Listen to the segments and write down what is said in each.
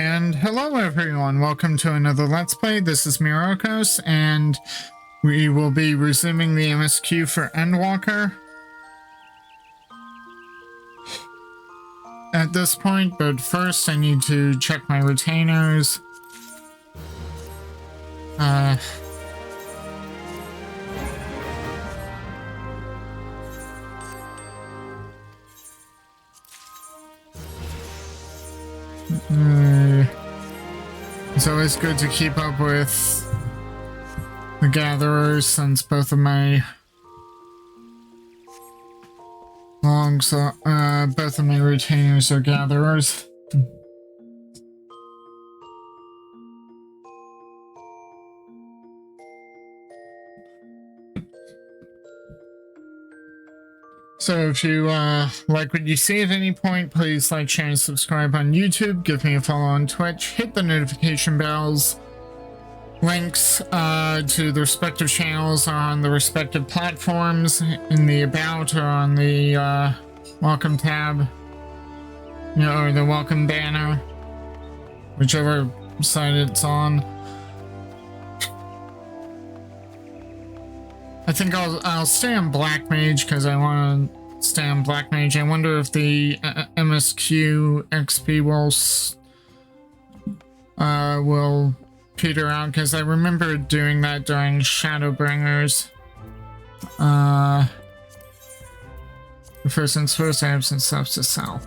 And hello everyone, welcome to another Let's Play. This is Myrokos, and we will be resuming the MSQ for Endwalker at this point, but first I need to check my retainers. It's always good to keep up with the gatherers since both of my both of my retainers are gatherers. So if you like what you see at any point, please like, share, and subscribe on YouTube. Give me a follow on Twitch. Hit the notification bells. Links to the respective channels are on the respective platforms in the About or on the Welcome tab. Or the Welcome banner. Whichever side it's on. I think I'll stay on Black Mage because I want to stay on Black Mage. I wonder if the MSQ XP will peter out, because I remember doing that during Shadowbringers. First things first, I have some stuff to sell.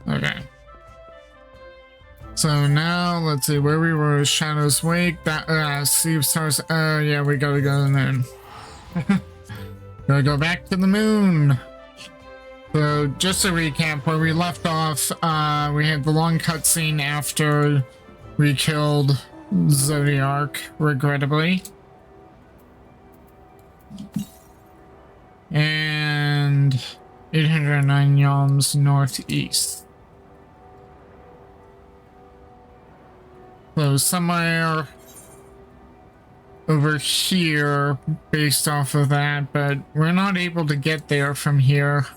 Okay. So now, let's see, where we were, Shadow's Wake, that, Sea of Stars, oh yeah, we gotta go to the moon. Gotta go back to the moon! So, just to recap, where we left off, we had the long cutscene after we killed Zodiac, regrettably. And 809 yalms northeast. So somewhere over here based off of that, but we're not able to get there from here.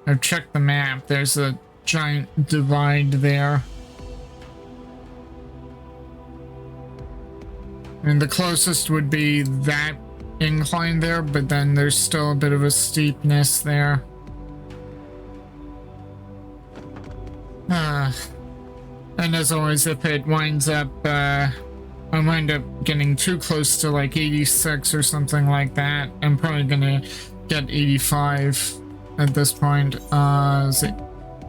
I've checked the map. There's a giant divide there. And the closest would be that incline there, but then there's still a bit of a steepness there. And as always, if it winds up, I wind up getting too close to like 86 or something like that, I'm probably gonna get 85 at this point.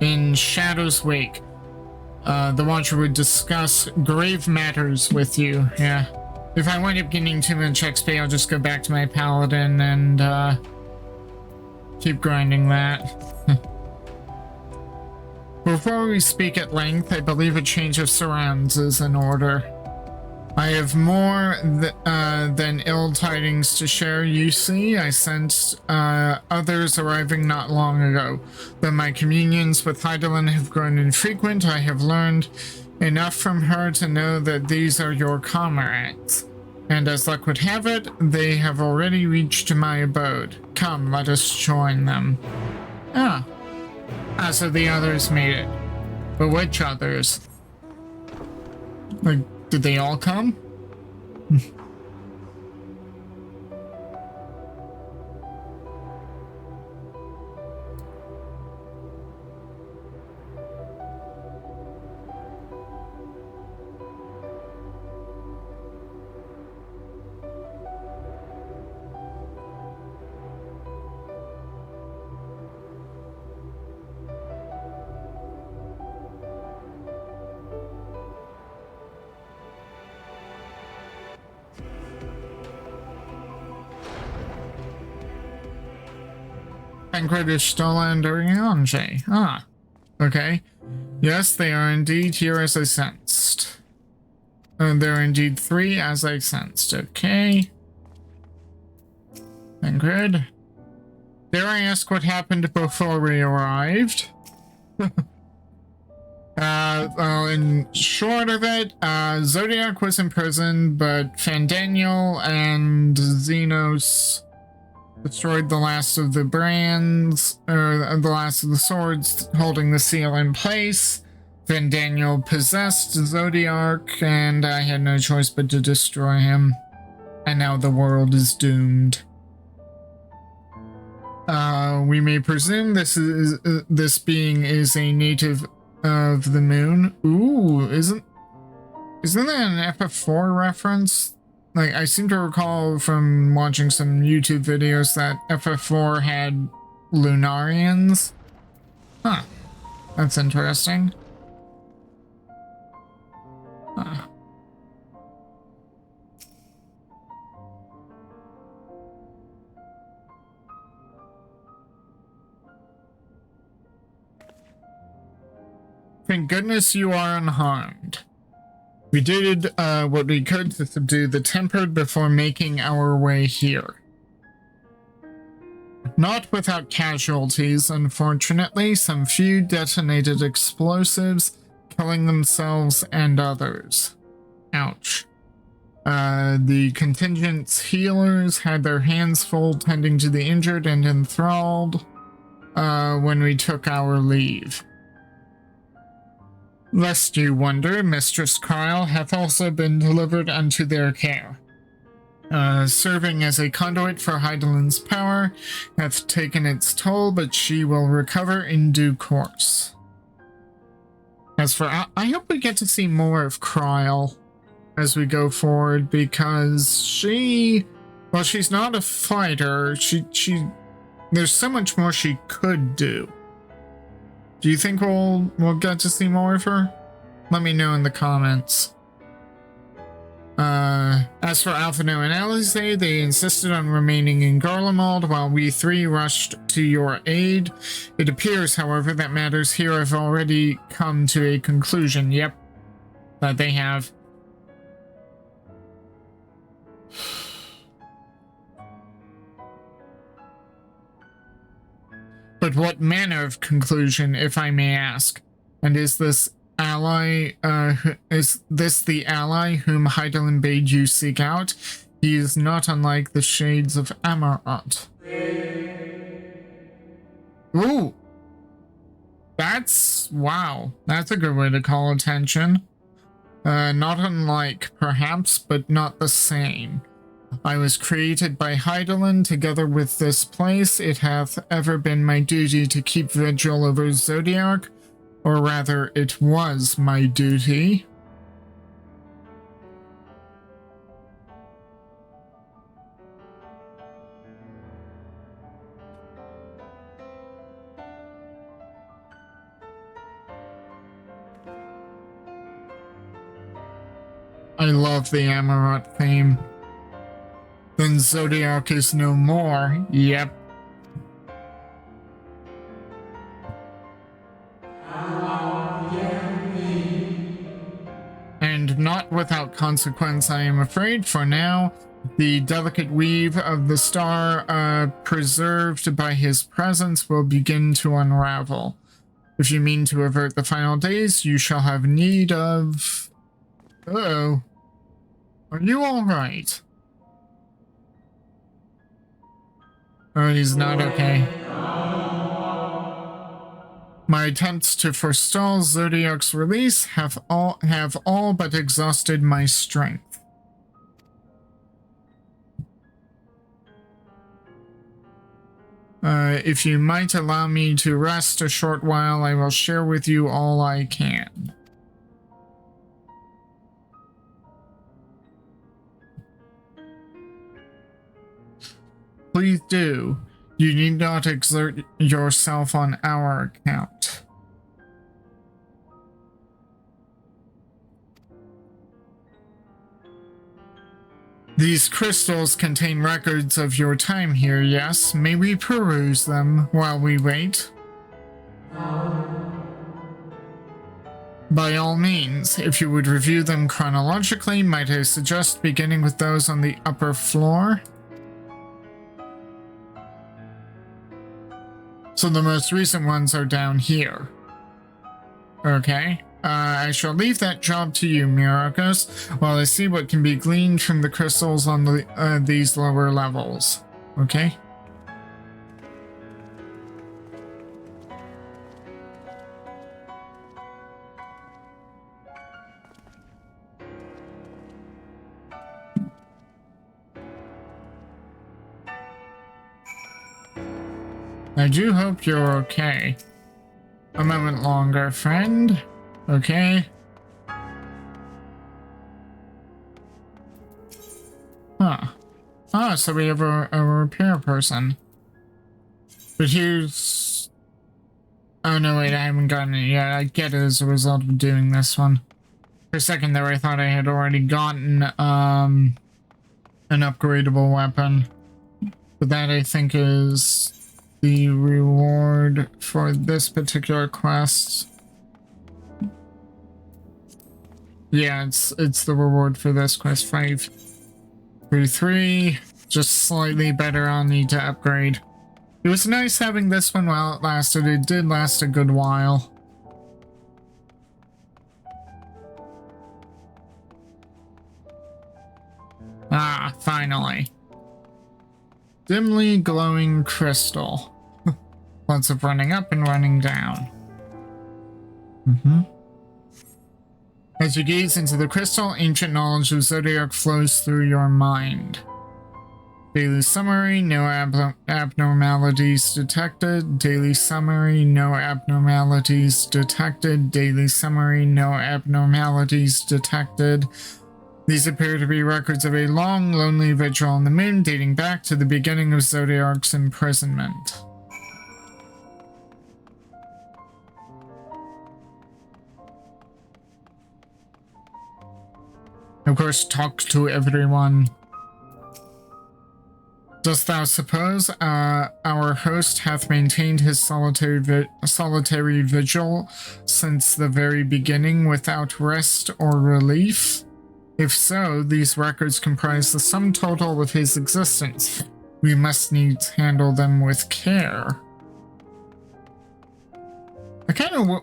In Shadow's Wake, the Watcher would discuss grave matters with you. Yeah. If I wind up getting too much XP, I'll just go back to my Paladin and keep grinding that. Before we speak at length, I believe a change of surrounds is in order. I have more than ill tidings to share, you see. I sensed others arriving not long ago. Though my communions with Heidelin have grown infrequent, I have learned enough from her to know that these are your comrades. And as luck would have it, they have already reached my abode. Come, let us join them. So the others made it. But which others? Like, did they all come? British Stoland Oriange. Okay. Yes, they are indeed here as I sensed. There are indeed 3 as I sensed. Okay. Good. Dare I ask what happened before we arrived? Well, in short of it, Zodiac was in prison, but Fandaniel and Xenos Destroyed the last of the brands, or the last of the swords holding the seal in place. Then Daniel possessed Zodiac, and I had no choice but to destroy him. And now the world is doomed. We may presume this being is a native of the moon. Ooh, isn't that an FF4 reference? Like, I seem to recall from watching some YouTube videos that FF4 had Lunarians. Huh. That's interesting. Huh. Thank goodness you are unharmed. We did what we could to subdue the Tempered before making our way here. Not without casualties, unfortunately. Some few detonated explosives, killing themselves and others. Ouch. The contingent's healers had their hands full tending to the injured and enthralled when we took our leave. Lest you wonder, Mistress Kyle hath also been delivered unto their care. Serving as a conduit for Heidelin's power hath taken its toll, but she will recover in due course. As for I hope we get to see more of Kyle as we go forward, because well, she's not a fighter. There's so much more she could do. Do you think we'll get to see more of her? Let me know in the comments. As for Alphino and Alice, they insisted on remaining in Garlemald while we three rushed to your aid. It appears, however, that matters here have already come to a conclusion. Yep, that they have. But what manner of conclusion, if I may ask? And is this the ally whom Heidelin bade you seek out? He is not unlike the shades of Amarant. Ooh! Wow. That's a good way to call attention. Not unlike, perhaps, but not the same. I was created by Heidelin together with this place. It hath ever been my duty to keep vigil over Zodiac, or rather, it was my duty. I love the Amarant theme. Then Zodiac is no more. Yep. And not without consequence, I am afraid, for now. The delicate weave of the star, preserved by his presence, will begin to unravel. If you mean to avert the final days, you shall have need of... Uh-oh. Are you alright? Oh, he's not okay. My attempts to forestall Zodiac's release have all but exhausted my strength. If you might allow me to rest a short while, I will share with you all I can. Please do. You need not exert yourself on our account. These crystals contain records of your time here, yes? May we peruse them while we wait? By all means, if you would review them chronologically, might I suggest beginning with those on the upper floor? So the most recent ones are down here. Okay. I shall leave that job to you, Myrokos, while I see what can be gleaned from the crystals on the these lower levels. Okay? I do hope you're okay. A moment longer, friend. Okay. Huh. Ah, so we have a repair person. But here's... Oh no, wait, I haven't gotten it yet. I get it as a result of doing this one. For a second there, I thought I had already gotten, an upgradable weapon. But that, I think, is the reward for this particular quest. Yeah, it's the reward for this quest. 5 through 3. Just slightly better. I'll need to upgrade. It was nice having this one while it lasted. It did last a good while. Ah, finally. Dimly glowing crystal. Lots of running up and running down. As you gaze into the crystal, ancient knowledge of Zodiac flows through your mind. Daily summary, no abnormalities detected. Daily summary, no abnormalities detected. Daily summary, no abnormalities detected. These appear to be records of a long, lonely vigil on the moon dating back to the beginning of Zodiac's imprisonment. Of course, talk to everyone. Dost thou suppose our host hath maintained his solitary vigil since the very beginning without rest or relief? If so, these records comprise the sum total of his existence. We must needs handle them with care. I kind of...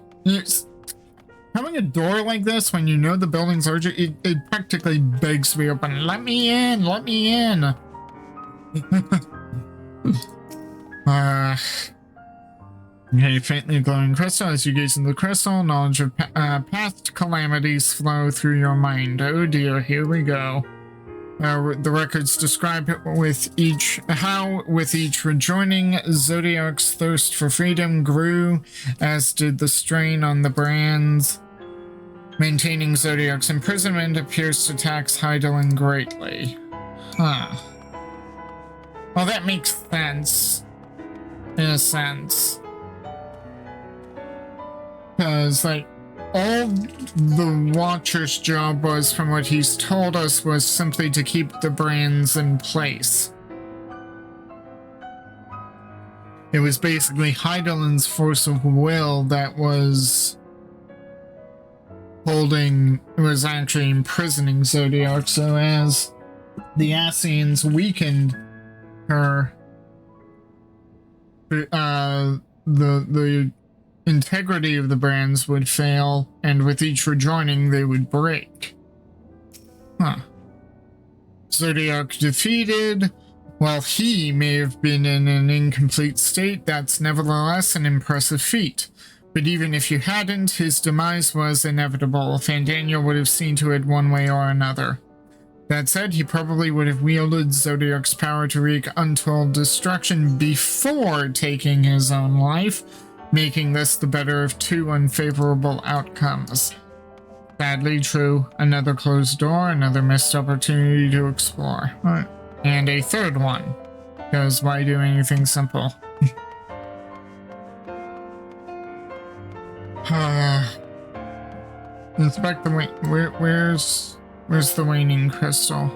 Having a door like this when you know the building's urgent, it practically begs to be open. Let me in! Let me in! Okay, faintly glowing crystal. As you gaze into the crystal, knowledge of past calamities flow through your mind. Oh dear, here we go. The records describe how with each rejoining, Zodiac's thirst for freedom grew, as did the strain on the brands. Maintaining Zodiac's imprisonment appears to tax Heidelin greatly. Huh. Well, that makes sense. In a sense. Because, like, all the Watcher's job was, from what he's told us, was simply to keep the brands in place. It was basically Heidelin's force of will that was was actually imprisoning Zodiac, so as the Ascians weakened her, the integrity of the brands would fail, and with each rejoining they would break. Huh. Zodiac defeated. While he may have been in an incomplete state, that's nevertheless an impressive feat. But even if you hadn't, his demise was inevitable. Fandaniel would have seen to it one way or another. That said, he probably would have wielded Zodiac's power to wreak untold destruction before taking his own life, making this the better of two unfavorable outcomes. Sadly true. Another closed door, another missed opportunity to explore. And a third one. Because why do anything simple? Inspect the where's the waning crystal?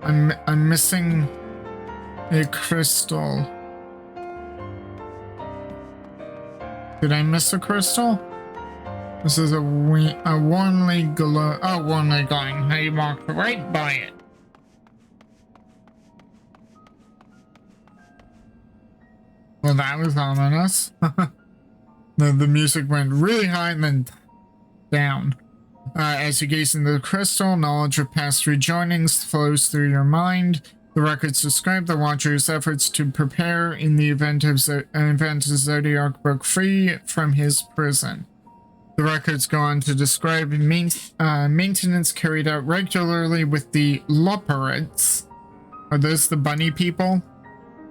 I'm missing a crystal. Did I miss a crystal? This is a warmly glow. Oh, warmly glowing. I walked right by it. Well, that was ominous. The music went really high and then down. As you gaze into the crystal, knowledge of past rejoinings flows through your mind. The records describe the Watcher's efforts to prepare in the event of Zodiac broke free from his prison. The records go on to describe maintenance carried out regularly with the Loperids. Are those the bunny people?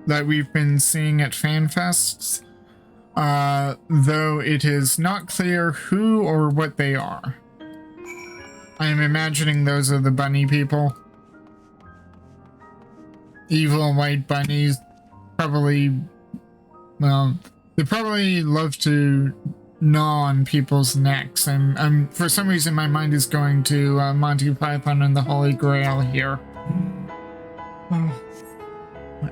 that we've been seeing at FanFests, though it is not clear who or what they are. I am imagining those are the bunny people. Evil white bunnies. Probably, well, they probably love to gnaw on people's necks. And for some reason my mind is going to Monty Python and the Holy Grail here.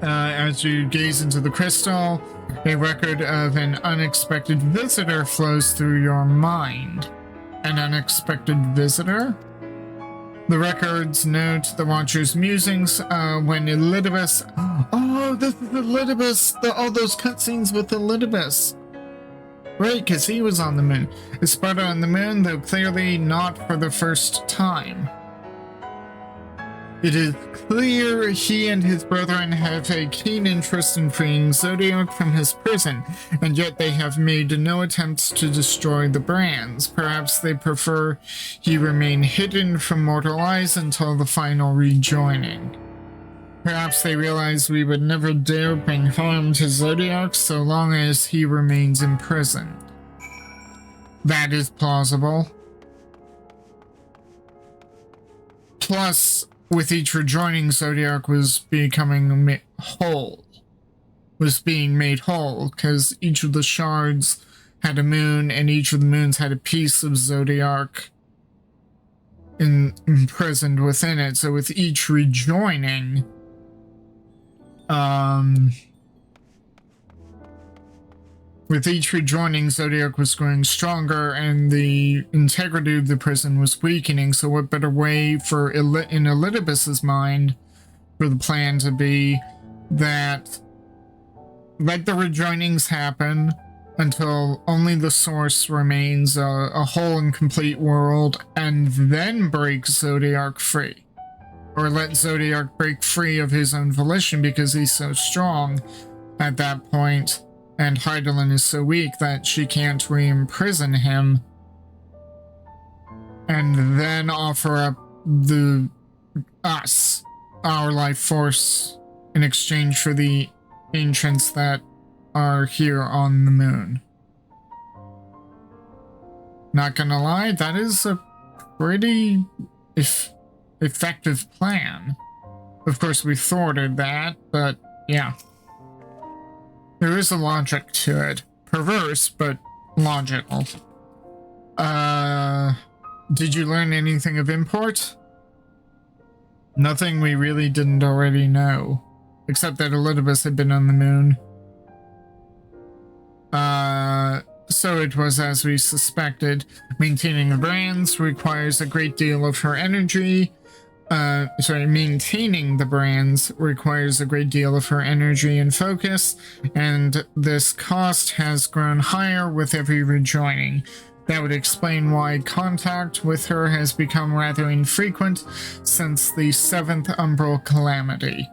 As you gaze into the crystal, a record of an unexpected visitor flows through your mind. An unexpected visitor? The records note the Watcher's musings when Elidibus... Oh, this is Elidibus! All those cutscenes with Elidibus! Right, because he was on the moon. Is Sparta on the moon, though clearly not for the first time. It is clear he and his brethren have a keen interest in freeing Zodiac from his prison, and yet they have made no attempts to destroy the brands. Perhaps they prefer he remain hidden from mortal eyes until the final rejoining. Perhaps they realize we would never dare bring harm to Zodiac so long as he remains in prison. That is plausible. Plus, with each rejoining, Zodiac was becoming whole. Was being made whole, because each of the shards had a moon, and each of the moons had a piece of Zodiac imprisoned within it. So with each rejoining, Zodiac was growing stronger and the integrity of the prison was weakening. So what better way for in Elidibus's mind for the plan to be that let the rejoinings happen until only the source remains a whole and complete world, and then break Zodiac free. Or let Zodiac break free of his own volition because he's so strong at that point, and Heidelin is so weak that she can't re-imprison him, and then offer up our life force, in exchange for the ancients that are here on the moon. Not gonna lie, that is a pretty effective plan. Of course, we thwarted that, but yeah. There is a logic to it. Perverse, but logical. Did you learn anything of import? Nothing we really didn't already know. Except that Elidibus had been on the moon. So it was as we suspected. Maintaining the brands requires a great deal of her energy. Maintaining the brands requires a great deal of her energy and focus, and this cost has grown higher with every rejoining. That would explain why contact with her has become rather infrequent since the 7th Umbral Calamity.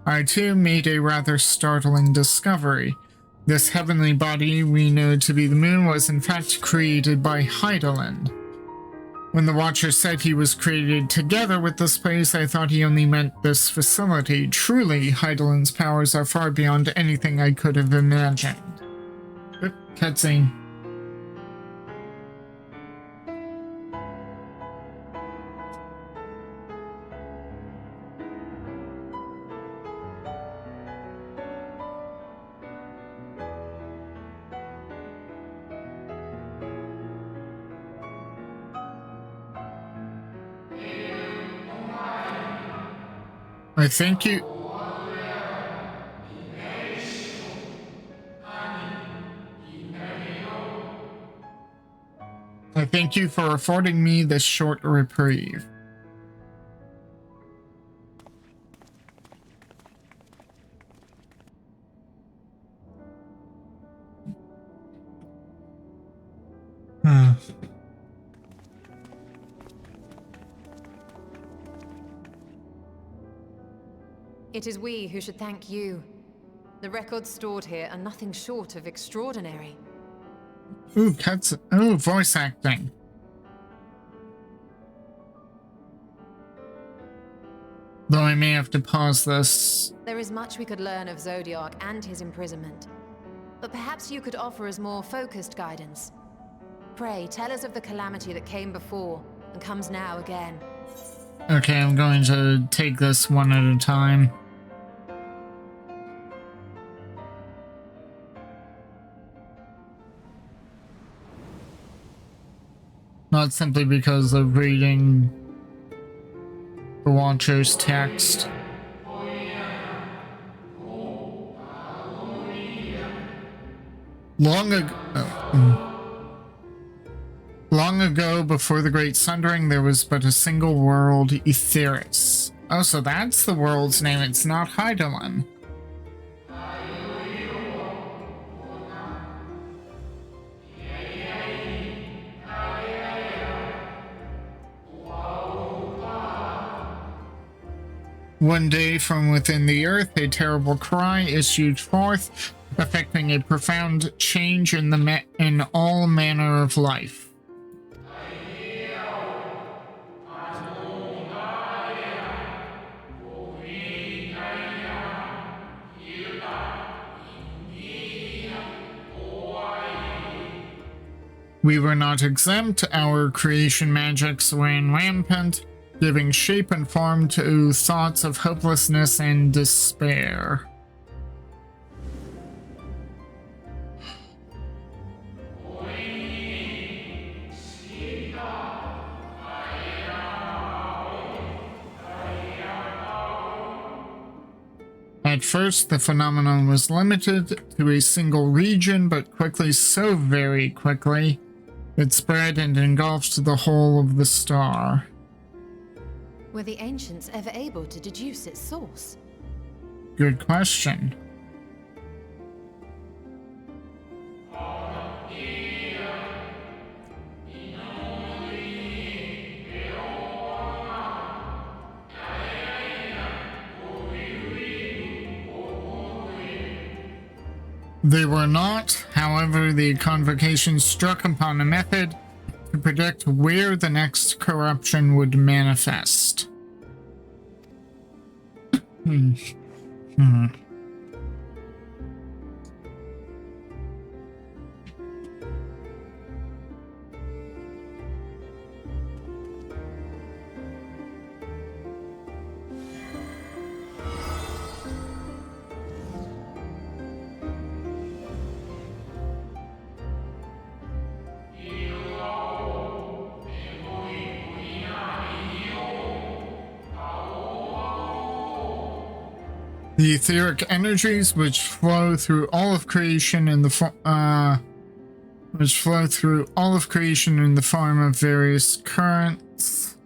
I too made a rather startling discovery. This heavenly body we know to be the moon was in fact created by Heidelin. When the Watcher said he was created together with this place, I thought he only meant this facility. Truly, Heidelin's powers are far beyond anything I could have imagined. Cutscene. I thank you. I thank you for affording me this short reprieve. It is we who should thank you. The records stored here are nothing short of extraordinary. Ooh, ooh, voice acting. Though I may have to pause this. There is much we could learn of Zodiac and his imprisonment. But perhaps you could offer us more focused guidance. Pray, tell us of the calamity that came before and comes now again. Okay, I'm going to take this one at a time. Not simply because of reading the Watcher's text. Long ago, before the Great Sundering, there was but a single world, Etheris. Oh, so that's the world's name. It's not Hydaelyn. One day, from within the earth, a terrible cry issued forth, affecting a profound change in all manner of life. We were not exempt. Our creation magics ran rampant, giving shape and form to thoughts of hopelessness and despair. At first, the phenomenon was limited to a single region, but quickly, so very quickly, it spread and engulfed the whole of the star. Were the ancients ever able to deduce its source? Good question. They were not. However, the convocation struck upon a method to predict where the next corruption would manifest. The etheric energies which flow through all of creation in the form of various currents.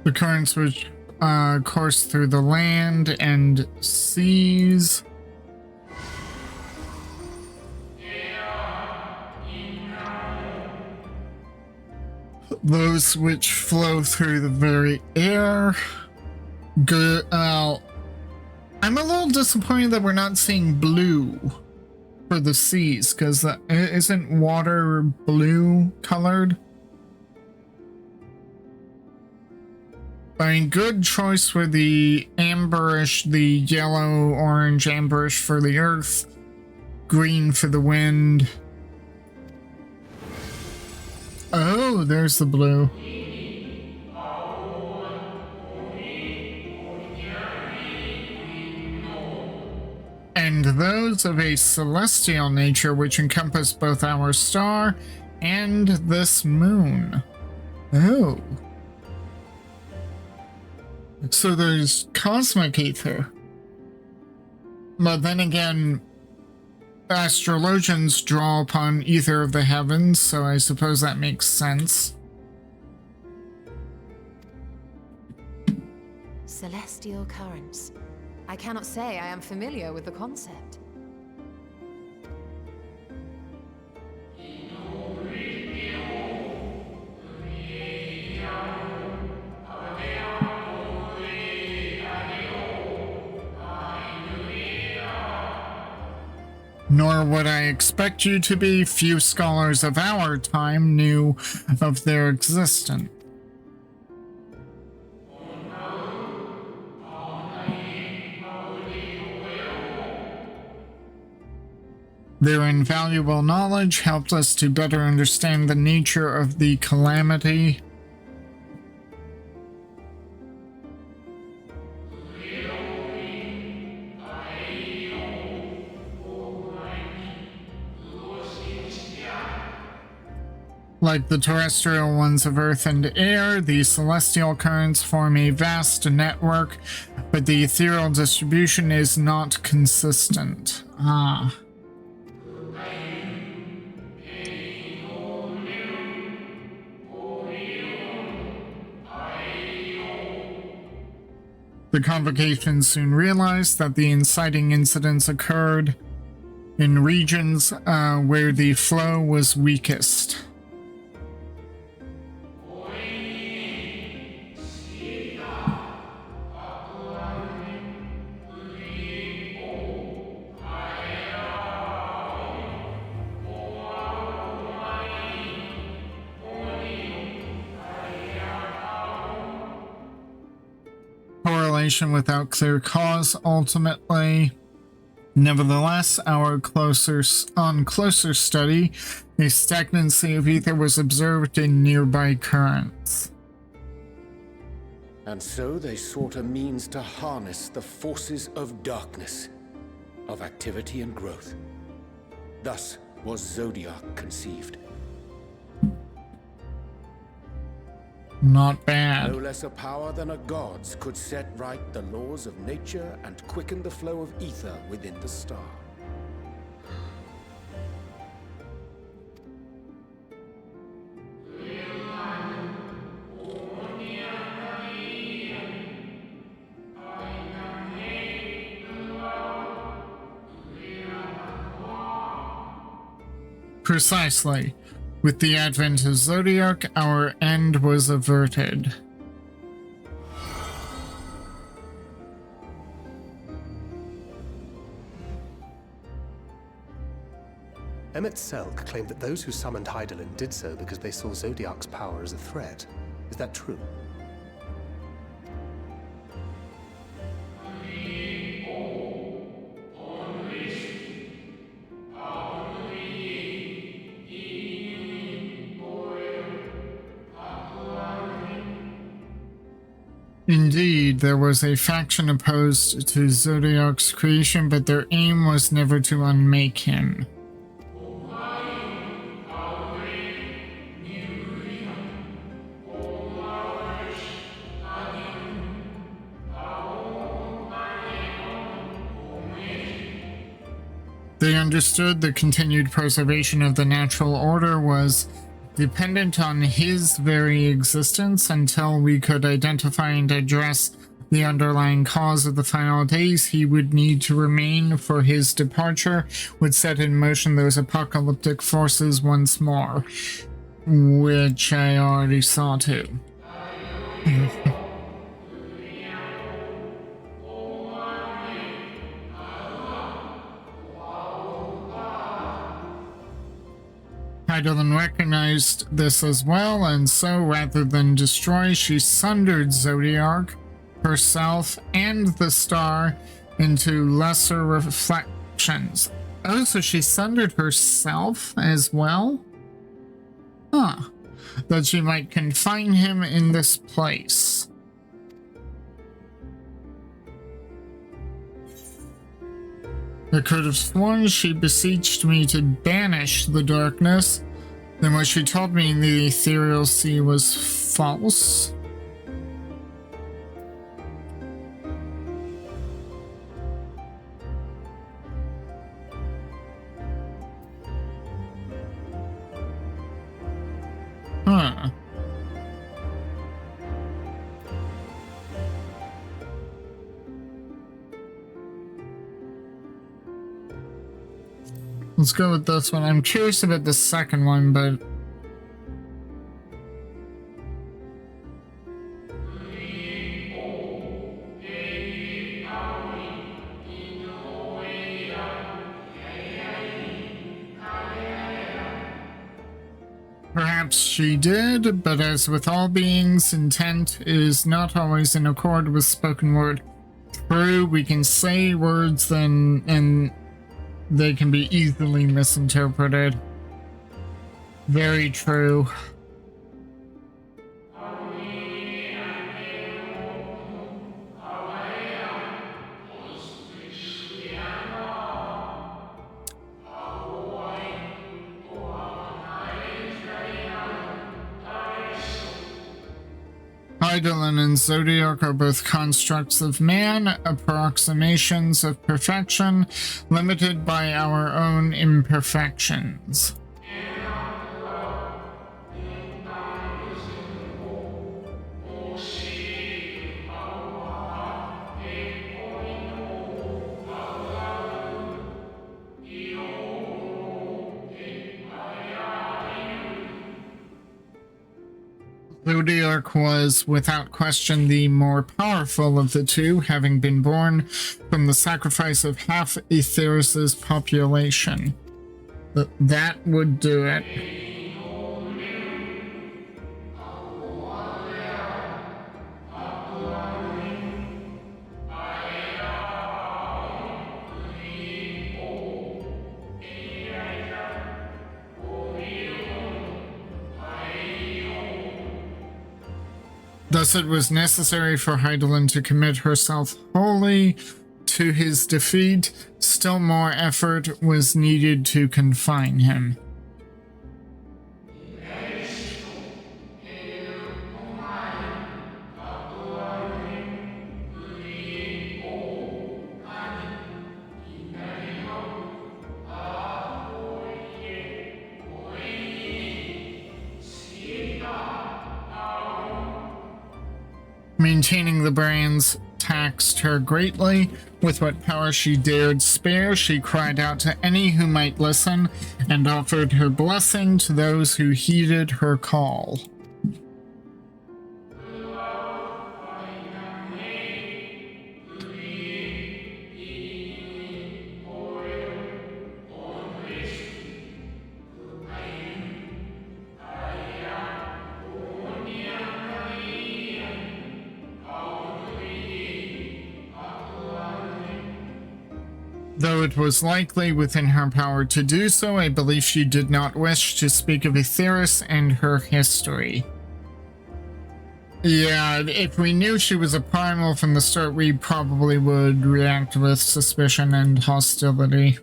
The currents which course through the land and seas. Those which flow through the very air. Good. I'm a little disappointed that we're not seeing blue for the seas, because isn't water blue colored? I mean, good choice for the amberish, the yellow, orange, amberish for the earth, green for the wind. Oh, there's the blue. And those of a celestial nature which encompass both our star and this moon. Oh. So there's cosmic ether. But then again, astrologians draw upon ether of the heavens, so I suppose that makes sense. Celestial currents. I cannot say I am familiar with the concept. Nor would I expect you to be. Few scholars of our time knew of their existence. Their invaluable knowledge helped us to better understand the nature of the calamity. Like the terrestrial ones of Earth and air, the celestial currents form a vast network, but the ethereal distribution is not consistent. Ah. The convocation soon realized that the inciting incidents occurred in regions where the flow was weakest. Correlation without clear cause, ultimately. Nevertheless, on closer study, a stagnancy of ether was observed in nearby currents. And so they sought a means to harness the forces of darkness, of activity and growth. Thus was Zodiac conceived. Not bad. No less a power than a god's could set right the laws of nature and quicken the flow of ether within the star. Precisely. With the advent of Zodiac, our end was averted. Emmett Selk claimed that those who summoned Hydaelyn did so because they saw Zodiac's power as a threat. Is that true? Indeed, there was a faction opposed to Zodiac's creation, but their aim was never to unmake him. They understood the continued preservation of the natural order was dependent on his very existence. Until we could identify and address the underlying cause of the final days, he would need to remain, for his departure would set in motion those apocalyptic forces once more, which I already saw too. Hydaelyn recognized this as well, and so rather than destroy, she sundered Zodiac, herself, and the star into lesser reflections. Oh, so she sundered herself as well? Huh. That she might confine him in this place. I could have sworn she beseeched me to banish the darkness. Then what she told me in the ethereal sea was false. Huh. Let's go with this one. I'm curious about the second one, but... Perhaps she did, but as with all beings, intent is not always in accord with spoken word. True, we can say words then, and they can be easily misinterpreted. Very true. Eidolon and Zodiac are both constructs of man, approximations of perfection, limited by our own imperfections. Zodiac was, without question, the more powerful of the two, having been born from the sacrifice of half Aetheris's population. That would do it. Thus it was necessary for Eidolon to commit herself wholly to his defeat. Still more effort was needed to confine him. Maintaining the brands taxed her greatly. With what power she dared spare, she cried out to any who might listen and offered her blessing to those who heeded her call. Though it was likely within her power to do so, I believe she did not wish to speak of Aetheris and her history. Yeah, if we knew she was a primal from the start, we probably would react with suspicion and hostility.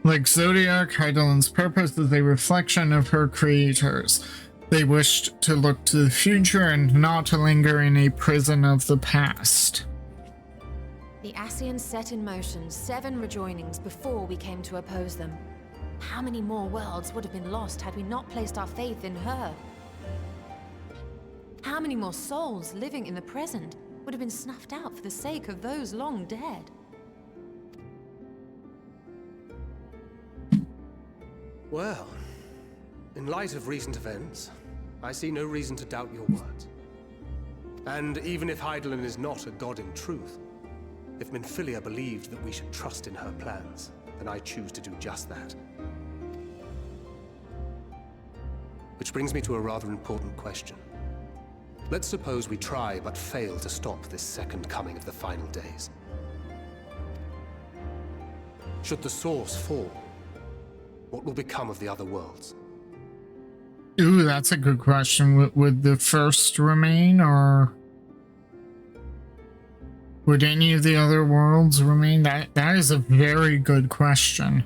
Like Zodiac, Eidolon's purpose is a reflection of her creators. They wished to look to the future and not to linger in a prison of the past. The Ascians set in motion 7 rejoinings before we came to oppose them. How many more worlds would have been lost had we not placed our faith in her? How many more souls living in the present would have been snuffed out for the sake of those long dead? Well, in light of recent events, I see no reason to doubt your words. And even if Eidolon is not a god in truth, if Minfilia believed that we should trust in her plans, then I choose to do just that. Which brings me to a rather important question. Let's suppose we try but fail to stop this second coming of the final days. Should the source fall, what will become of the other worlds? Ooh, that's a good question. Would the first remain, or would any of the other worlds remain? That is a very good question.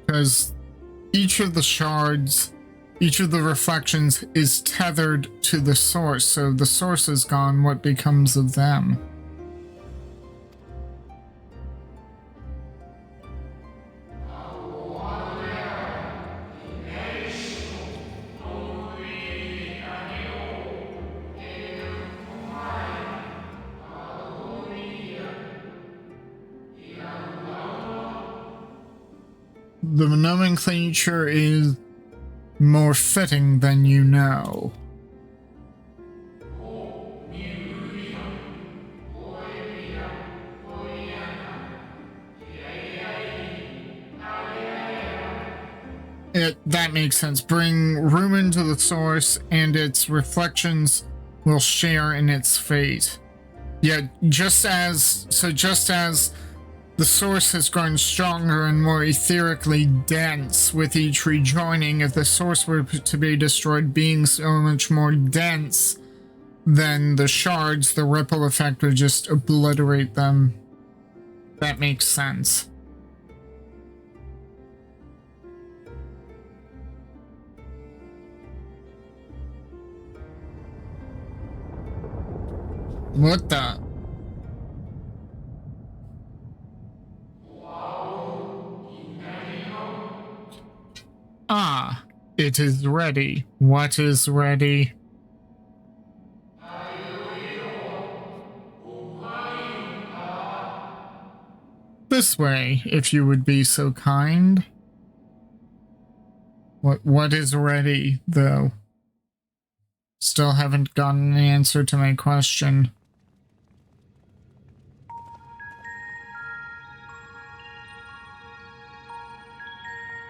Because each of the shards, each of the reflections is tethered to the source. So if the source is gone, what becomes of them? The nomenclature is more fitting than you know. That makes sense. Bring ruin to the source, and its reflections will share in its fate. Yeah, just as the source has grown stronger and more etherically dense with each rejoining, if the source were to be destroyed, being so much more dense than the shards, the ripple effect would just obliterate them. That makes sense. What the? Ah, it is ready. What is ready? This way, if you would be so kind. What is ready, though? Still haven't gotten an answer to my question.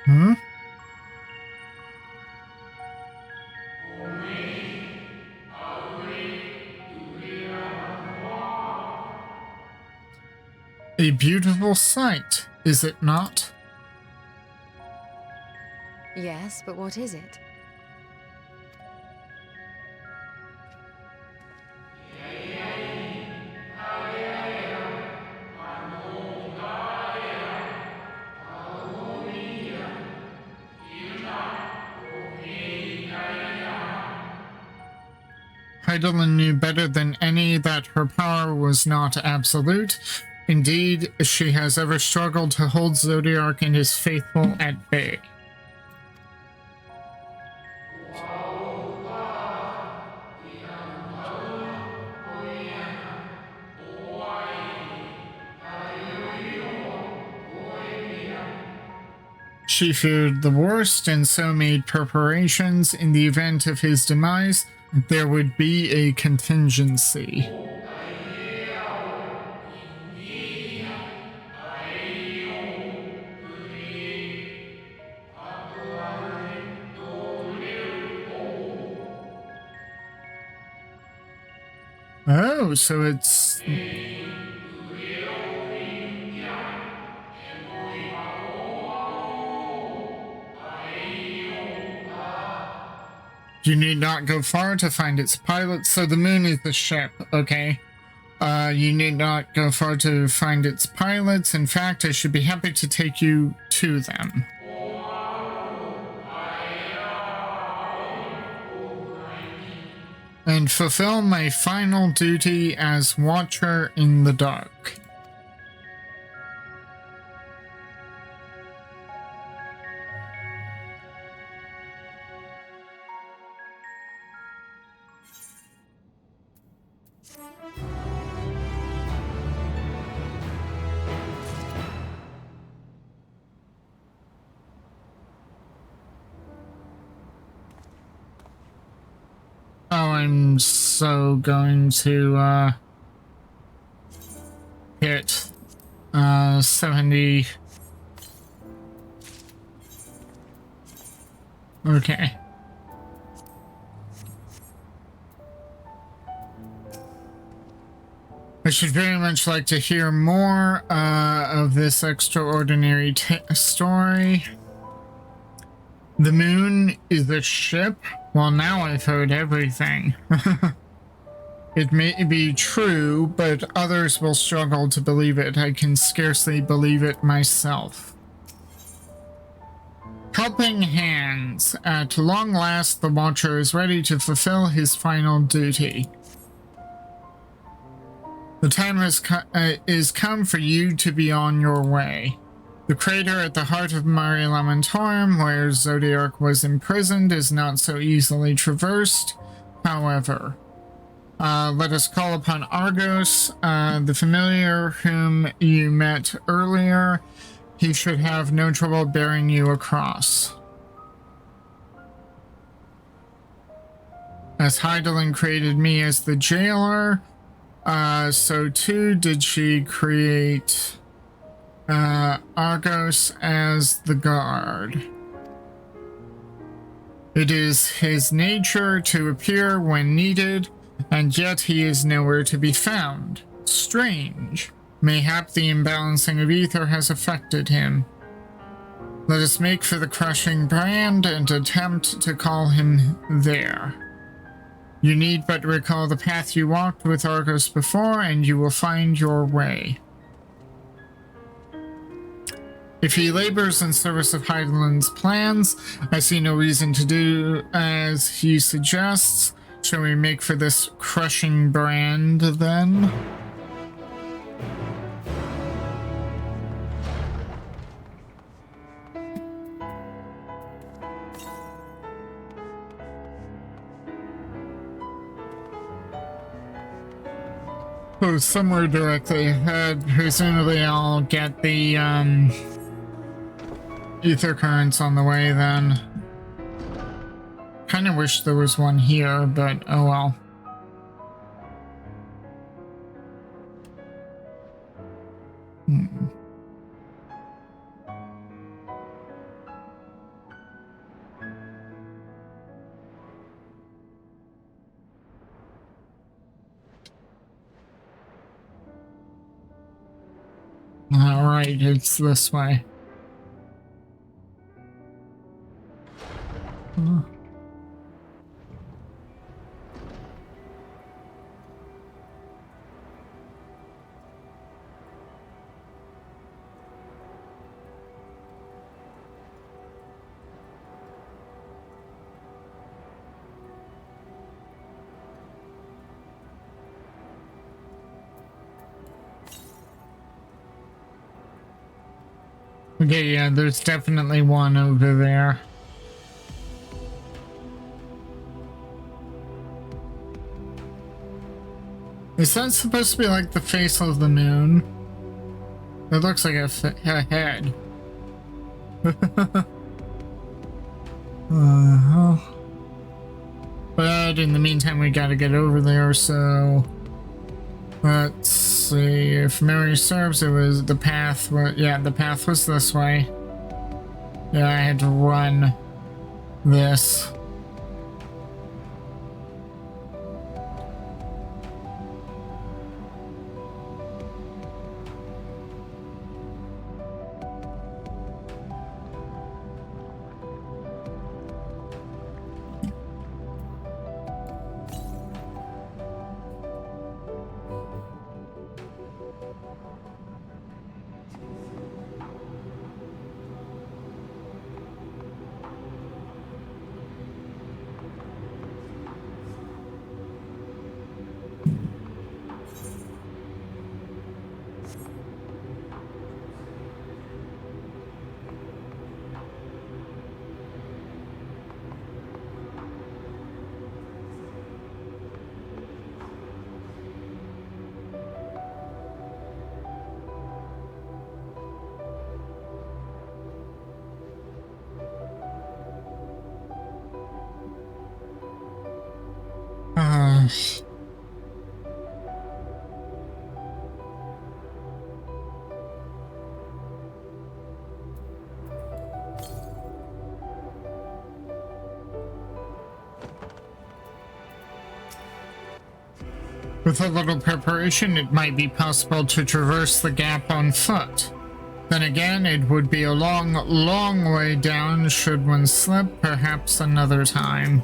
Huh? A beautiful sight, is it not? Yes, but what is it? Heidelin knew better than any that her power was not absolute. Indeed, she has ever struggled to hold Zodiark and his faithful at bay. She feared the worst and so made preparations. In the event of his demise, there would be a contingency. Oh, so it's... You need not go far to find its pilot. So the moon is the ship, okay? You need not go far to find its pilots. In fact, I should be happy to take you to them. And fulfill my final duty as Watcher in the Dark. Oh, I'm so going to, hit, 70. Okay. I should very much like to hear more, of this extraordinary story. The moon is a ship? Well, now I've heard everything. It may be true, but others will struggle to believe it. I can scarcely believe it myself. Helping hands. At long last, the Watcher is ready to fulfill his final duty. The time is come for you to be on your way. The crater at the heart of Mare Lamentorum, where Zodiark was imprisoned, is not so easily traversed. However, let us call upon Argos, the familiar whom you met earlier. He should have no trouble bearing you across. As Heidelin created me as the jailer, so too did she create Argos as the guard. It is his nature to appear when needed, and yet he is nowhere to be found. Strange. Mayhap the imbalancing of ether has affected him. Let us make for the crushing brand and attempt to call him there. You need but recall the path you walked with Argos before, and you will find your way. If he labors in service of Heidelin's plans, I see no reason to do as he suggests. Shall we make for this crushing brand, then? So somewhere directly ahead, presumably I'll get the, ether currents on the way then. Kinda wish there was one here, but oh well. Alright, it's this way. Okay, yeah, there's definitely one over there. Is that supposed to be like the face of the moon? It looks like a head. But in the meantime, we gotta get over there, so... Let's see, if memory serves, it was the path, yeah, the path was this way. Yeah, I had to run this. With a little preparation, it might be possible to traverse the gap on foot. Then again, it would be a long, long way down should one slip, perhaps another time.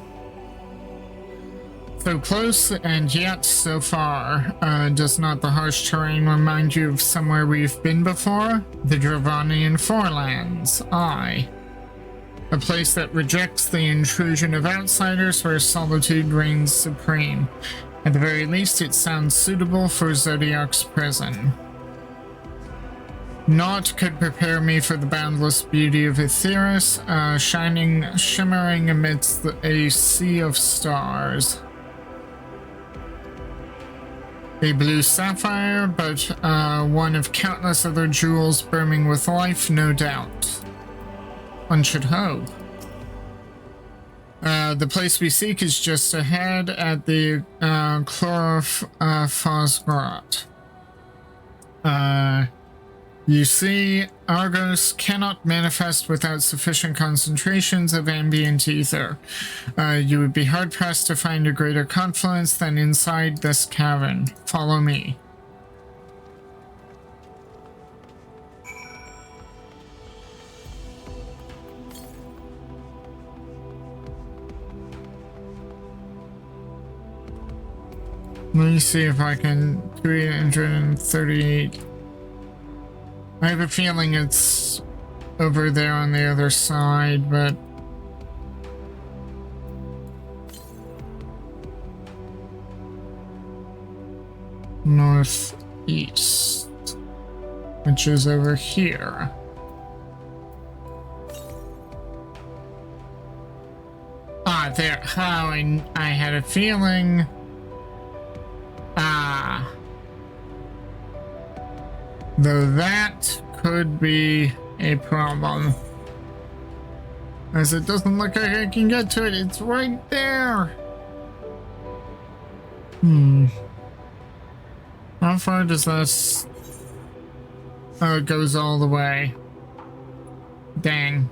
So close and yet so far. Does not the harsh terrain remind you of somewhere we've been before? The Dravanian Forelands. Aye. A place that rejects the intrusion of outsiders, where solitude reigns supreme. At the very least, it sounds suitable for Zodiac's prison. Naught could prepare me for the boundless beauty of Aetheris, shimmering amidst a sea of stars. A blue sapphire, but one of countless other jewels brimming with life, no doubt. One should hope. The place we seek is just ahead at the Chlorophosgrot. You see, Argos cannot manifest without sufficient concentrations of ambient ether. You would be hard-pressed to find a greater confluence than inside this cavern. Follow me. Let me see if I can do 838. I have a feeling it's over there on the other side, but northeast, which is over here. Ah, there. How I had a feeling. Ah. Though that could be a problem. As it doesn't look like I can get to it. It's right there. How far does this... Oh, it goes all the way. Dang.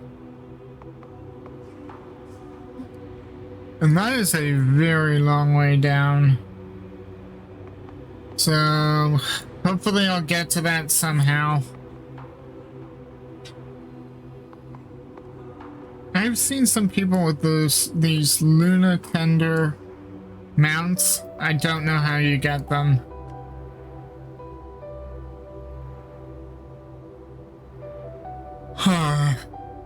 And that is a very long way down. So, hopefully I'll get to that somehow. I've seen some people with these Luna Tender mounts. I don't know how you get them.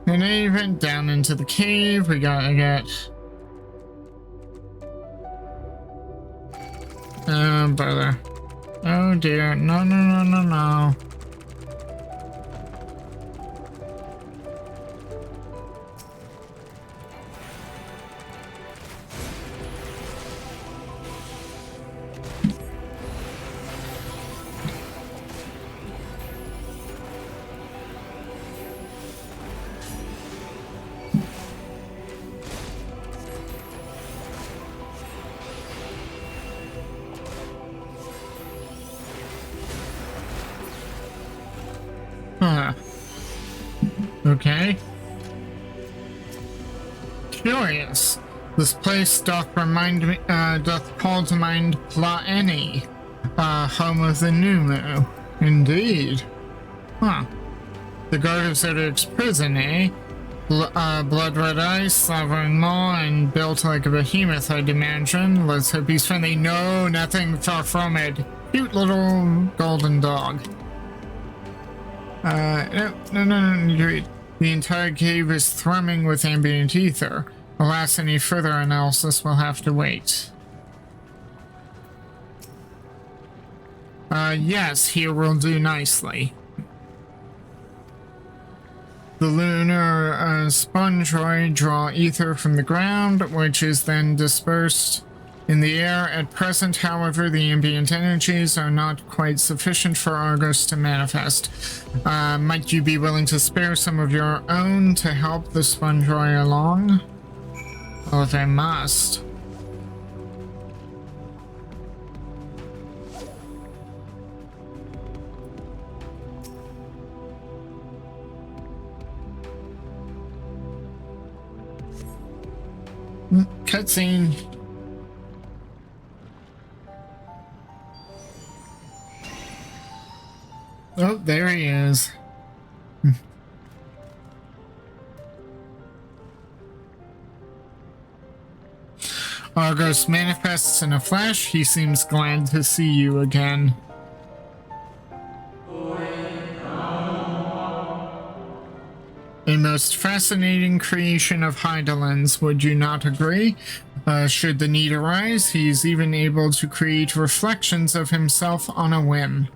In any event, down into the cave, we gotta get... Oh, brother. Oh dear, no, no, no, no, no. Okay. Curious. This place doth call to mind Plaeni, home of the Numu. Indeed. Huh. The guard of Zodiac's prison, eh? Blood red eyes, slavering maw, and built like a behemoth, I'd imagine. Let's hope he's friendly. No, nothing far from it. Cute little golden dog. No. The entire cave is thrumming with ambient ether. Alas, any further analysis will have to wait. Yes, here will do nicely. The lunar spongeoid draw ether from the ground, which is then dispersed in the air. At present, however, the ambient energies are not quite sufficient for Argos to manifest. Might you be willing to spare some of your own to help the spongeoid along? Well, if I must. Cutscene. Oh, there he is. Argos manifests in a flash. He seems glad to see you again. A most fascinating creation of Hydalin's, would you not agree? Should the need arise, he's even able to create reflections of himself on a whim.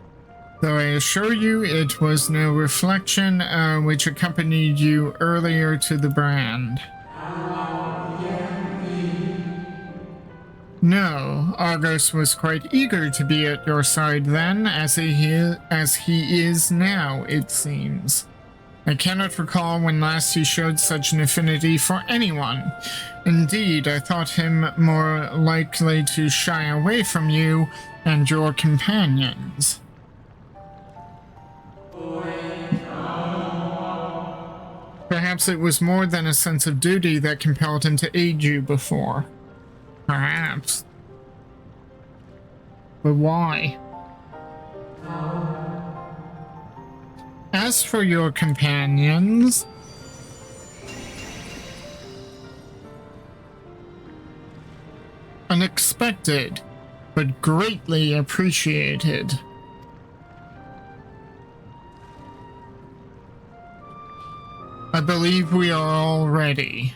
Though I assure you it was no reflection which accompanied you earlier to the brand. No, Argos was quite eager to be at your side then, as he is now, it seems. I cannot recall when last he showed such an affinity for anyone. Indeed, I thought him more likely to shy away from you and your companions. Perhaps it was more than a sense of duty that compelled him to aid you before. Perhaps. But why? As for your companions, unexpected, but greatly appreciated. I believe we are all ready.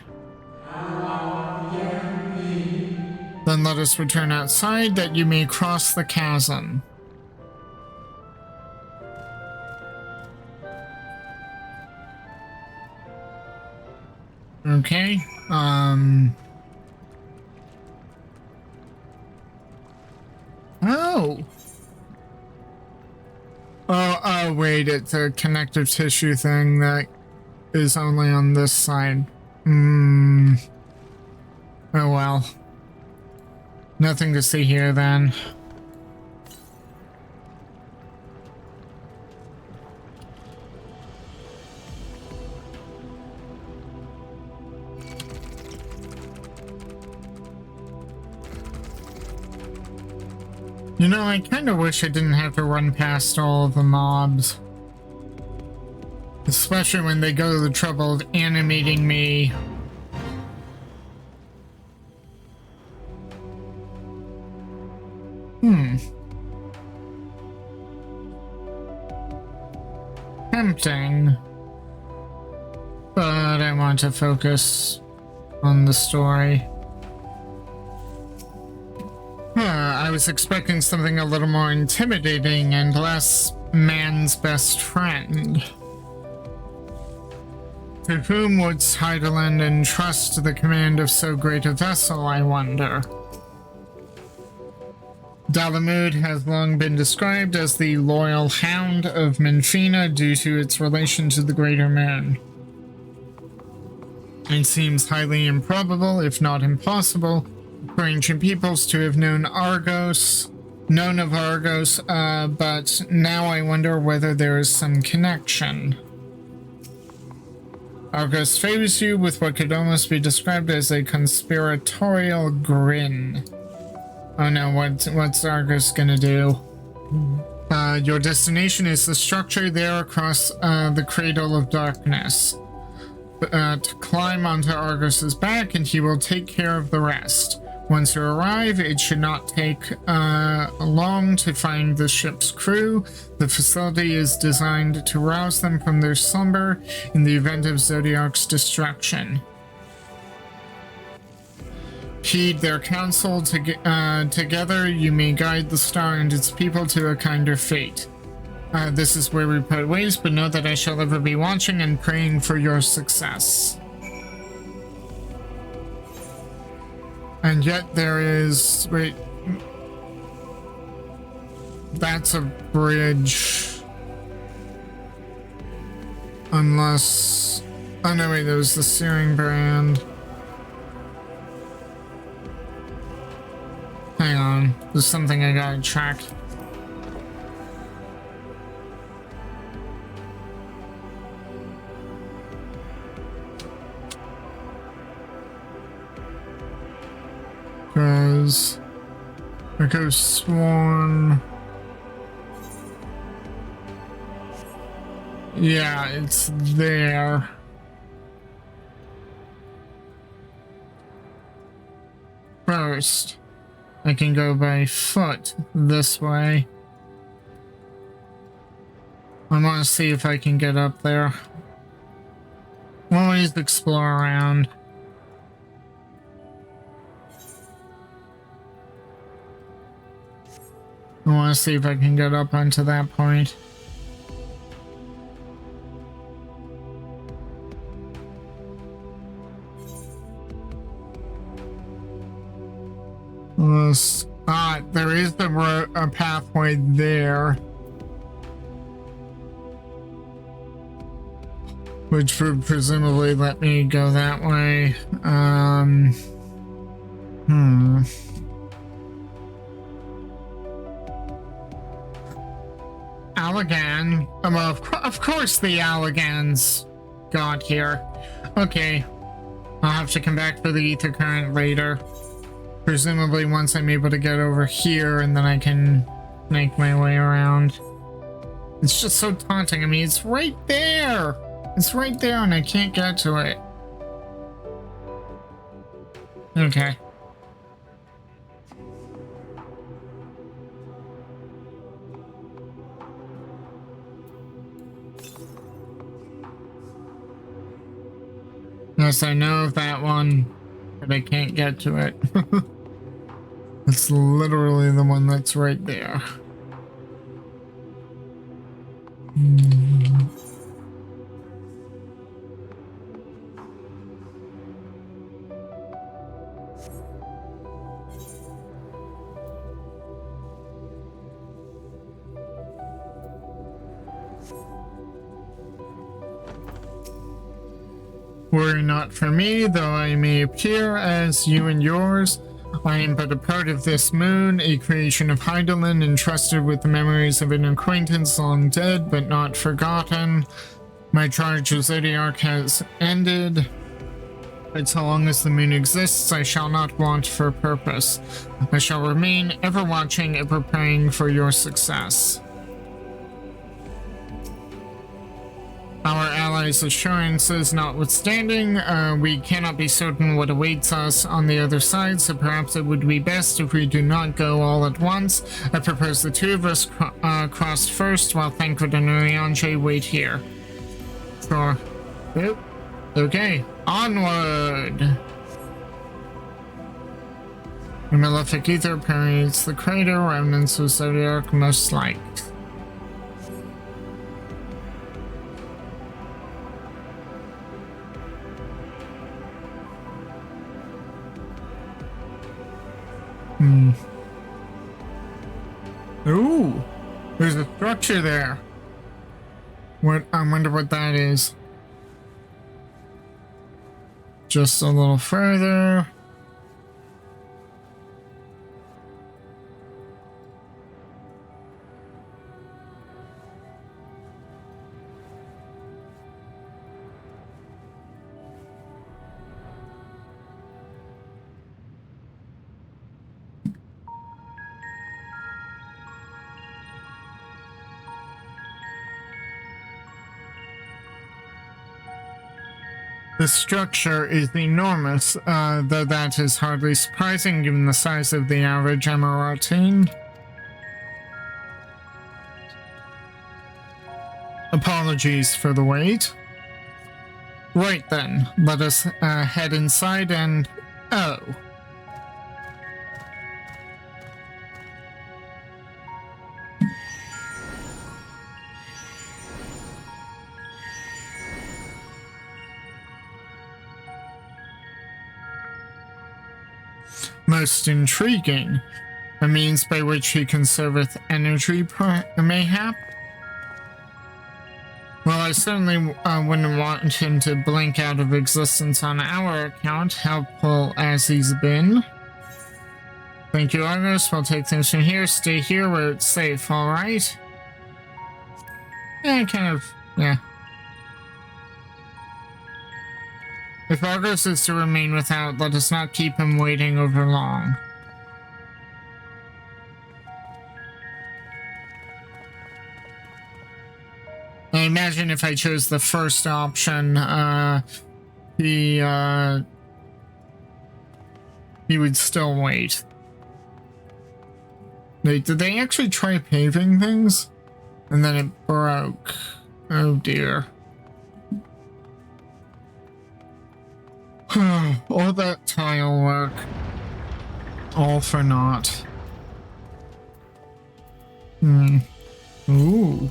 Then let us return outside that you may cross the chasm. Okay, Oh, wait, it's a connective tissue thing that is only on this side. Oh well. Nothing to see here then. You know, I kind of wish I didn't have to run past all of the mobs. Especially when they go to the trouble of animating me. Tempting. But I want to focus on the story. I was expecting something a little more intimidating and less man's best friend. To whom would Heidelin entrust the command of so great a vessel, I wonder? Dalamud has long been described as the loyal hound of Menfina due to its relation to the Greater Moon. It seems highly improbable, if not impossible, for ancient peoples to have known of Argos, but now I wonder whether there is some connection. Argos favors you with what could almost be described as a conspiratorial grin. Oh no, what's Argos gonna do? Your destination is the structure there across the Cradle of Darkness. To climb onto Argos's back and he will take care of the rest. Once you arrive, it should not take long to find the ship's crew. The facility is designed to rouse them from their slumber in the event of Zodiac's destruction. Heed their counsel. Together you may guide the star and its people to a kinder fate. This is where we part ways, but know that I shall ever be watching and praying for your success. And yet there is... wait. That's a bridge. Unless... oh no, wait, there was the Searing Brand. Hang on, there's something I gotta check. Because it goes Sworn. Yeah, it's there. First, I can go by foot this way. I want to see if I can get up there. Always explore around. I want to see if I can get up onto that point. There is a pathway there. Which would presumably let me go that way. Allagan. Well, of course the Allagans got here. Okay. I'll have to come back for the ether current later. Presumably once I'm able to get over here and then I can make my way around. It's just so taunting. I mean, it's right there. It's right there and I can't get to it. Okay. Yes, I know of that one, but I can't get to it. It's literally the one that's right there. Worry not for me, though I may appear as you and yours. I am but a part of this moon, a creation of Hydaelyn, entrusted with the memories of an acquaintance long dead but not forgotten. My charge as Zodiac has ended, but so long as the moon exists, I shall not want for purpose. I shall remain ever watching, ever praying for your success. Our allies' assurances notwithstanding, we cannot be certain what awaits us on the other side, so perhaps it would be best if we do not go all at once. I propose the two of us cross first, while Thancred and Urianger wait here. Sure. Yep. Okay, onward! The malefic ether permeates the crater, remnants of Zodiac most liked. Ooh, there's a structure there. What? I wonder what that is. Just a little further. The structure is enormous, though that is hardly surprising given the size of the average Emirati. Apologies for the wait. Right then, let us head inside and... Oh. Most intriguing. A means by which he conserveth energy, mayhap? Well, I certainly wouldn't want him to blink out of existence on our account, helpful as he's been. Thank you, Argos. We'll take things from here. Stay here where it's safe, alright? Yeah, kind of, yeah. If Argos is to remain without, let us not keep him waiting over long. I imagine if I chose the first option, he would still wait. Wait, did they actually try paving things? And then it broke. Oh dear. All that tile work. All for naught. Ooh.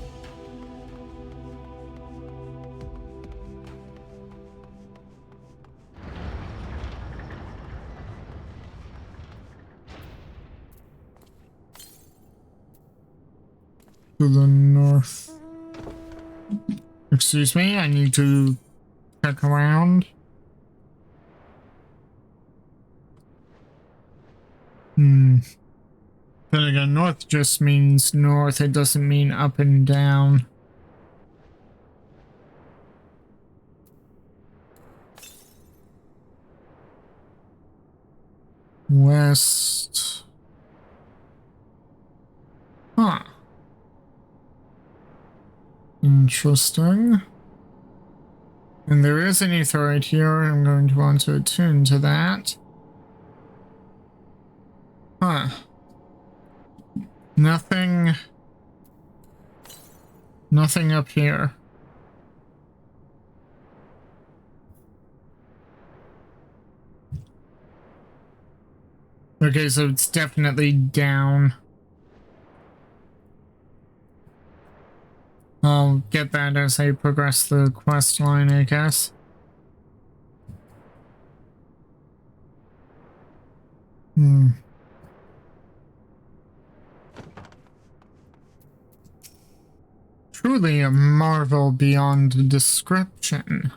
To the north. Excuse me, I need to check around. Then again, north just means north. It doesn't mean up and down. West. Huh. Interesting. And there is an ether right here. I'm going to want to attune to that. Huh. Nothing up here. Okay, so it's definitely down. I'll get that as I progress the quest line, I guess. Truly a marvel beyond description.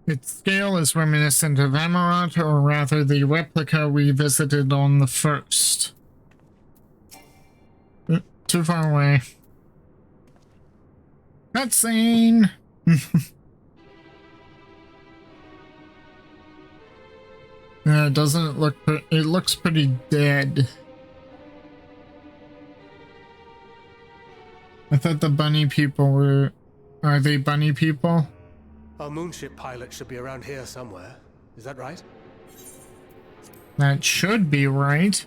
Its scale is reminiscent of Amarat, or rather the replica we visited on the first. Too far away. Cutscene! Doesn't it look... It looks pretty dead. I thought the bunny people were... Are they bunny people? Our moonship pilot should be around here somewhere. Is that right? That should be right.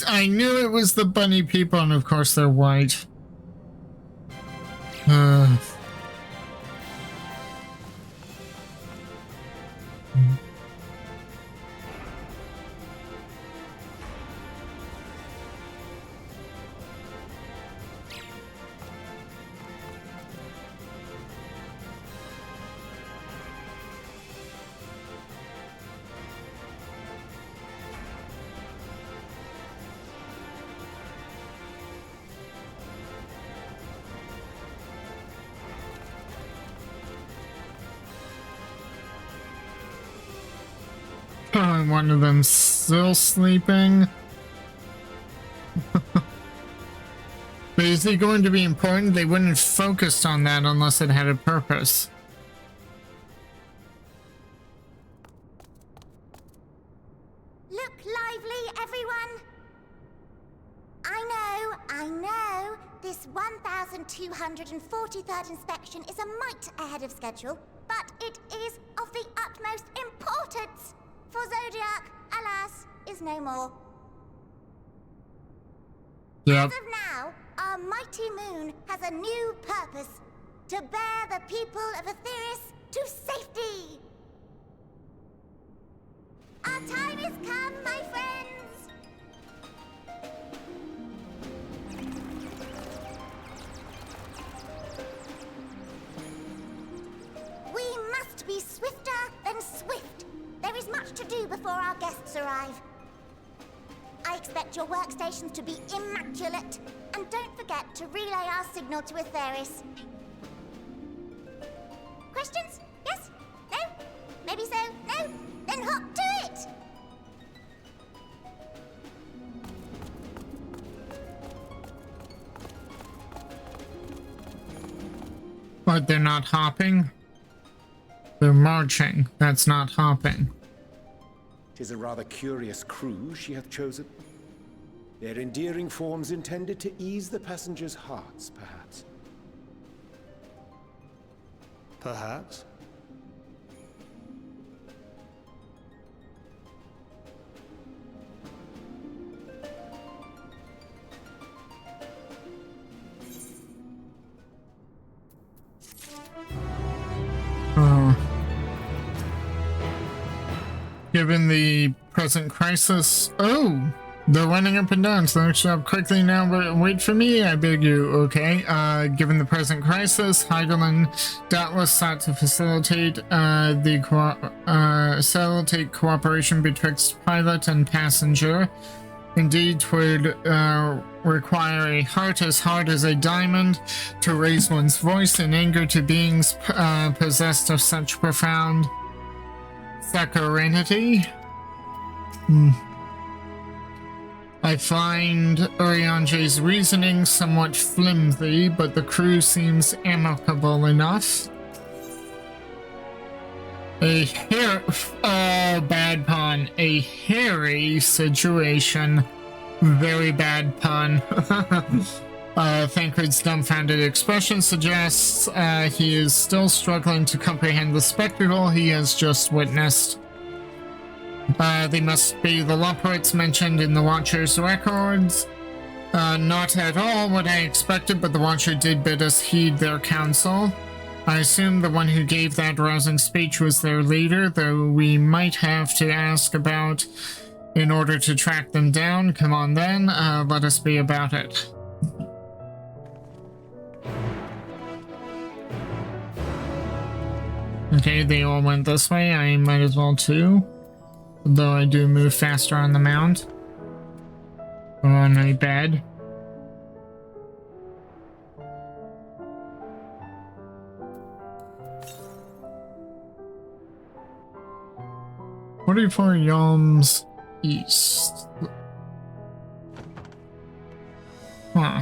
I knew it was the bunny people, and of course they're white. One of them still sleeping. But is it going to be important? They wouldn't have focused on that unless it had a purpose. Look lively, everyone! I know, this 1243rd inspection is a mite ahead of schedule, but it is of the utmost importance! For Zodiac, alas, is no more. Yep. As of now, our mighty moon has a new purpose. To bear the people of Etheris to safety. Our time has come, my friends. We must be swifter than swift. There is much to do before our guests arrive. I expect your workstations to be immaculate, and don't forget to relay our signal to Etheris. Questions? Yes? No? Maybe so? No? Then hop to it! But they're not hopping? They're marching. That's not hopping. 'Tis a rather curious crew she hath chosen. Their endearing forms intended to ease the passengers' hearts, perhaps. Perhaps. Given the present crisis... Oh! They're running up and down, so show up quickly now, but wait for me, I beg you, okay? Given the present crisis, Heidelin doubtless sought to facilitate cooperation betwixt pilot and passenger. Indeed, 'twould require a heart as hard as a diamond to raise one's voice in anger to beings possessed of such profound saccharinity. I find Uriange's reasoning somewhat flimsy, but the crew seems amicable enough. Bad pun. A hairy situation. Very bad pun. Thancred's dumbfounded expression suggests he is still struggling to comprehend the spectacle he has just witnessed. They must be the Loporrits mentioned in the Watcher's records. Not at all what I expected, but the Watcher did bid us heed their counsel. I assume the one who gave that rousing speech was their leader, though we might have to ask about in order to track them down. Come on then, let us be about it. Okay, they all went this way, I might as well too. Though I do move faster on the mount. Or on my bed. "44 Yalms East." Huh.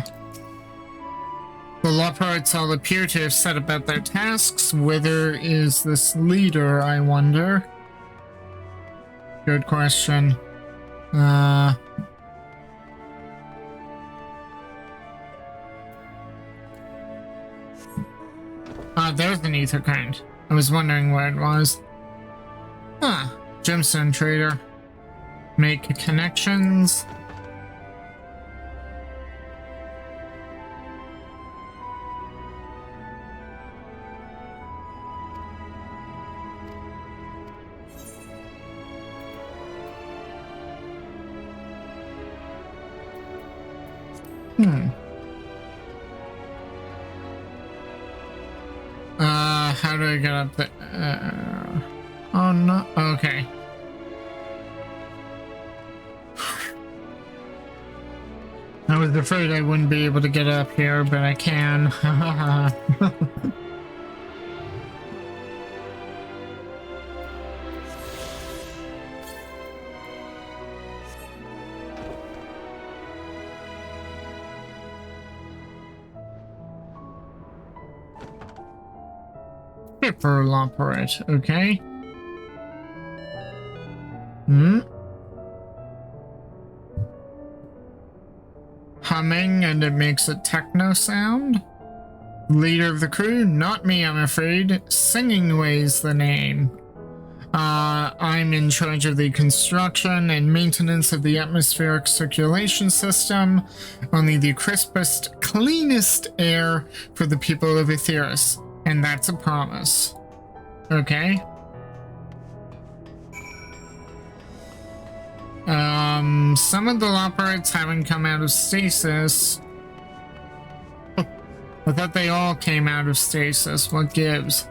The Loporrits all appear to have set about their tasks. Whither is this leader, I wonder? Good question. There's an ether kind. I was wondering where it was. Huh. Gemstone trader. Make connections. How do I get up there? Oh no, okay. I was afraid I wouldn't be able to get up here, but I can. For Loporrit, okay. Humming and it makes a techno sound. Leader of the crew, not me, I'm afraid. Singingway's the name. I'm in charge of the construction and maintenance of the atmospheric circulation system. Only the crispest, cleanest air for the people of Aetheris. And that's a promise. Okay. Some of the Loporrits haven't come out of stasis. I thought they all came out of stasis. What gives?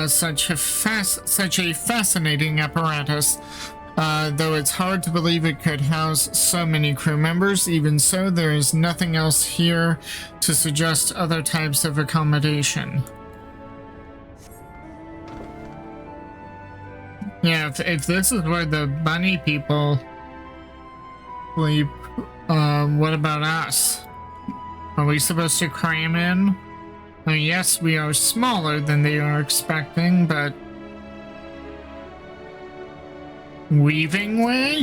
Such a fascinating apparatus. Though it's hard to believe it could house so many crew members. Even so, there is nothing else here to suggest other types of accommodation. Yeah, if this is where the bunny people sleep, what about us? Are we supposed to cram in? I mean, yes, we are smaller than they are expecting, but... Weaving way?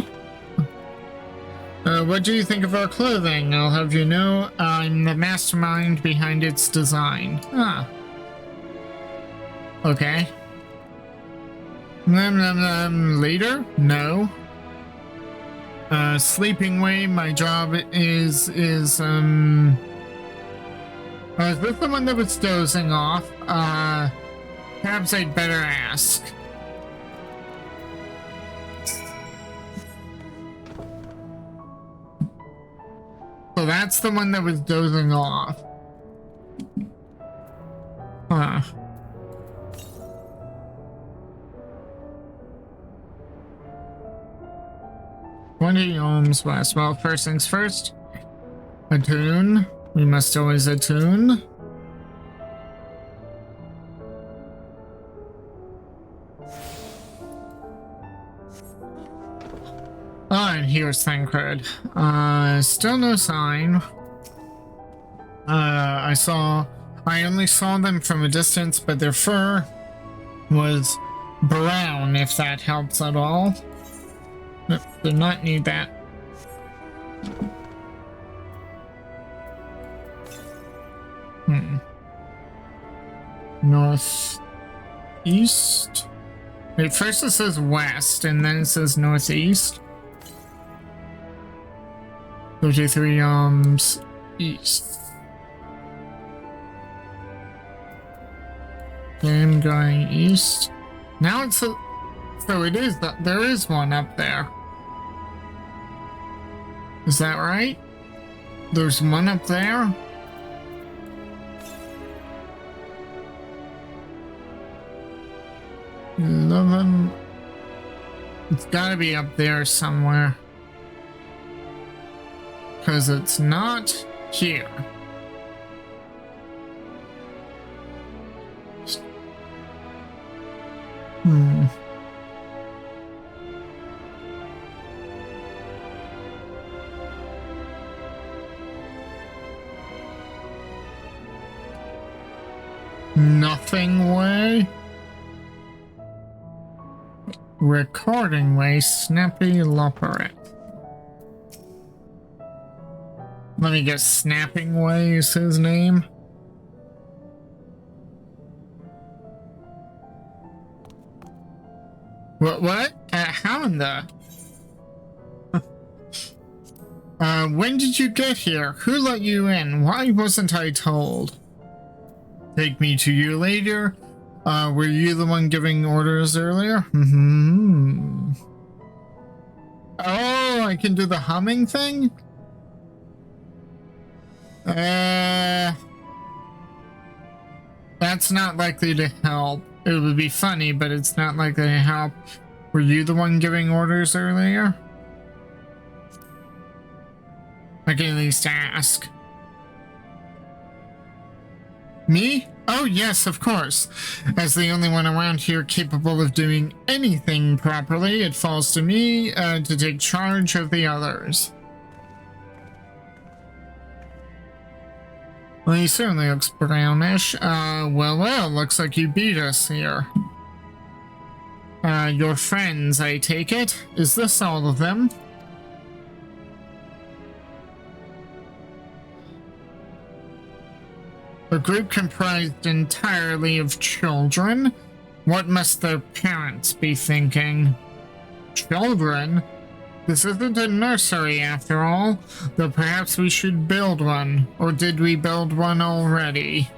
What do you think of our clothing? I'll have you know, I'm the mastermind behind its design. Ah. Okay. Leader? No. Sleeping way, my job is this the one that was dozing off? Perhaps I'd better ask. that's the one that was dozing off. Huh. "20 ohms west." Well, first things first. Attune. We must always attune. Oh, and here's Thancred. Still no sign. I only saw them from a distance, but their fur was brown, if that helps at all. Nope, did not need that. Northeast? Wait, first it says west, and then it says northeast. 33 ohms east. I'm going east. Now it's a... So it is that there is one up there. Is that right? There's one up there? It's gotta be up there somewhere. Because it's not here. Nothing way. Recording way, Snappy Loperet. Let me guess, Snapping Way is his name? What? How in the... when did you get here? Who let you in? Why wasn't I told? Take me to you later. Were you the one giving orders earlier? Oh, I can do the humming thing? That's not likely to help. It would be funny, but it's not likely to help. Were you the one giving orders earlier? I can at least ask. Me? Oh yes, of course. As the only one around here capable of doing anything properly, it falls to me to take charge of the others. Well, he certainly looks brownish. Well, looks like you beat us here. Your friends, I take it? Is this all of them? A group comprised entirely of children? What must their parents be thinking? Children? This isn't a nursery after all, though perhaps we should build one. Or did we build one already?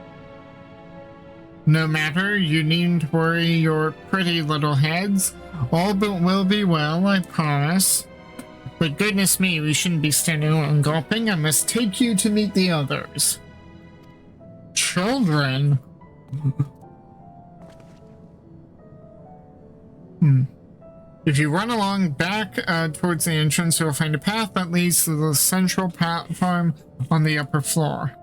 No matter, you needn't worry your pretty little heads. All but will be well, I promise. But goodness me, we shouldn't be standing and gulping. I must take you to meet the others. Children? If you run along back towards the entrance, you'll find a path that leads to the central platform on the upper floor.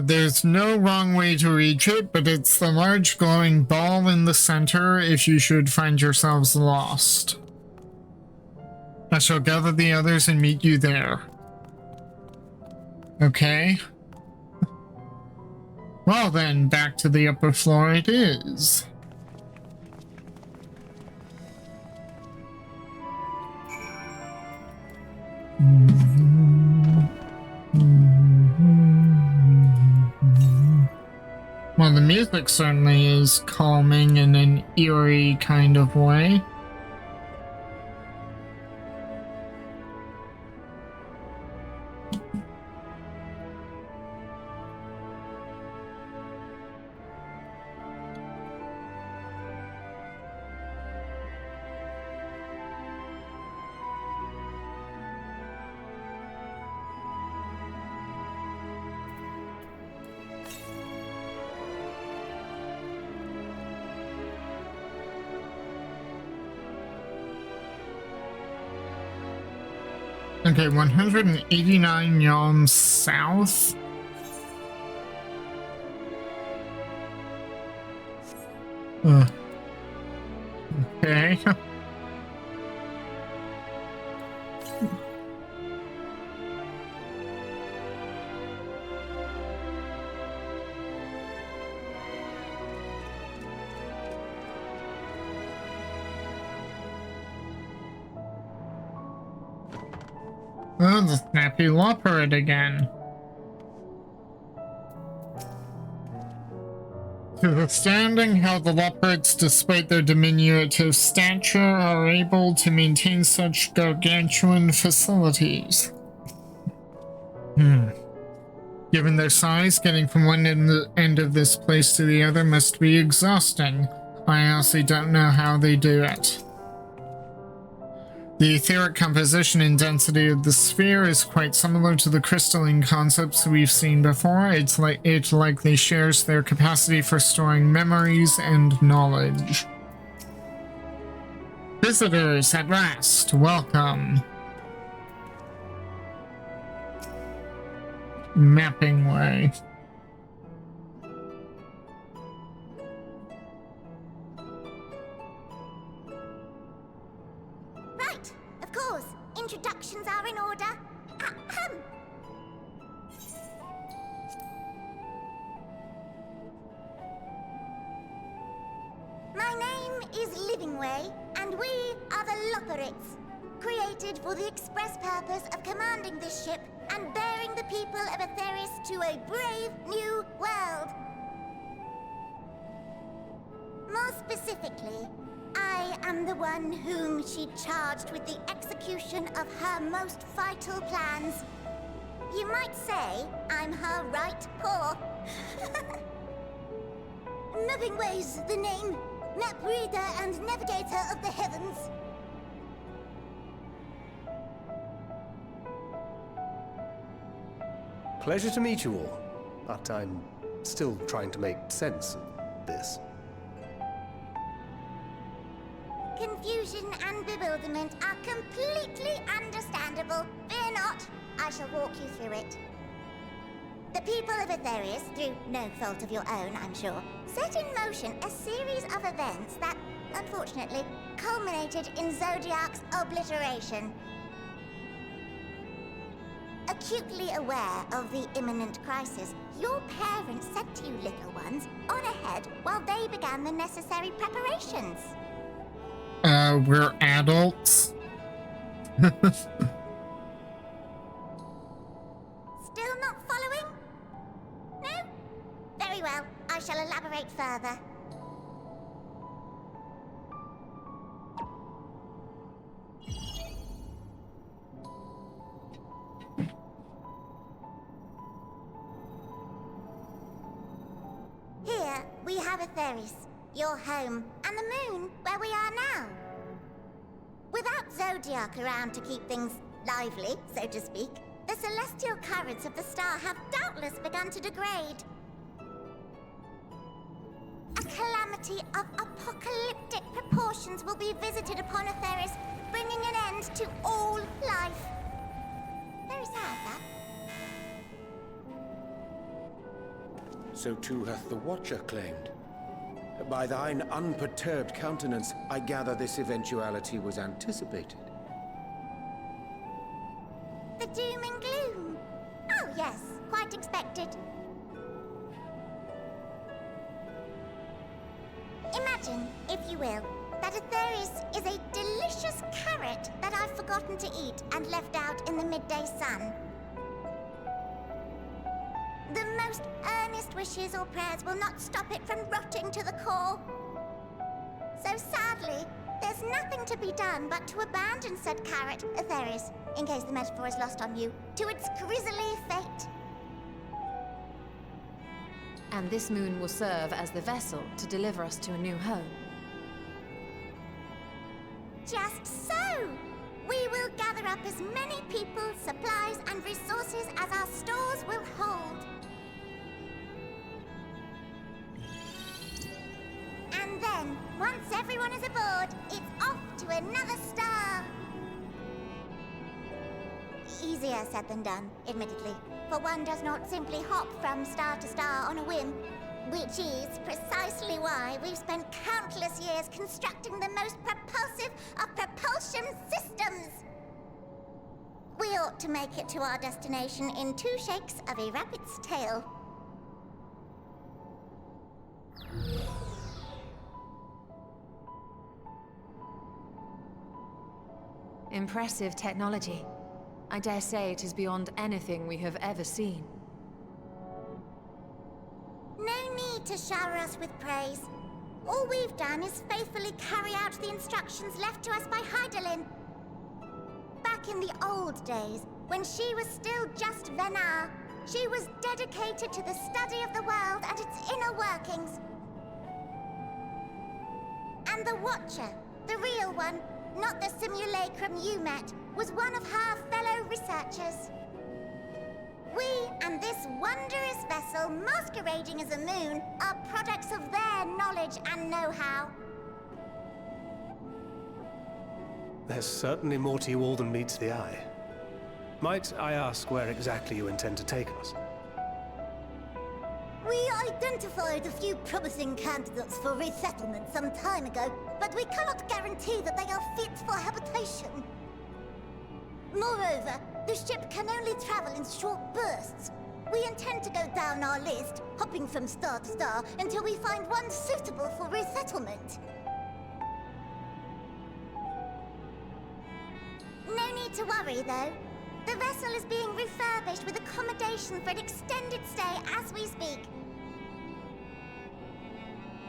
There's no wrong way to reach it, but it's the large glowing ball in the center if you should find yourselves lost. I shall gather the others and meet you there. Okay. Well then, back to the upper floor it is. Well, the music certainly is calming in an eerie kind of way. Okay, 189 yalms south. Okay. Oh, the snappy leopard again. Understanding how the leopards, despite their diminutive stature, are able to maintain such gargantuan facilities. Given their size, getting from one end of this place to the other must be exhausting. I honestly don't know how they do it. The etheric composition and density of the sphere is quite similar to the crystalline concepts we've seen before. It likely shares their capacity for storing memories and knowledge. Visitors, at last, welcome. Mapping way. Right, of course. Introductions are in order. Ahem. My name is Livingway, and we are the Lotharites, created for the express purpose of commanding this ship and bearing the people of Atheris to a brave new world. More specifically, I am the one whom she charged with the execution of her most vital plans. You might say I'm her right paw. Livingway's the name, map reader and navigator of the heavens. Pleasure to meet you all, but I'm still trying to make sense of this. Confusion and bewilderment are completely understandable. Fear not, I shall walk you through it. The people of Atheris, through no fault of your own, I'm sure, set in motion a series of events that, unfortunately, culminated in Zodiac's obliteration. Acutely aware of the imminent crisis, your parents said to you little ones, on ahead while they began the necessary preparations. We're adults. Still not following? No? Very well, I shall elaborate further. Here, we have Atheris, your home, and the moon, where we are now. Without Zodiac around to keep things lively, so to speak, the celestial currents of the star have doubtless begun to degrade. A calamity of apocalyptic proportions will be visited upon Atheris, bringing an end to all life. Very sad, that. So too hath the Watcher claimed. By thine unperturbed countenance, I gather this eventuality was anticipated. The doom and gloom. Oh yes, quite expected. Imagine, if you will, that Atheris is a delicious carrot that I've forgotten to eat and left out in the midday sun. The most earnest wishes or prayers will not stop it from rotting to the core. So sadly, there's nothing to be done but to abandon said carrot, Atheris, in case the metaphor is lost on you, to its grisly fate. And this moon will serve as the vessel to deliver us to a new home. Just so! We will gather up as many people, supplies, and resources as our stores will hold. And then, once everyone is aboard, it's off to another star. easier said than done, admittedly, for one does not simply hop from star to star on a whim. Which is precisely why we've spent countless years constructing the most propulsive of propulsion systems. We ought to make it to our destination in 2 shakes of a rabbit's tail. Impressive technology. I dare say it is beyond anything we have ever seen. No need to shower us with praise. All we've done is faithfully carry out the instructions left to us by Hydaelyn. Back in the old days, when she was still just Venar, she was dedicated to the study of the world and its inner workings. And the Watcher, the real one, not the simulacrum you met, was one of her fellow researchers. We and this wondrous vessel masquerading as a moon are products of their knowledge and know-how. There's certainly more to you all than meets the eye. Might I ask where exactly you intend to take us? We identified a few promising candidates for resettlement some time ago, but we cannot guarantee that they are fit for habitation. Moreover, the ship can only travel in short bursts. We intend to go down our list, hopping from star to star, until we find one suitable for resettlement. No need to worry, though. The vessel is being refurbished with accommodation for an extended stay as we speak.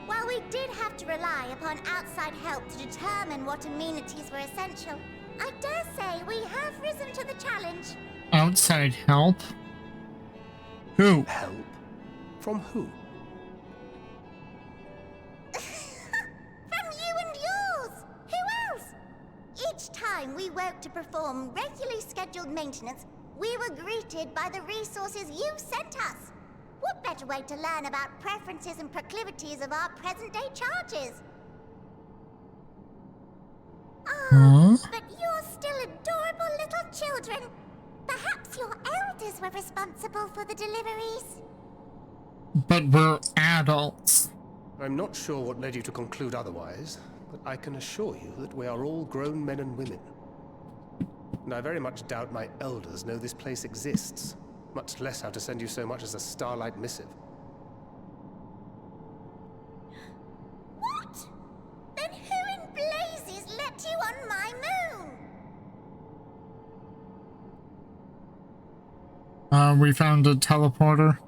While we did have to rely upon outside help to determine what amenities were essential, I dare say we have risen to the challenge. Outside help? Who? Help? From who? From you and yours! Who else? Each time we woke to perform regularly scheduled maintenance, we were greeted by the resources you sent us. What better way to learn about preferences and proclivities of our present-day charges? Huh? But you're still adorable little children. Perhaps your elders were responsible for the deliveries. But we're adults. I'm not sure what led you to conclude otherwise, but I can assure you that we are all grown men and women. And I very much doubt my elders know this place exists, much less how to send you so much as a starlight missive. What? Then who in blazes let you on my moon? We found a teleporter.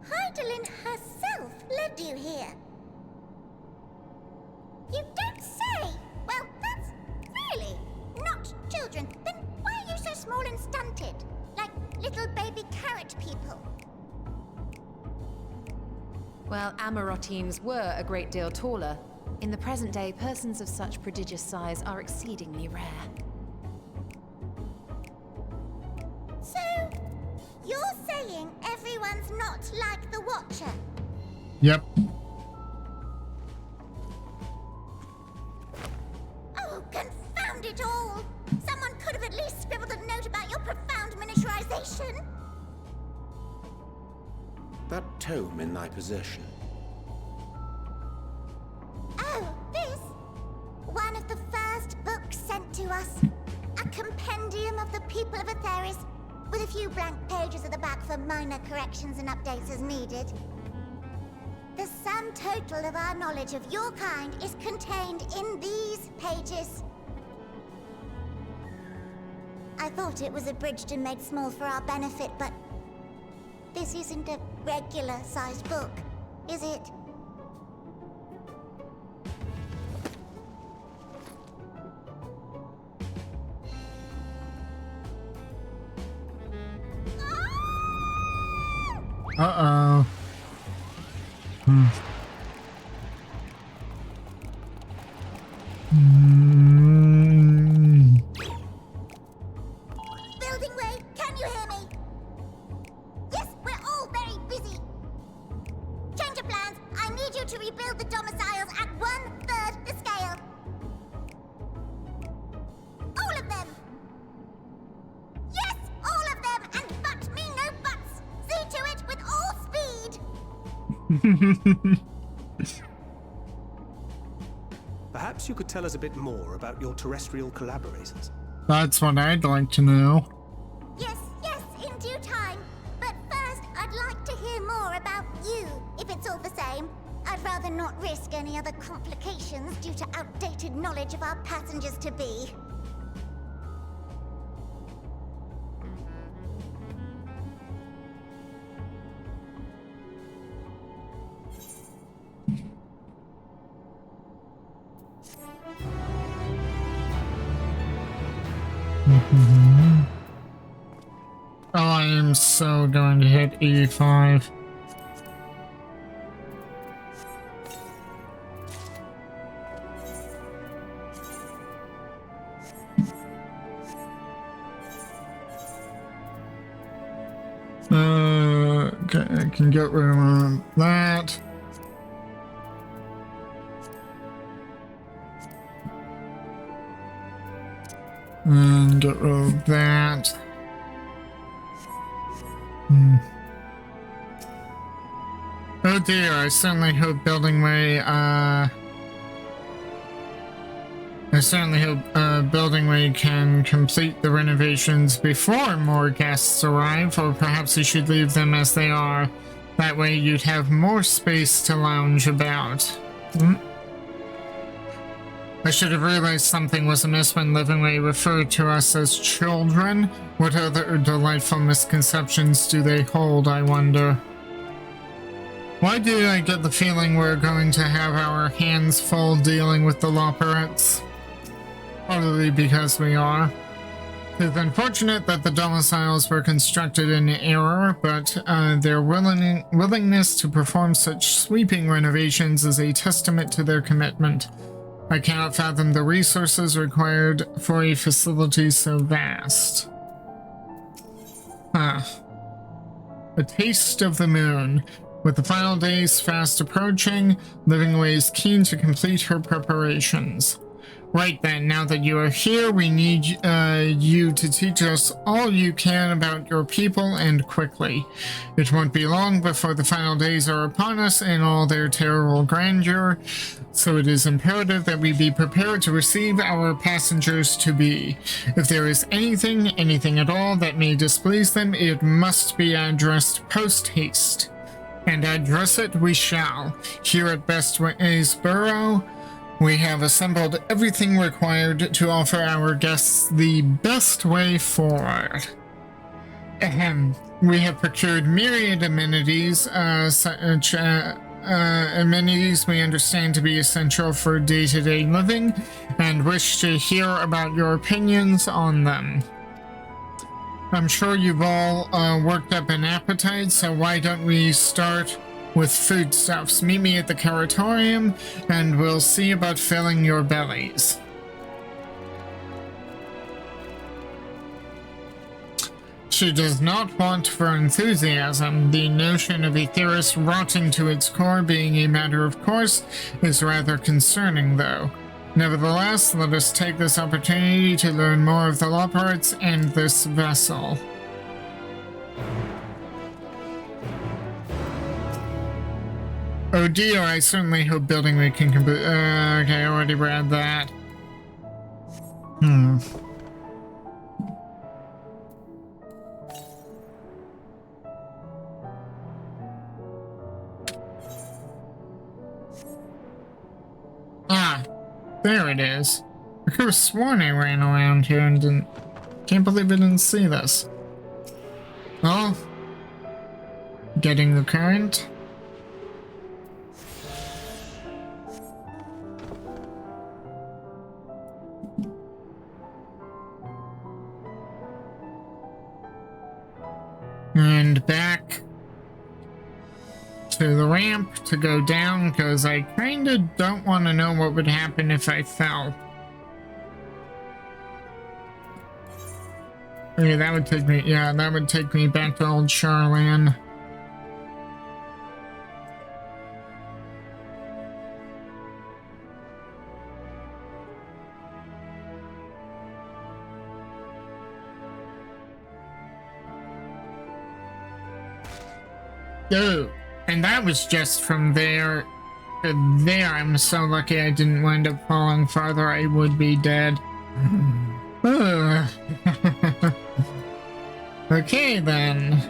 Hydaelyn herself led you here. You don't say! Well, that's really not children. Then why are you so small and stunted? Like little baby carrot people. Well, Amarotines were a great deal taller. In the present day, persons of such prodigious size are exceedingly rare. So, you're saying everyone's not like the Watcher? Yep. Oh, confound it all! Someone could have at least scribbled a note about your profound miniaturization. That tome in thy possession. Oh, this? One of the first books sent to us. A compendium of the people of Aetheris, with a few blank pages at the back for minor corrections and updates as needed. The sum total of our knowledge of your kind is contained in these pages. I thought it was abridged and made small for our benefit, but this isn't a regular-sized book, is it? Uh-oh. Building Way, can you hear me? Yes, we're all very busy. Change of plans. I need you to rebuild the domiciles at 1/3 the scale. All of them. Yes, Perhaps you could tell us a bit more about your terrestrial collaborators. That's what I'd like to know. Yes, yes, in due time. But first, I'd like to hear more about you, if it's all the same. I'd rather not risk any other complications due to outdated knowledge of our passengers-to-be. Oh, I am so going to hit 85. Okay, I can get rid of that. And get rid of that. Oh dear, I certainly hope Building Way, Building Way can complete the renovations before more guests arrive, or perhaps you should leave them as they are. That way you'd have more space to lounge about. I should have realized something was amiss when Living Way referred to us as children. What other delightful misconceptions do they hold, I wonder? Why do I get the feeling we're going to have our hands full dealing with the Loperettes? Probably because we are. It's unfortunate that the domiciles were constructed in error, but their willingness to perform such sweeping renovations is a testament to their commitment. I cannot fathom the resources required for a facility so vast. A taste of the moon. With the final days fast approaching, Living Way is keen to complete her preparations. Right then, now that you are here, we need you to teach us all you can about your people, and quickly. It won't be long before the final days are upon us in all their terrible grandeur, so it is imperative that we be prepared to receive our passengers-to-be. If there is anything at all that may displease them, it must be addressed post-haste. And address it we shall. Here at Bestwaysboro, we have assembled everything required to offer our guests the best way forward. Ahem. We have procured myriad amenities, such amenities we understand to be essential for day-to-day living, and wish to hear about your opinions on them. I'm sure you've all worked up an appetite, so why don't we start with foodstuffs? Meet me at the Caratorium, and we'll see about filling your bellies. She does not want for enthusiasm. The notion of a theorist rotting to its core being a matter of course is rather concerning, though. Nevertheless, let us take this opportunity to learn more of the Loperettes and this vessel. Oh dear, I certainly hope Building Way can complete. Okay, I already read that. Ah, there it is. I could have sworn I ran around here and didn't. Can't believe I didn't see this. Well, getting the current. And back to the ramp to go down, because I kind of don't want to know what would happen if I fell. Okay, that would take me, yeah, that would take me back to old Charlan. Go. And that was just from there to there. I'm so lucky I didn't wind up falling farther. I would be dead. Ugh. Okay then.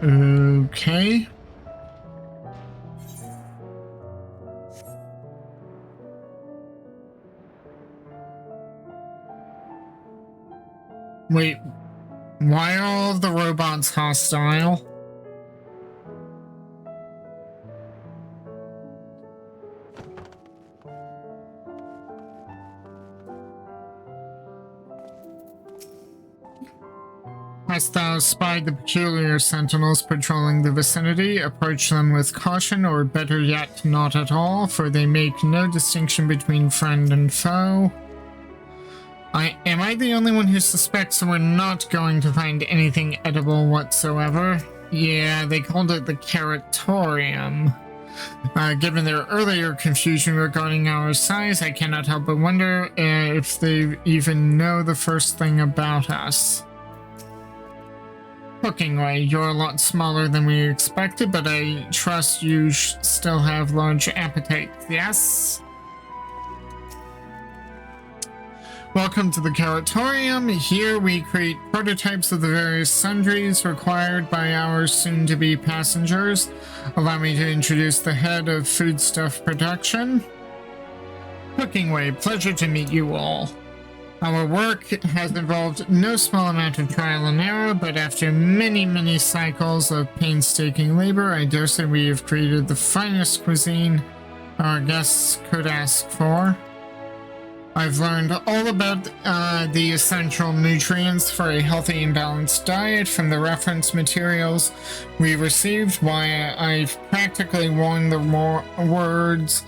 Okay. Wait, why are all of the robots hostile? Hast thou spied the peculiar sentinels patrolling the vicinity? Approach them with caution, or better yet, not at all, for they make no distinction between friend and foe. Am I the only one who suspects we're not going to find anything edible whatsoever? Yeah, they called it the Caratorium. Given their earlier confusion regarding our size, I cannot help but wonder if they even know the first thing about us. Cooking way, you're a lot smaller than we expected, but I trust you still have large appetites, yes? Welcome to the Caratorium. Here we create prototypes of the various sundries required by our soon-to-be passengers. Allow me to introduce the head of foodstuff production. Cooking way, pleasure to meet you all. Our work has involved no small amount of trial and error, but after many cycles of painstaking labor, I dare say we have created the finest cuisine our guests could ask for. I've learned all about the essential nutrients for a healthy and balanced diet from the reference materials we received, why I've practically worn the words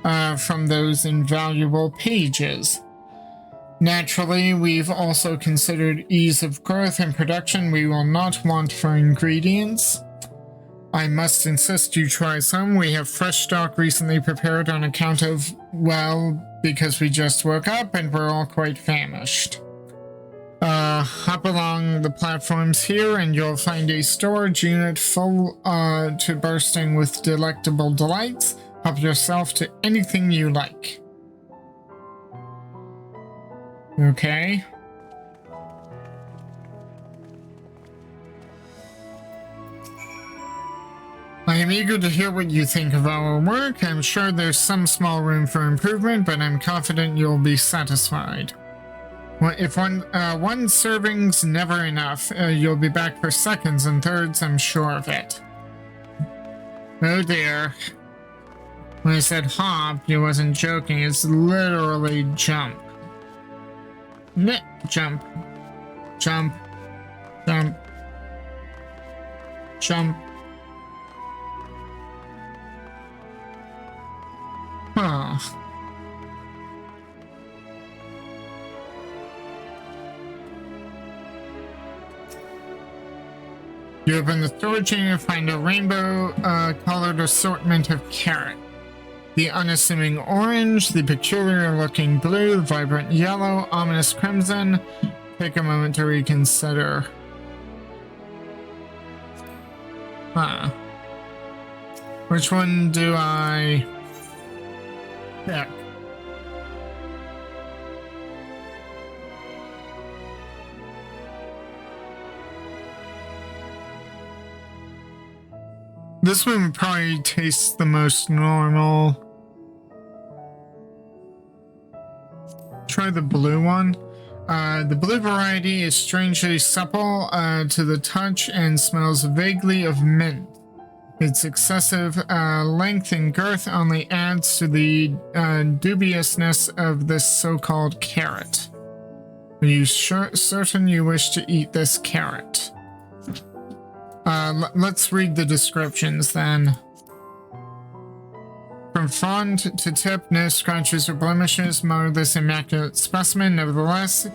from those invaluable pages. Naturally, we've also considered ease of growth and production. We will not want for ingredients. I must insist you try some. We have fresh stock recently prepared on account of, well, because we just woke up and we're all quite famished. Hop along the platforms here and you'll find a storage unit full to bursting with delectable delights. Help yourself to anything you like. Okay. I am eager to hear what you think of our work. I'm sure there's some small room for improvement, but I'm confident you'll be satisfied. Well, if one serving's never enough, you'll be back for seconds and thirds, I'm sure of it. Oh dear. When I said hop, you wasn't joking, it's literally jump. Jump. Jump. Jump. Jump. Huh. You open the storage unit and find a rainbow colored assortment of carrot. The unassuming orange, the peculiar looking blue, the vibrant yellow, ominous crimson. Take a moment to reconsider. Huh. Which one do I pick? This one probably tastes the most normal. Try the blue one. The blue variety is strangely supple to the touch and smells vaguely of mint. Its excessive length and girth only adds to the dubiousness of this so-called carrot. Are you certain you wish to eat this carrot? Let's read the descriptions then. From frond to tip, no scratches or blemishes mar this immaculate specimen. Nevertheless,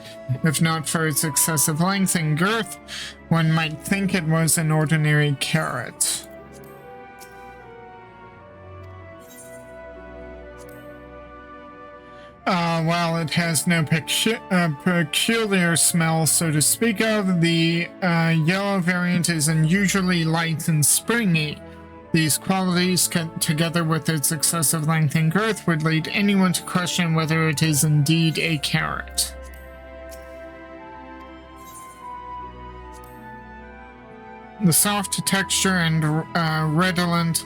if not for its excessive length and girth, one might think it was an ordinary carrot. While it has no peculiar smell, so to speak of, the yellow variant is unusually light and springy. These qualities, together with its excessive length and girth, would lead anyone to question whether it is indeed a carrot. The soft texture and redolent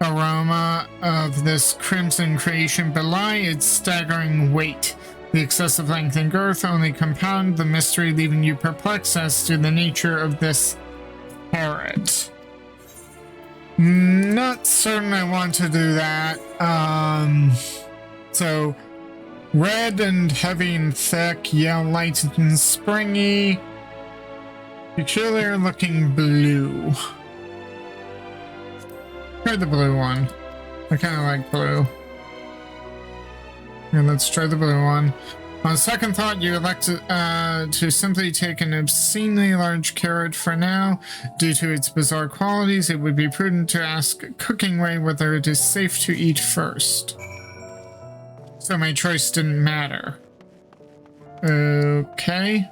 aroma of this crimson creation belie its staggering weight. The excessive length and girth only compound the mystery, leaving you perplexed as to the nature of this carrot. Not certain I want to do that. So, red and heavy and thick, yellow, light and springy, peculiar looking blue. Try the blue one. I kind of like blue. Okay, let's try the blue one. On second thought, you elect to simply take an obscenely large carrot for now. Due to its bizarre qualities, it would be prudent to ask Cooking Ray whether it is safe to eat first. So my choice didn't matter. Okay.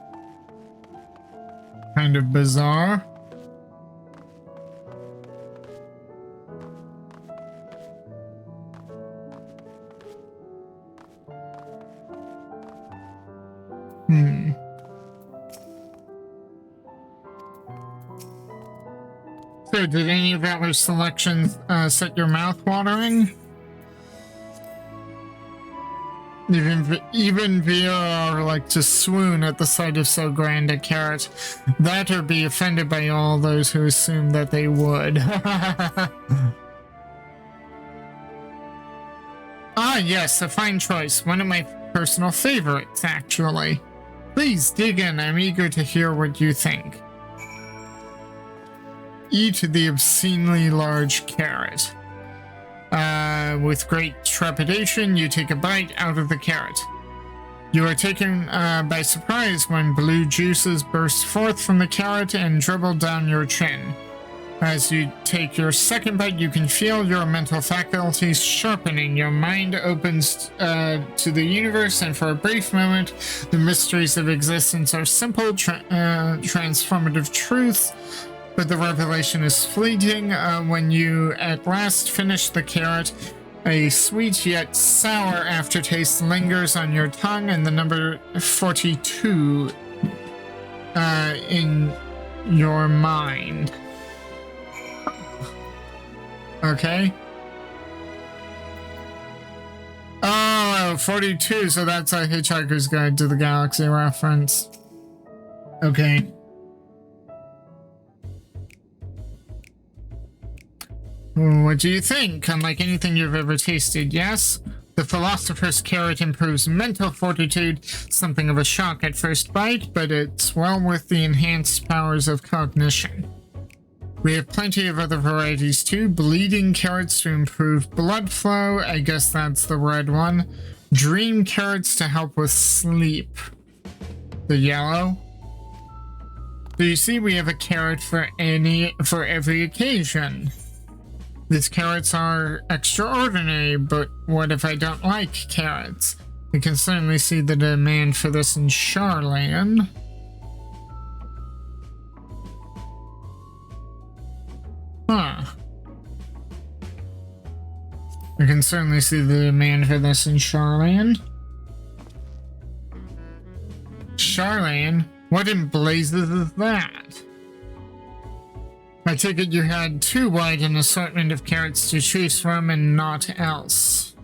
Kind of bizarre. So, did any of our selections set your mouth watering? Even Vera are like to swoon at the sight of so grand a carrot. That or be offended by all those who assume that they would. Ah, yes, a fine choice. One of my personal favorites, actually. Please dig in. I'm eager to hear what you think. Eat the obscenely large carrot. With great trepidation, you take a bite out of the carrot. You are taken by surprise when blue juices burst forth from the carrot and dribble down your chin. As you take your second bite, you can feel your mental faculties sharpening. Your mind opens to the universe, and for a brief moment, the mysteries of existence are simple, transformative truths. But the revelation is fleeting when you at last finish the carrot. A sweet yet sour aftertaste lingers on your tongue, and the number 42 in your mind. Okay. Oh, 42, so that's a Hitchhiker's Guide to the Galaxy reference. Okay. What do you think? Unlike anything you've ever tasted, yes? The philosopher's carrot improves mental fortitude, something of a shock at first bite, but it's well worth the enhanced powers of cognition. We have plenty of other varieties too. Bleeding carrots to improve blood flow, I guess that's the red one. Dream carrots to help with sleep, the yellow. So you see, we have a carrot for every occasion. These carrots are extraordinary, but what if I don't like carrots? I can certainly see the demand for this in Charland. Huh. I can certainly see the demand for this in Charland. Charland? What in blazes is that? I take it you had too wide an assortment of carrots to choose from and naught else.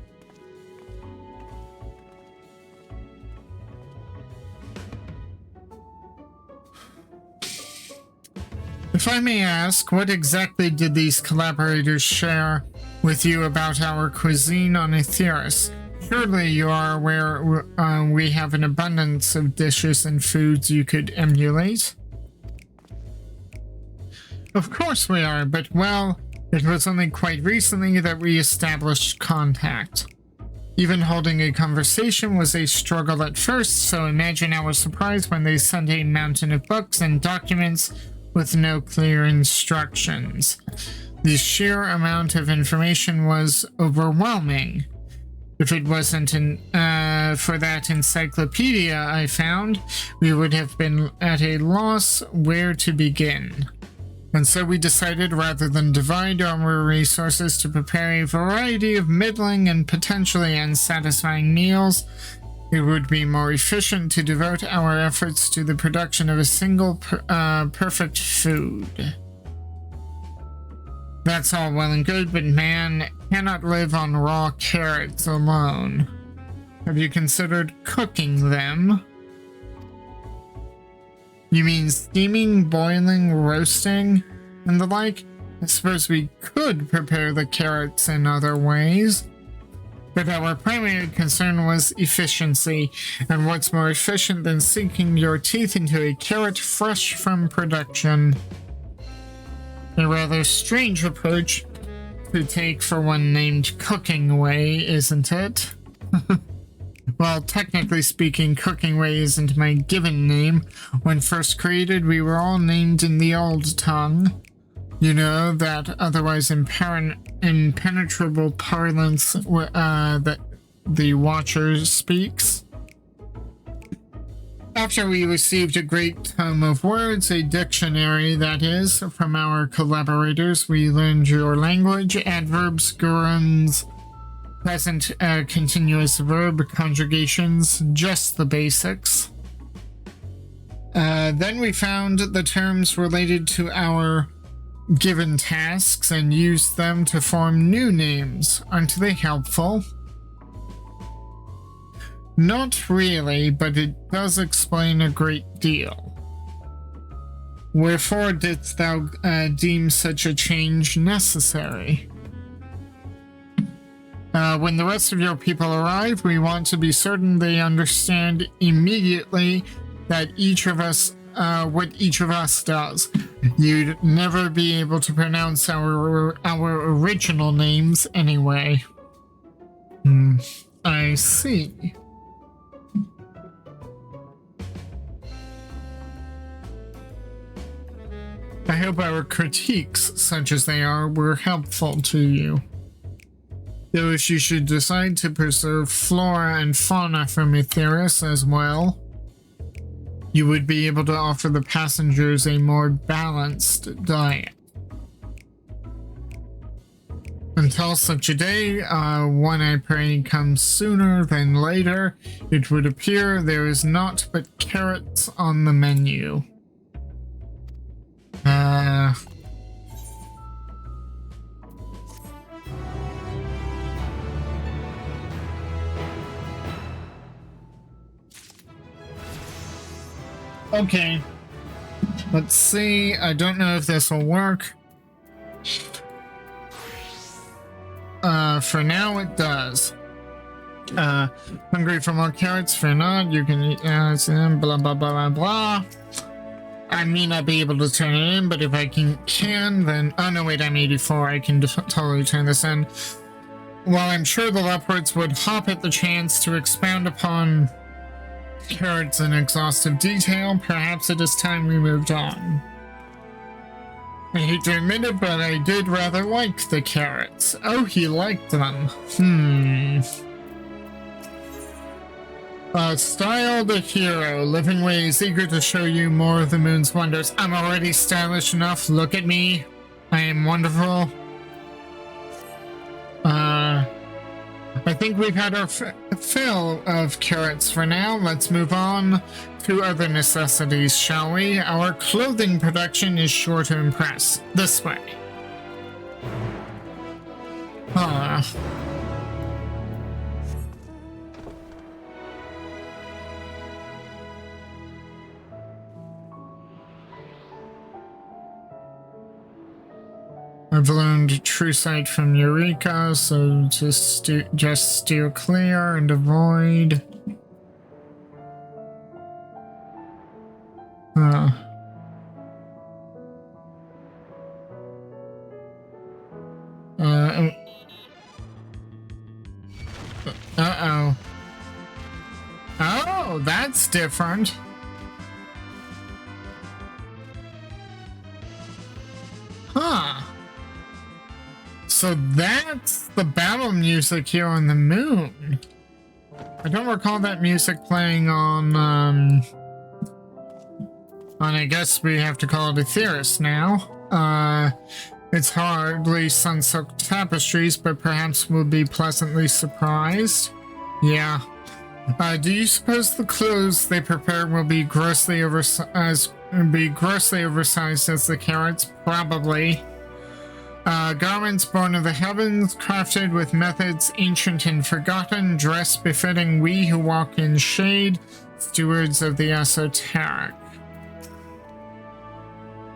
If I may ask, what exactly did these collaborators share with you about our cuisine on Aetheris? Surely you are aware we have an abundance of dishes and foods you could emulate. Of course we are, but well, it was only quite recently that we established contact. Even holding a conversation was a struggle at first, so imagine our surprise when they sent a mountain of books and documents with no clear instructions. The sheer amount of information was overwhelming. If it wasn't for that encyclopedia I found, we would have been at a loss where to begin. And so we decided, rather than divide our resources to prepare a variety of middling and potentially unsatisfying meals, it would be more efficient to devote our efforts to the production of a single perfect food. That's all well and good, but man cannot live on raw carrots alone. Have you considered cooking them? You mean steaming, boiling, roasting, and the like? I suppose we could prepare the carrots in other ways. But our primary concern was efficiency, and what's more efficient than sinking your teeth into a carrot fresh from production? A rather strange approach to take for one named Cooking Way, isn't it? Well, technically speaking, Cooking Way isn't my given name. When first created, we were all named in the old tongue. You know, that otherwise impenetrable parlance that the Watcher speaks. After we received a great tome of words, a dictionary that is, from our collaborators, we learned your language, adverbs, gerunds, present continuous verb conjugations, just the basics. Then we found the terms related to our given tasks and used them to form new names. Aren't they helpful? Not really, but it does explain a great deal. Wherefore didst thou deem such a change necessary? When the rest of your people arrive, we want to be certain they understand immediately that each of us, what each of us does. You'd never be able to pronounce our original names anyway. I see. I hope our critiques, such as they are, were helpful to you. Though if you should decide to preserve flora and fauna from Aetheris as well, you would be able to offer the passengers a more balanced diet. Until such a day, one I pray comes sooner than later, it would appear there is naught but carrots on the menu. Okay. Let's see. I don't know if this will work. For now it does. Hungry for more carrots? Fear not. You can eat blah blah blah blah blah. I may not be able to turn it in, but if I can, then... Oh, no, wait, I'm 84. I can totally turn this in. While I'm sure the leopards would hop at the chance to expound upon carrots in exhaustive detail, perhaps it is time we moved on. I hate to admit it, but I did rather like the carrots. Oh, he liked them. Style the hero, living ways, eager to show you more of the moon's wonders. I'm already stylish enough, look at me. I am wonderful. I think we've had our fill of carrots for now. Let's move on to other necessities, shall we? Our clothing production is sure to impress. This way. I've learned True Sight from Myrokos, so just steer clear and avoid. Uh-oh. Oh, that's different. Huh. So that's the battle music here on the moon. I don't recall that music playing on I guess we have to call it Aetheris now. It's hardly sun-soaked tapestries, but perhaps we'll be pleasantly surprised. Yeah. Do you suppose the clothes they prepare will be grossly oversized as the carrots? Probably. Garments born of the heavens, crafted with methods ancient and forgotten, dress befitting we who walk in shade, stewards of the esoteric.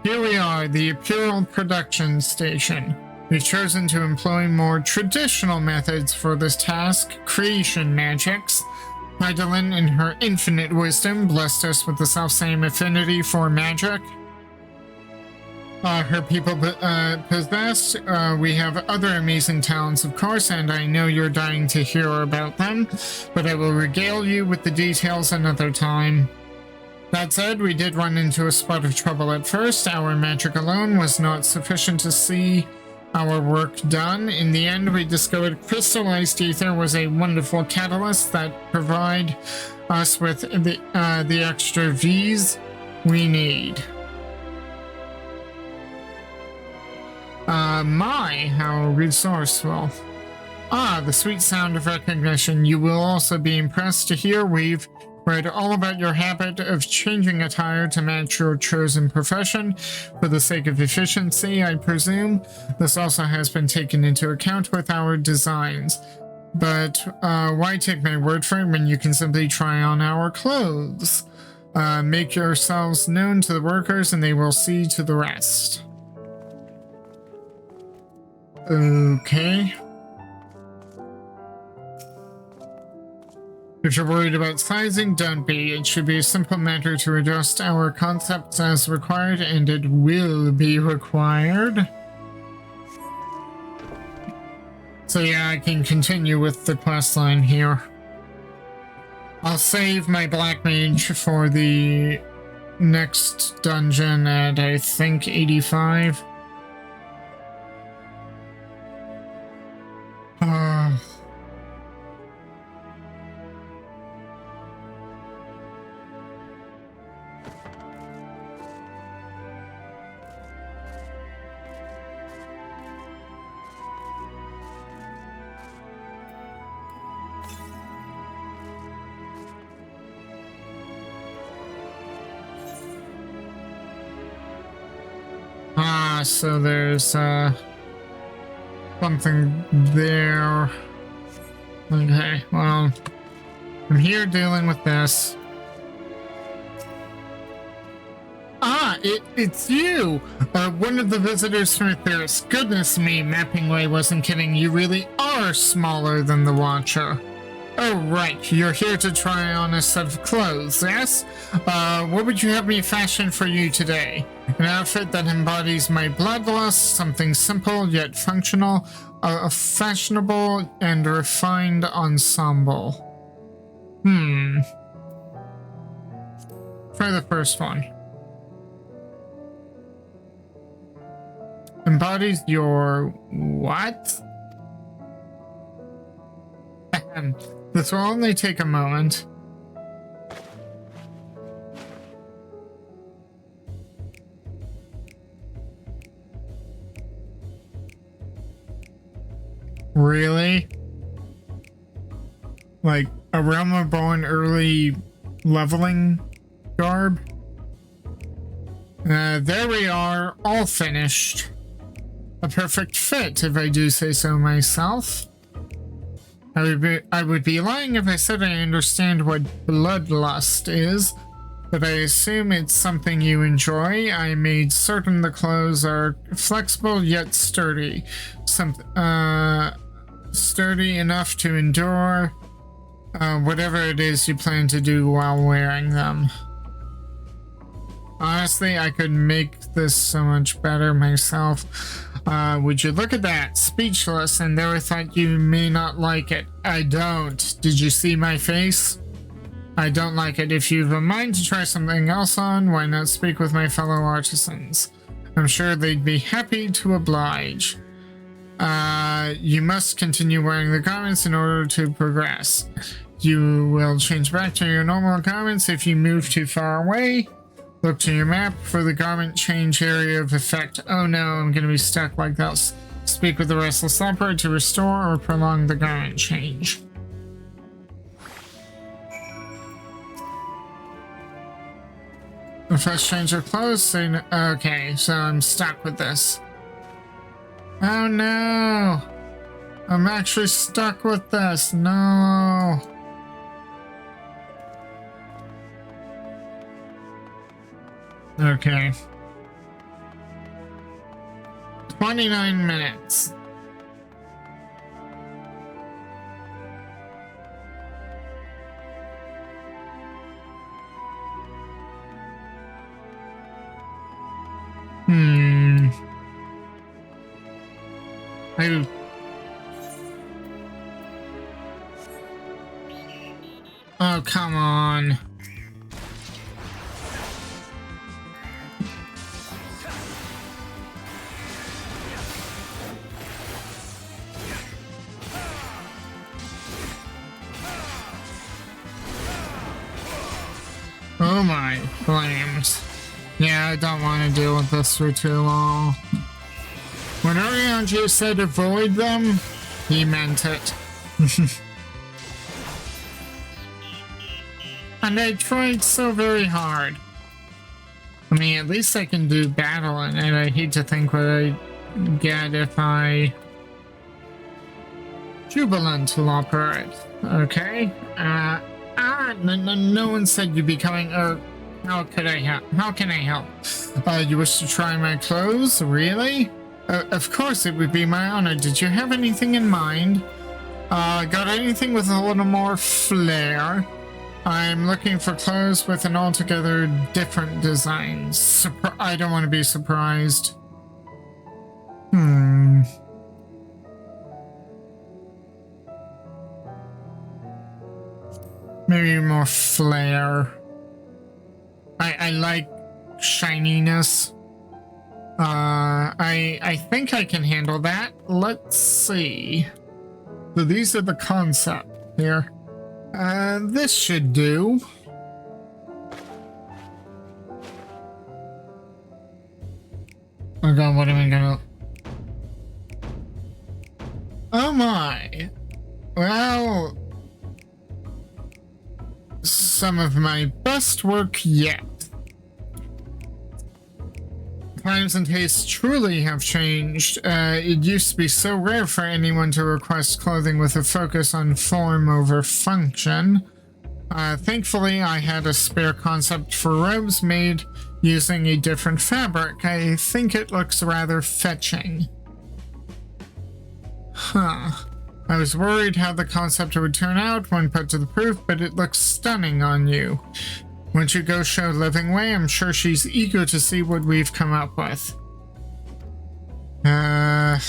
Here we are, the Imperial Production Station. We've chosen to employ more traditional methods for this task, creation magics. Hydaelyn, in her infinite wisdom, blessed us with the selfsame affinity for magic. Her people possess. We have other amazing talents, of course, and I know you're dying to hear about them, but I will regale you with the details another time. That said, we did run into a spot of trouble at first. Our magic alone was not sufficient to see our work done. In the end, we discovered crystallized ether was a wonderful catalyst that provide us with the extra V's we need. How resourceful. The sweet sound of recognition. You will also be impressed to hear we've read all about your habit of changing attire to match your chosen profession for the sake of efficiency, I presume. This also has been taken into account with our designs. But why take my word for it when you can simply try on our clothes? Make yourselves known to the workers and they will see to the rest. Okay. If you're worried about sizing, don't be. It should be a simple matter to adjust our concepts as required, and it will be required. So yeah, I can continue with the questline here. I'll save my Black Mage for the next dungeon at, I think, 85. So there's something there. Okay, well, I'm here dealing with this. It's you! One of the visitors from Aetheris. Goodness me, Mappingway wasn't kidding. You really are smaller than the Watcher. Oh, right. You're here to try on a set of clothes, yes? What would you have me fashion for you today? An outfit that embodies my bloodlust, something simple yet functional, a fashionable and refined ensemble. Try the first one. Embodies your what? This will only take a moment. Really? Like a Realm Reborn early leveling garb? There we are, all finished. A perfect fit, if I do say so myself. I would be lying if I said I understand what bloodlust is. but I assume it's something you enjoy. I made certain the clothes are flexible yet sturdy. Sturdy enough to endure whatever it is you plan to do while wearing them. Honestly, I could make this so much better myself. Would you look at that? Speechless, and never thought you may not like it. I don't. Did you see my face? I don't like it. If you've a mind to try something else on, why not speak with my fellow artisans? I'm sure they'd be happy to oblige. You must continue wearing the garments in order to progress. You will change back to your normal garments if you move too far away. Look to your map for the garment change area of effect. Oh no, I'm gonna be stuck like that. Speak with the restless leopard to restore or prolong the garment change. The first change of clothes, so okay, so I'm stuck with this. Oh no! I'm actually stuck with this. No! Okay. 29 minutes. Oh, come on. Oh my flames. Yeah, I don't want to deal with this for too long. When Orianji said avoid them, he meant it. And I tried so very hard. I mean, at least I can do battle in it. I hate to think what I'd get if I... Jubilant Loperate. Okay. No one said you'd be coming, how could I help? How can I help? You wish to try my clothes? Really? Of course it would be my honor. Did you have anything in mind? Got anything with a little more flair? I'm looking for clothes with an altogether different design. I don't want to be surprised. Maybe more flair. I like shininess. I think I can handle that. Let's see. So these are the concept here. This should do. Oh god, what am I gonna... Oh my. Well... Some of my best work yet. Times and tastes truly have changed. It used to be so rare for anyone to request clothing with a focus on form over function. Thankfully, I had a spare concept for robes made using a different fabric. I think it looks rather fetching. Huh. I was worried how the concept would turn out when put to the proof, but it looks stunning on you. Once you go show Living Way, I'm sure she's eager to see what we've come up with. I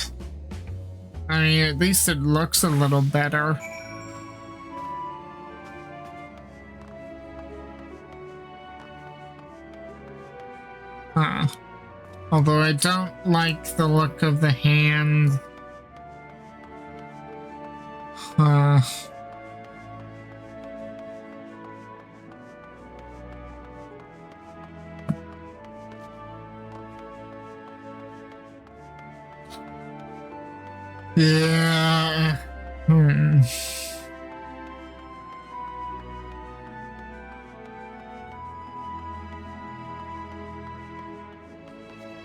mean, at least it looks a little better. Huh. Although I don't like the look of the hand. Yeah.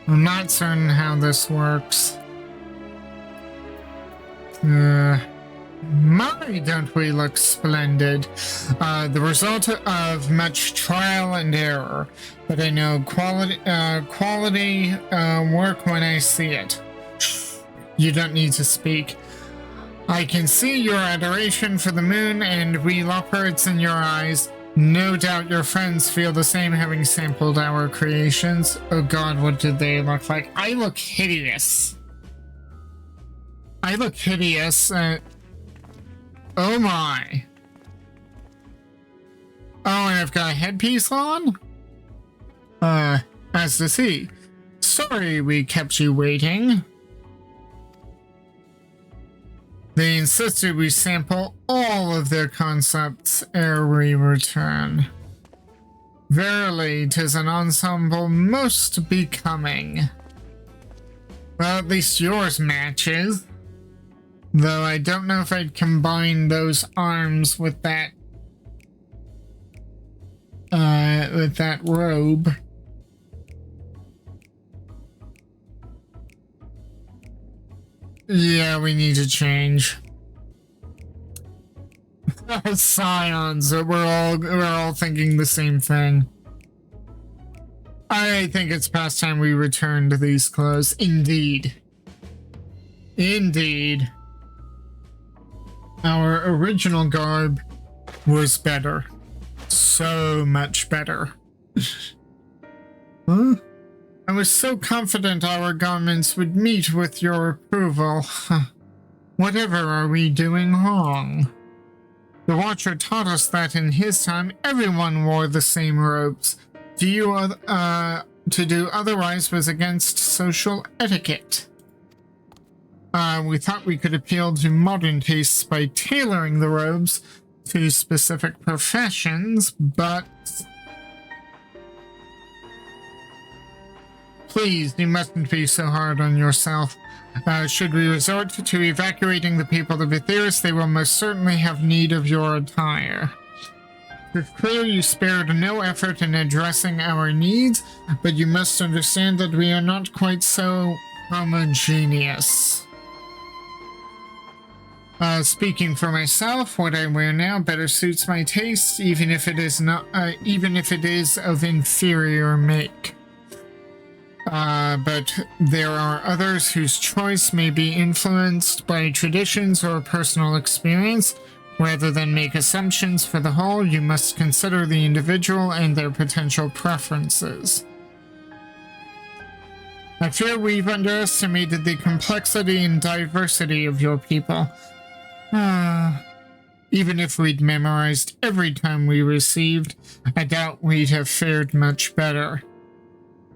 I'm not certain how this works. My, don't we look splendid? The result of much trial and error, but I know quality work when I see it. You don't need to speak. I can see your adoration for the moon and we leopards in your eyes. No doubt your friends feel the same having sampled our creations. Oh god, what did they look like? I look hideous. I look hideous. Oh my. Oh, and I've got a headpiece on? As to see. Sorry we kept you waiting. They insisted we sample all of their concepts ere we return. Verily, 'tis an ensemble most becoming. Well, at least yours matches. Though I don't know if I'd combine those arms with that robe. Yeah, we need to change. Scions, we're all thinking the same thing. I think it's past time we return to these clothes. Indeed. Indeed. Our original garb was better. So much better. Huh? I was so confident our garments would meet with your approval. Whatever are we doing wrong? The Watcher taught us that in his time everyone wore the same robes. To do otherwise was against social etiquette. We thought we could appeal to modern tastes by tailoring the robes to specific professions, but... Please, you mustn't be so hard on yourself. Should we resort to evacuating the people of Etheirys, they will most certainly have need of your attire. It's clear you spared no effort in addressing our needs, but you must understand that we are not quite so homogeneous. Speaking for myself, what I wear now better suits my taste, even if it is of inferior make. But there are others whose choice may be influenced by traditions or personal experience. Rather than make assumptions for the whole, you must consider the individual and their potential preferences. I fear we've underestimated the complexity and diversity of your people. Even if we'd memorized every time we received, I doubt we'd have fared much better.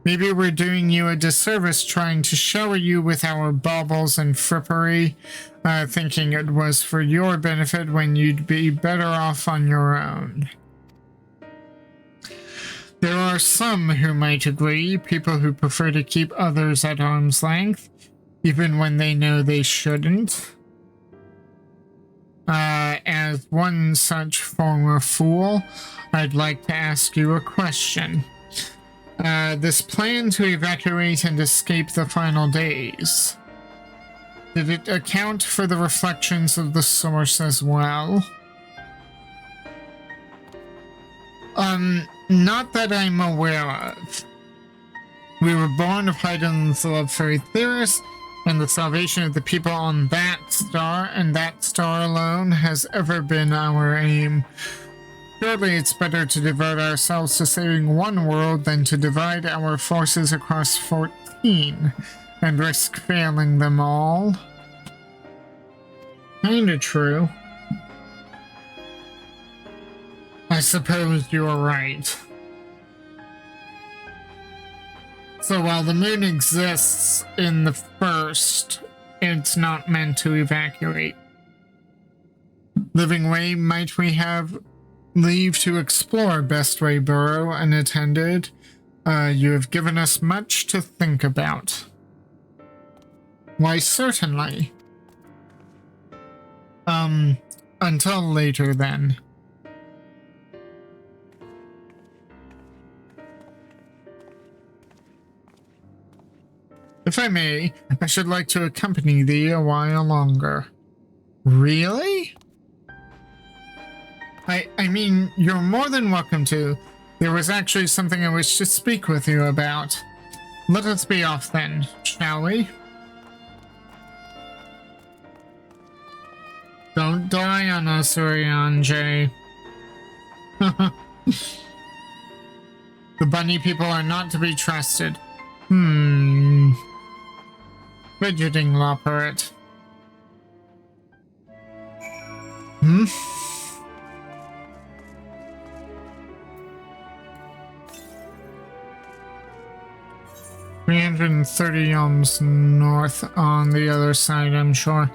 Maybe we're doing you a disservice trying to shower you with our baubles and frippery, thinking it was for your benefit when you'd be better off on your own. There are some who might agree, people who prefer to keep others at arm's length, even when they know they shouldn't. As one such former fool, I'd like to ask you a question. This plan to evacuate and escape the final days, did it account for the reflections of the source as well? Not that I'm aware of. We were born of Hyden's love for Etheirys, and the salvation of the people on that star, and that star alone, has ever been our aim. Surely it's better to devote ourselves to saving one world than to divide our forces across 14 and risk failing them all. Kinda true. I suppose you're right. So while the moon exists in the first, it's not meant to evacuate. Living Way, might we have leave to explore Bestway Burrow unattended? You have given us much to think about. Why, certainly. Until later then. If I may, I should like to accompany thee a while longer. Really? I mean, you're more than welcome to. There was actually something I wish to speak with you about. Let us be off then, shall we? Don't die on us, Urianger. The bunny people are not to be trusted. Fidgeting Lopperet. Hmm? 330 yalms north on the other side, I'm sure.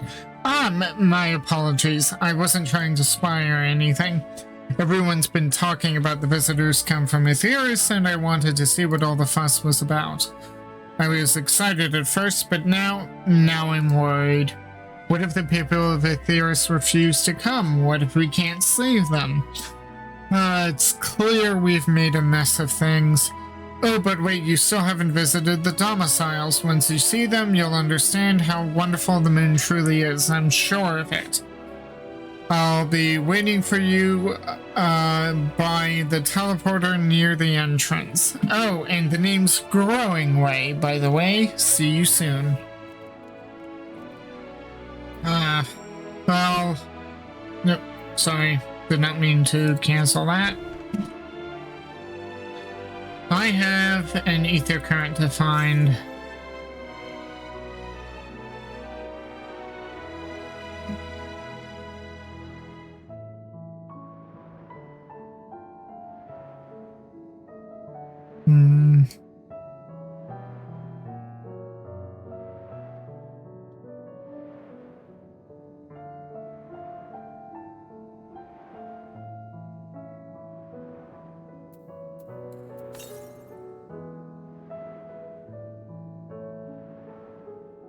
My apologies. I wasn't trying to spy or anything. Everyone's been talking about the visitors come from Aetheris, and I wanted to see what all the fuss was about. I was excited at first, but now I'm worried. What if the people of Aetheris refuse to come? What if we can't save them? It's clear we've made a mess of things. Oh, but wait, you still haven't visited the domiciles. Once you see them, you'll understand how wonderful the moon truly is. I'm sure of it. I'll be waiting for you by the teleporter near the entrance. Oh, and the name's Growing Way, by the way. See you soon. Well... Nope, sorry. Did not mean to cancel that. I have an ether current to find.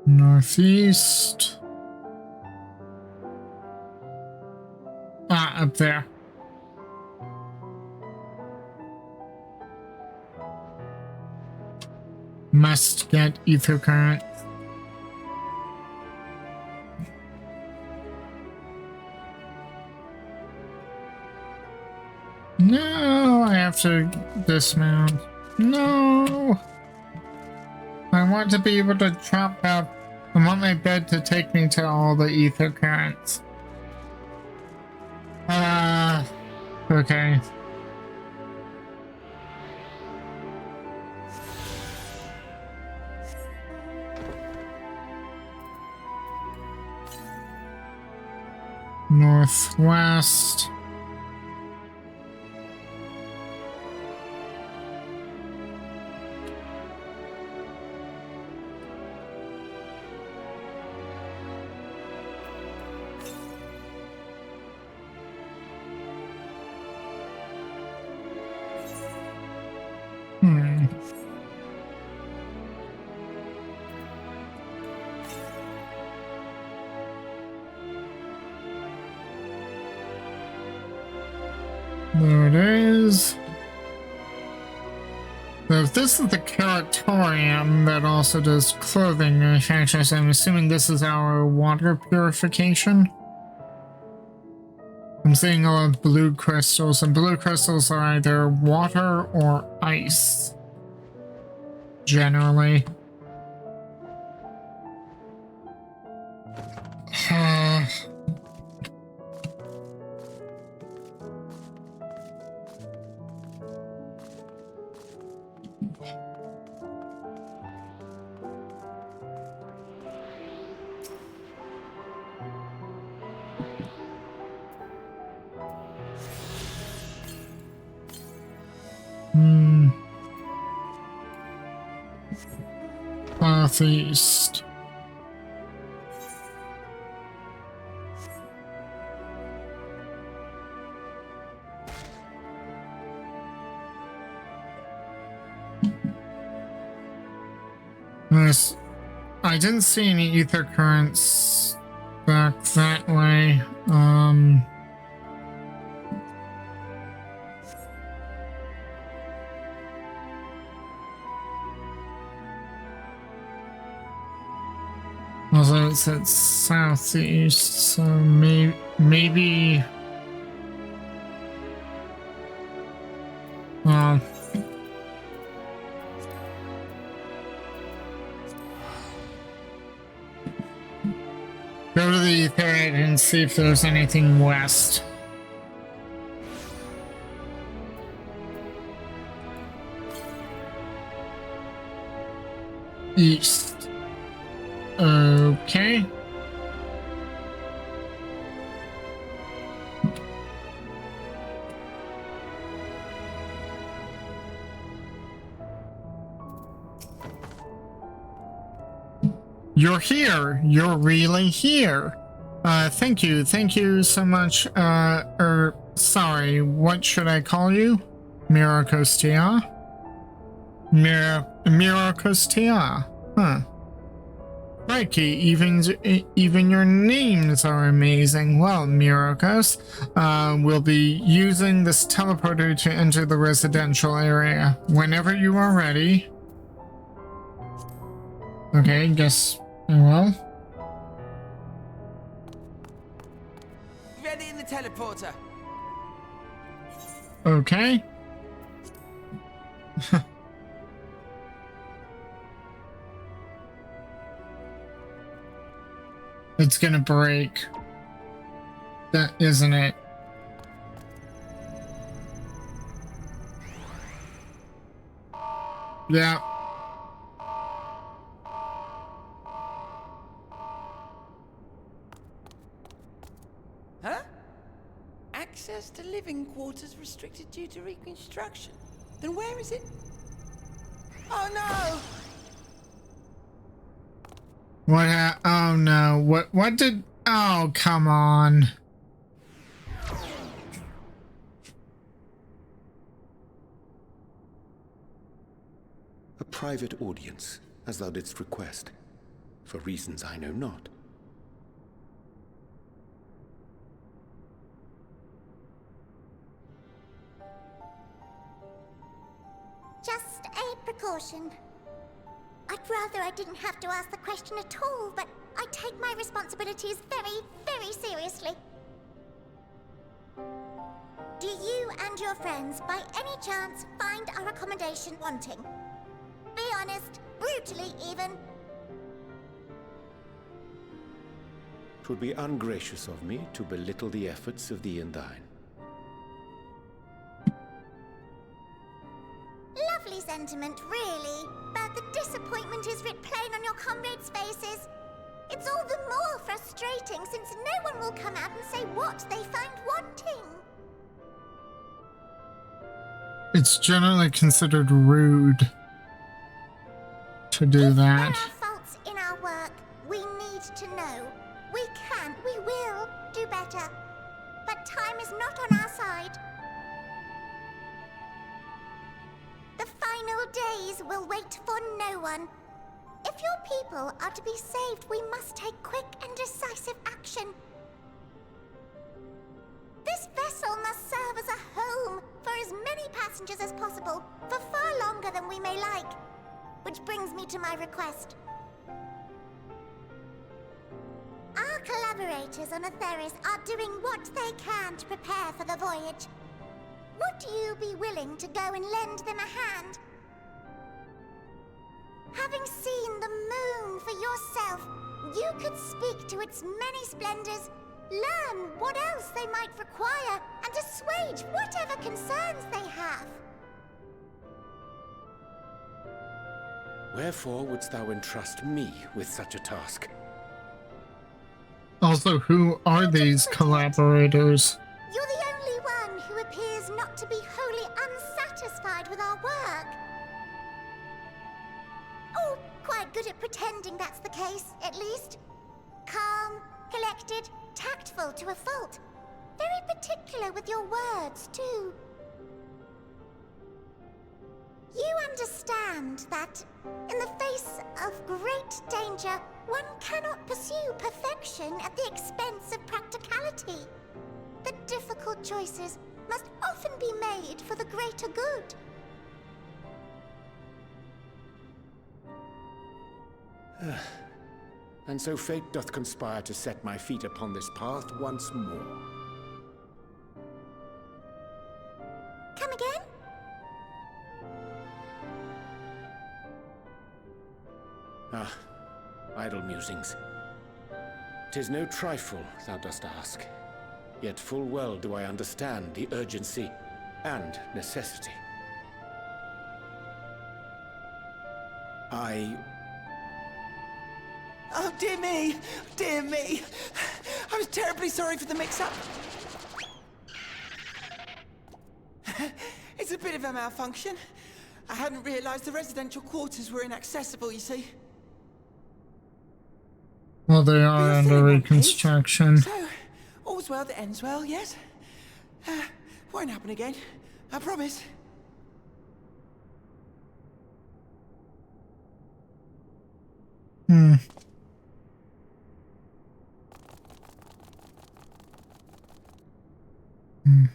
Northeast. Up there. Must get ether current. No, I have to dismount. No. I want to be able to chop out. I want my bed to take me to all the ether currents. Okay. Northwest. There it is. So if this is the Curatorium that also does clothing manufacturers, I'm assuming this is our water purification. I'm seeing a lot of blue crystals, and blue crystals are either water or ice. Generally. Northeast. I didn't see any ether currents back that way. Also, it's at southeast, so maybe. Well. Go to the Etherite and see if there's anything west. East. Okay. You're here. You're really here. Thank you so much. Sorry, what should I call you? Myrokos Tia? Myrokos Tia. Huh. Crikey, even your names are amazing. Well, Myrokos, we'll be using this teleporter to enter the residential area. Whenever you are ready. Okay, guess, well. Ready in the teleporter. Okay. It's gonna break. That isn't it. Yeah. Huh? Access to living quarters restricted due to reconstruction. Then where is it? Oh no! What oh no, what did, oh, come on. A private audience, as thou didst request, for reasons I know not. Just a precaution. I'd rather I didn't have to ask the question at all, but I take my responsibilities very, very seriously. Do you and your friends, by any chance, find our accommodation wanting? Be honest, brutally even. 'Twould be ungracious of me to belittle the efforts of thee and thine. Lovely sentiment, really. But the disappointment is writ plain on your comrades' faces. It's all the more frustrating since no one will come out and say what they find wanting. It's generally considered rude to do that. If there are faults in our work, we need to know. We can, we will do better. But time is not on our side. The final days will wait for no one. If your people are to be saved, we must take quick and decisive action. This vessel must serve as a home for as many passengers as possible, for far longer than we may like. Which brings me to my request. Our collaborators on Atheris are doing what they can to prepare for the voyage. Would you be willing to go and lend them a hand? Having seen the moon for yourself, you could speak to its many splendors, learn what else they might require, and assuage whatever concerns they have. Wherefore wouldst thou entrust me with such a task? Also, who are these collaborators? You're the only one who appears not to be wholly unsatisfied with our work. Oh, quite good at pretending that's the case, at least. Calm, collected, tactful to a fault. Very particular with your words, too. You understand that, in the face of great danger, one cannot pursue perfection at the expense of practicality. The difficult choices must often be made for the greater good. and so fate doth conspire to set my feet upon this path once more. Come again? Ah, idle musings. 'Tis no trifle, thou dost ask. Yet full well do I understand the urgency and necessity. Oh, dear me! Dear me! I was terribly sorry for the mix-up. It's a bit of a malfunction. I hadn't realized the residential quarters were inaccessible, you see. Well, they are You're under still in one piece. reconstruction. So, all's well that ends well, yes? Won't happen again. I promise. Hmm. Hmm.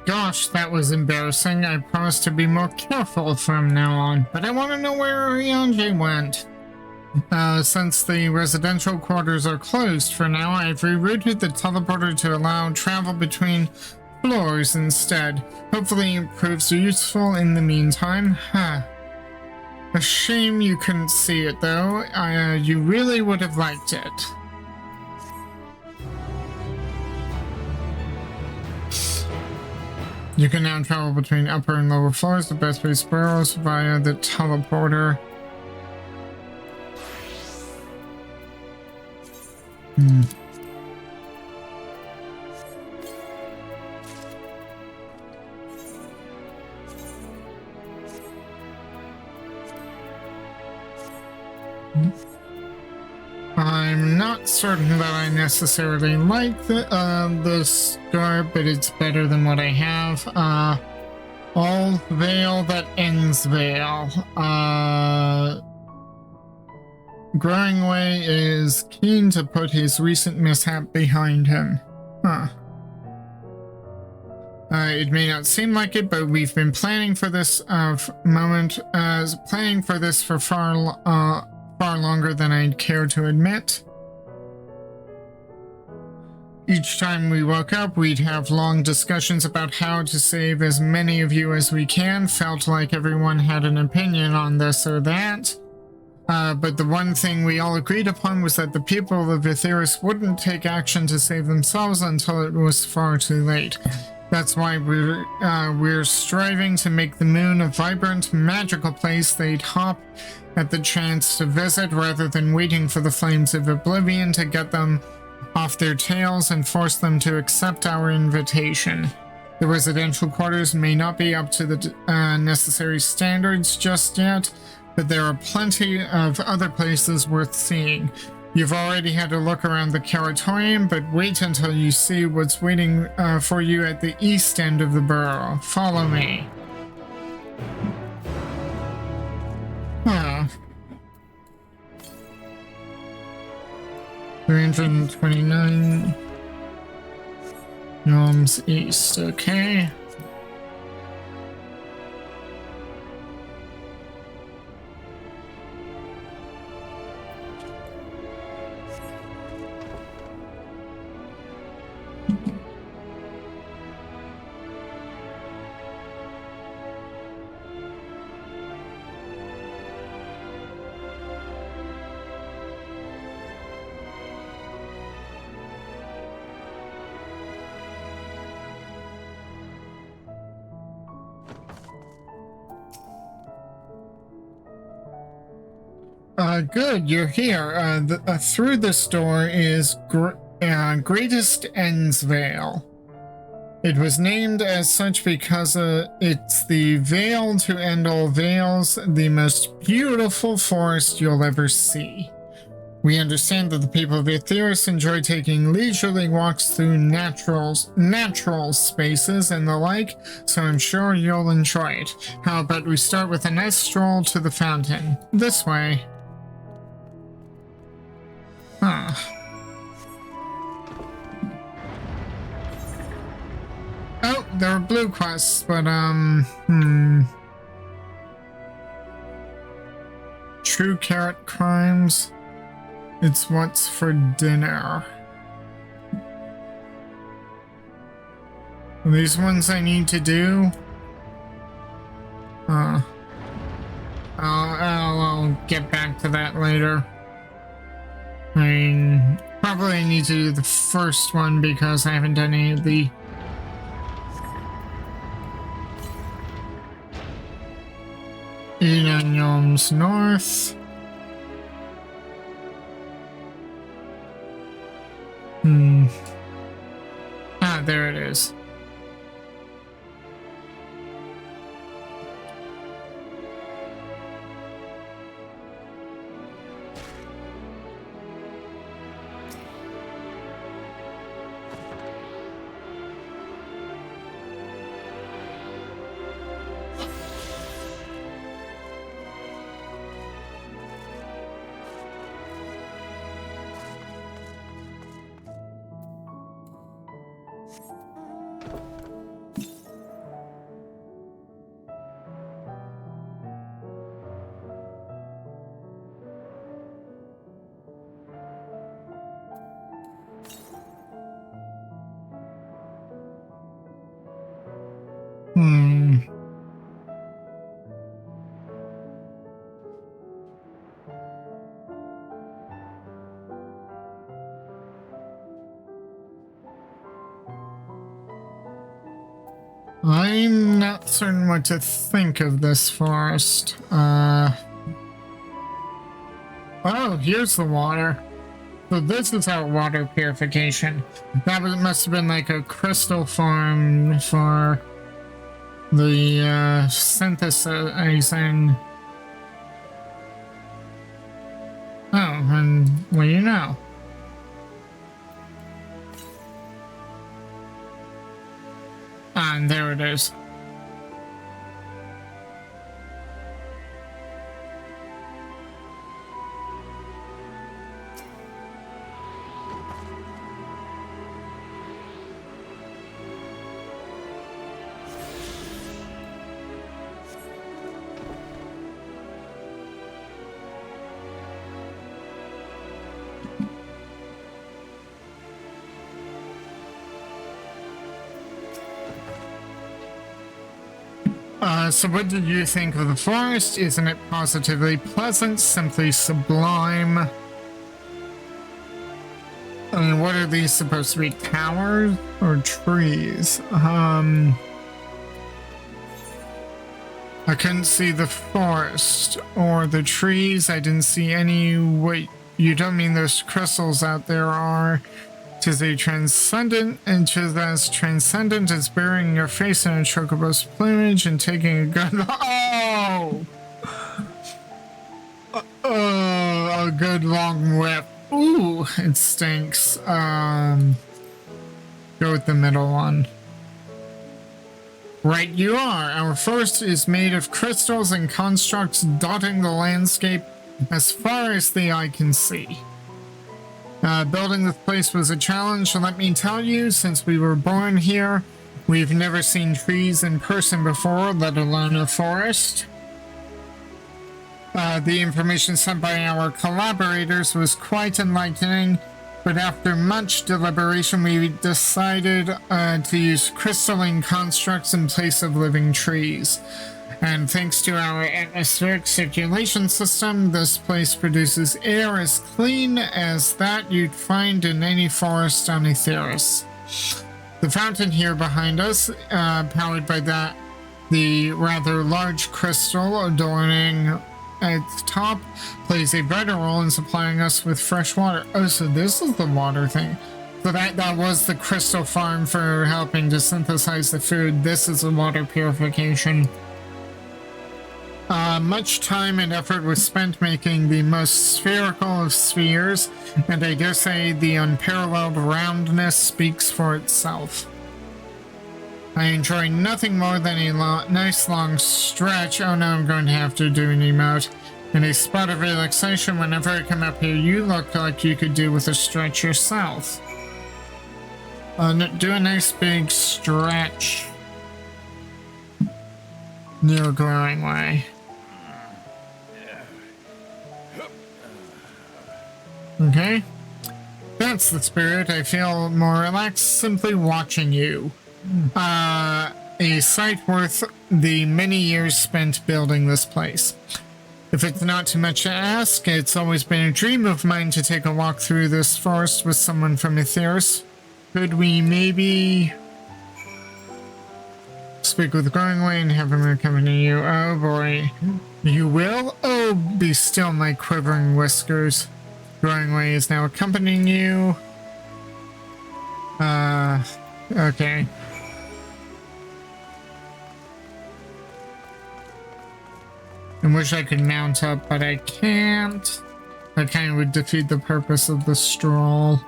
Gosh, that was embarrassing. I promised to be more careful from now on, but I want to know where Ariane went. Since the residential quarters are closed for now, I've rerouted the teleporter to allow travel between floors instead. Hopefully it proves useful in the meantime. A shame you couldn't see it though. You really would have liked it. You can now travel between upper and lower floors, the best base burrows via the teleporter. I'm not certain that I necessarily like this garb, but it's better than what I have. All veil that ends veil. Growingway is keen to put his recent mishap behind him. It may not seem like it, but we've been planning for this planning for this for far longer than I'd care to admit. Each time we woke up, we'd have long discussions about how to save as many of you as we can. Felt like everyone had an opinion on this or that. But the one thing we all agreed upon was that the people of Etheirys wouldn't take action to save themselves until it was far too late. That's why we're striving to make the moon a vibrant, magical place they'd hop at the chance to visit rather than waiting for the flames of oblivion to get them off their tails and force them to accept our invitation. The residential quarters may not be up to the necessary standards just yet, but there are plenty of other places worth seeing. You've already had a look around the Curatorium, but wait until you see what's waiting for you at the east end of the borough. Follow me. 329 Gnomes East, okay. Good, you're here. Through this door is Greatest Ends Vale. It was named as such because it's the veil to end all veils, the most beautiful forest you'll ever see. We understand that the people of Etheirys enjoy taking leisurely walks through natural spaces and the like, so I'm sure you'll enjoy it. How about we start with a nice stroll to the fountain? This way. there are blue quests, but True carrot crimes. It's what's for dinner. Are these ones I need to do? I'll get back to that later. I mean, probably need to do the first one because I haven't done any of the... Gnomes North. Ah, there it is. I'm not certain what to think of this forest. Oh, here's the water. So this is our water purification. That must have been like a crystal farm for the synthesizing. Oh, and what do you know? And there it is. So what did you think of the forest? Isn't it positively pleasant, simply sublime? I mean, what are these supposed to be, towers or trees? I couldn't see the forest or the trees. I didn't see any. Wait, you don't mean those crystals out there are? 'Tis a transcendent, and 'tis as transcendent as burying your face in a chocobo's plumage and taking a good a good long whip. Ooh, it stinks. Go with the middle one. Right you are. Our forest is made of crystals and constructs dotting the landscape as far as the eye can see. Building this place was a challenge, and let me tell you, since we were born here, we've never seen trees in person before, let alone a forest. The information sent by our collaborators was quite enlightening, but after much deliberation, we decided to use crystalline constructs in place of living trees. And thanks to our atmospheric circulation system, this place produces air as clean as that you'd find in any forest on Aetheris. The fountain here behind us, powered by the rather large crystal adorning its top, plays a vital role in supplying us with fresh water. Oh, so this is the water thing. So that was the crystal farm for helping to synthesize the food. This is the water purification. Much time and effort was spent making the most spherical of spheres, and I dare say the unparalleled roundness speaks for itself. I enjoy nothing more than a nice long stretch. Oh no, I'm going to have to do an emote. And a spot of relaxation whenever I come up here. You look like you could do with a stretch yourself. Do a nice big stretch. near Growing Way. Okay. That's the spirit. I feel more relaxed simply watching you. A sight worth the many years spent building this place. If it's not too much to ask, it's always been a dream of mine to take a walk through this forest with someone from Aetheris. Could we maybe speak with Growing Way and have him accompany you? Oh boy. You will? Oh, be still, my quivering whiskers. Growing Way is now accompanying you. Okay. I wish I could mount up, but I can't. That kind of would defeat the purpose of the stroll.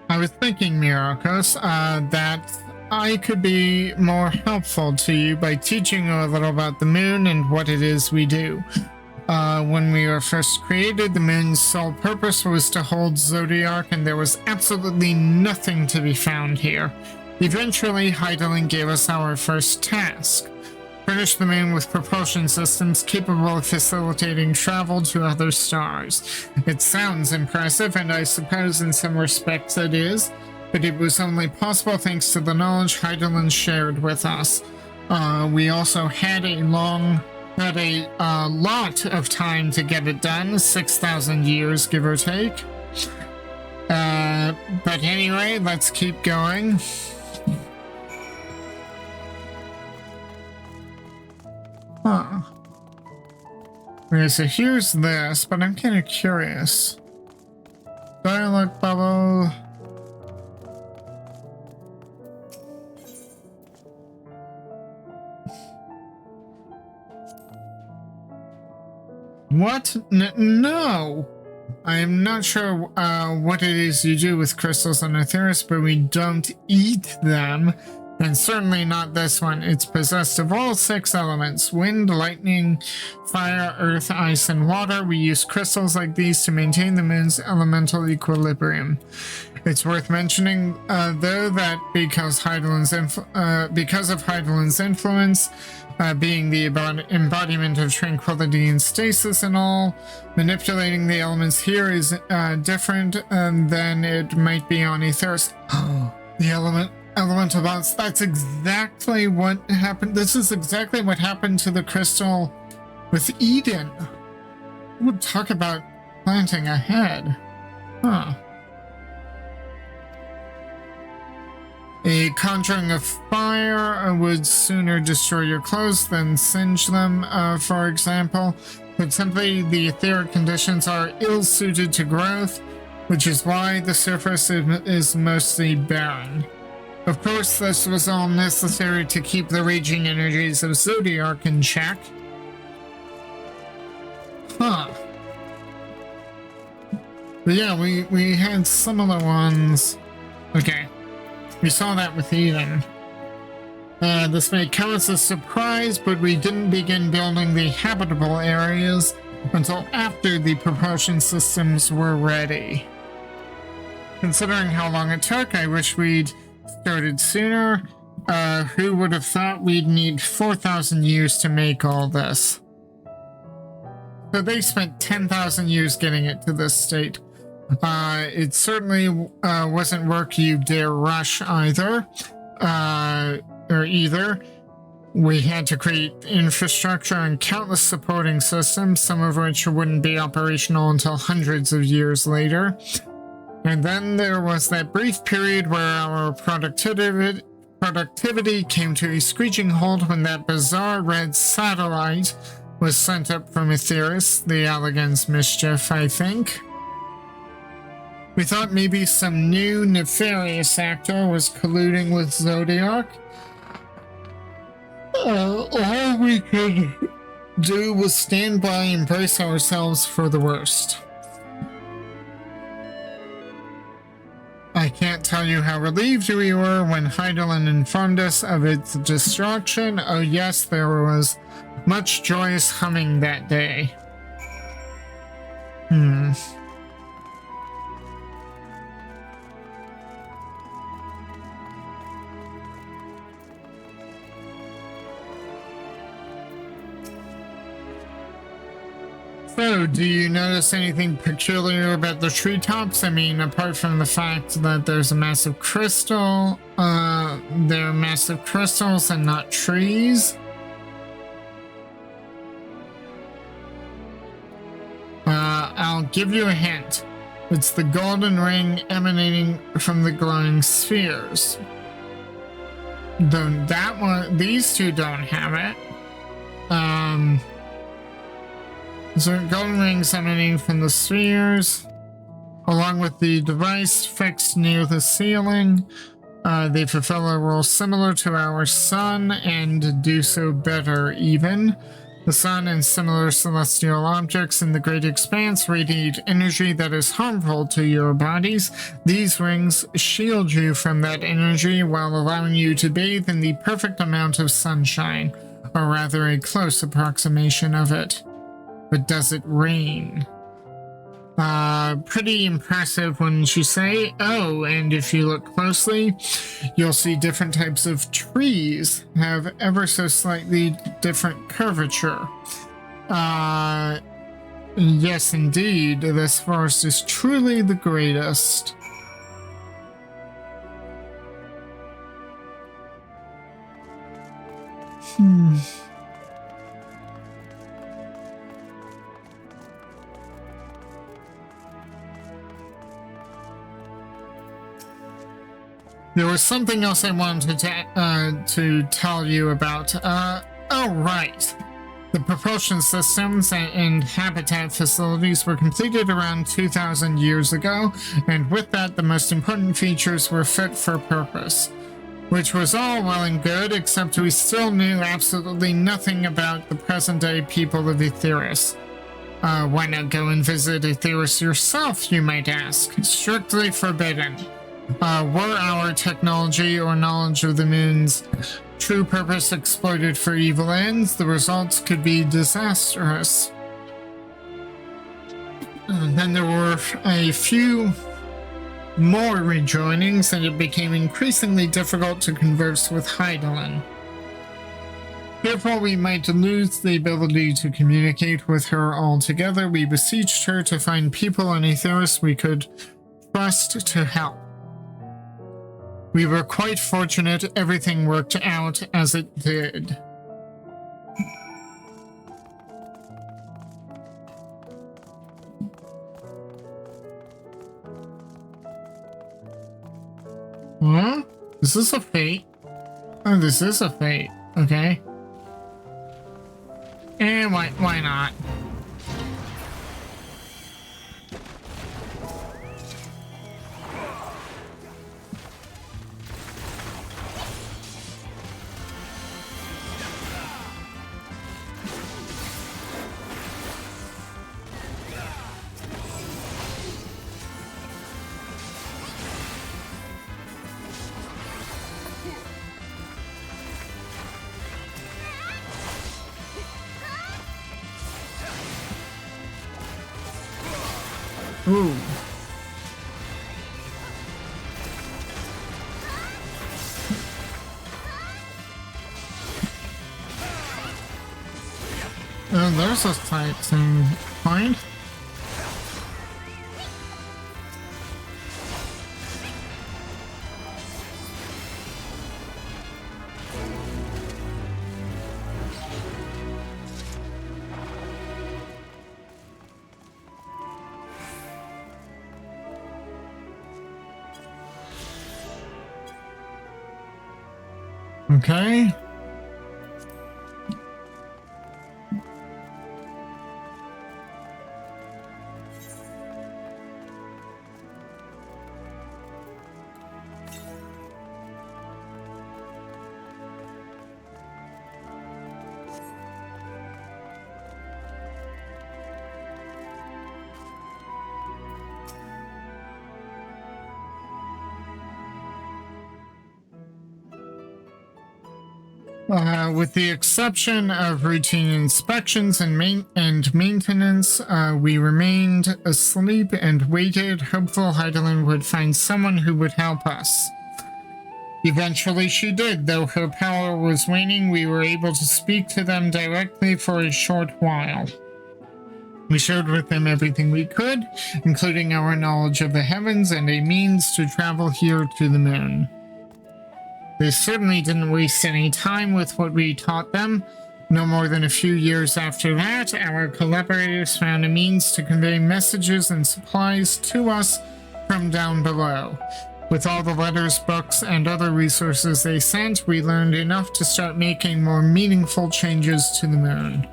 I was thinking, Myrokos, that I could be more helpful to you by teaching you a little about the moon and what it is we do. When we were first created, the moon's sole purpose was to hold Zodiac, and there was absolutely nothing to be found here. Eventually, Hydaelyn gave us our first task. Furnish the moon with propulsion systems capable of facilitating travel to other stars. It sounds impressive, and I suppose in some respects it is, but it was only possible thanks to the knowledge Hydaelyn shared with us. We also had a lot of time to get it done, 6,000 years, give or take. But anyway, let's keep going. Huh. Okay, so here's this, but I'm kind of curious. Dialogue bubble. What? No! I am not sure what it is you do with crystals on Aetheris, but we don't eat them. And certainly not this one. It's possessed of all 6 elements: wind, lightning, fire, earth, ice, and water. We use crystals like these to maintain the moon's elemental equilibrium. It's worth mentioning, though, that because of Hydaelyn's influence, being the embodiment of tranquility and stasis and all, manipulating the elements here is different than it might be on Aetheris. The elemental balance. That's exactly what happened. This is exactly what happened to the crystal with Eden. We'll talk about planting ahead. Huh. A conjuring of fire would sooner destroy your clothes than singe them, for example. But simply, the etheric conditions are ill-suited to growth, which is why the surface is mostly barren. Of course, this was all necessary to keep the raging energies of Zodiac in check. Huh. But yeah, we had similar ones. Okay. We saw that with Eden. This may come as a surprise, but we didn't begin building the habitable areas until after the propulsion systems were ready. Considering how long it took, I wish we'd started sooner. Who would have thought we'd need 4,000 years to make all this? So they spent 10,000 years getting it to this state. It certainly wasn't work you dare rush either. We had to create infrastructure and countless supporting systems, some of which wouldn't be operational until hundreds of years later. And then there was that brief period where our productivity came to a screeching halt when that bizarre red satellite was sent up from Aetheris, the Allagan's mischief, I think. We thought maybe some new nefarious actor was colluding with Zodiac. All we could do was stand by and brace ourselves for the worst. I can't tell you how relieved we were when Hydaelyn informed us of its destruction. Oh yes, there was much joyous humming that day. So, do you notice anything peculiar about the treetops? I mean, apart from the fact that there's a massive crystal, there are massive crystals and not trees. I'll give you a hint. It's the golden ring emanating from the glowing spheres. That one, these two don't have it. So golden rings emanating from the spheres, along with the device fixed near the ceiling. They fulfill a role similar to our sun and do so better even. The sun and similar celestial objects in the great expanse radiate energy that is harmful to your bodies. These rings shield you from that energy while allowing you to bathe in the perfect amount of sunshine, or rather a close approximation of it. But does it rain? Pretty impressive, wouldn't you say? Oh, and if you look closely, you'll see different types of trees have ever so slightly different curvature. Yes, indeed, this forest is truly the greatest. There was something else I wanted to tell you about. Oh, right. The propulsion systems and habitat facilities were completed around 2,000 years ago, and with that, the most important features were fit for purpose. Which was all well and good, except we still knew absolutely nothing about the present-day people of Aetheris. Why not go and visit Aetheris yourself, you might ask? Strictly forbidden. Were our technology or knowledge of the moon's true purpose exploited for evil ends, the results could be disastrous. Then there were a few more rejoinings, and it became increasingly difficult to converse with Heidelin. Fearful we might lose the ability to communicate with her altogether, we beseeched her to find people on Aetheris we could trust to help. We were quite fortunate everything worked out as it did. Huh? Is this a fate? Oh, this is a fate. Okay. And why not? Ooh. There's a sightseeing point. Okay. With the exception of routine inspections and maintenance, we remained asleep and waited, hopeful Heidelin would find someone who would help us. Eventually she did, though her power was waning. We were able to speak to them directly for a short while. We shared with them everything we could, including our knowledge of the heavens and a means to travel here to the moon. They certainly didn't waste any time with what we taught them. No more than a few years after that, our collaborators found a means to convey messages and supplies to us from down below. With all the letters, books, and other resources they sent, we learned enough to start making more meaningful changes to the moon.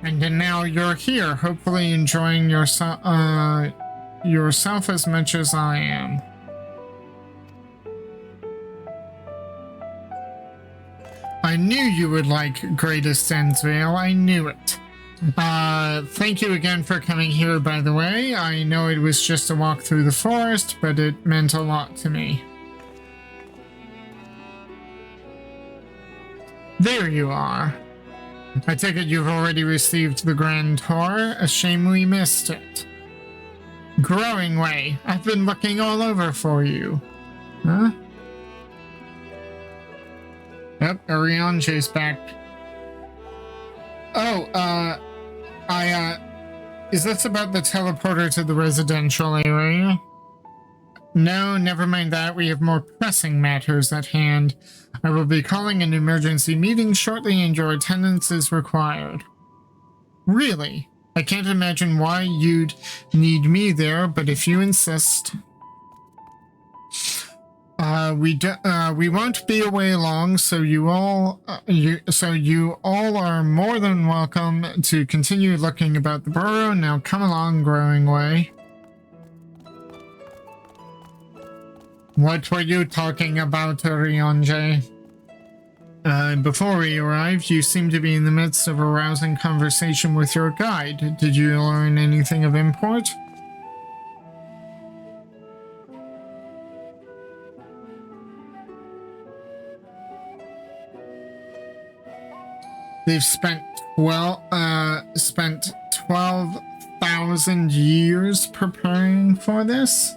And then now you're here, hopefully enjoying yourself as much as I am. I knew you would like Greatest Ensvale. I knew it. Thank you again for coming here, by the way. I know it was just a walk through the forest, but it meant a lot to me. There you are. I take it you've already received the Grand Tour. A shame we missed it. Growing Way. I've been looking all over for you. Huh? Yep, Orionje's back. Oh, is this about the teleporter to the residential area? No, never mind that. We have more pressing matters at hand. I will be calling an emergency meeting shortly and your attendance is required. Really? I can't imagine why you'd need me there, but if you insist... we won't be away long, so you all are more than welcome to continue looking about the burrow. Now come along, Growing Way. What were you talking about, Orionje? Before we arrived, you seemed to be in the midst of a rousing conversation with your guide. Did you learn anything of import? They've spent 12,000 years preparing for this?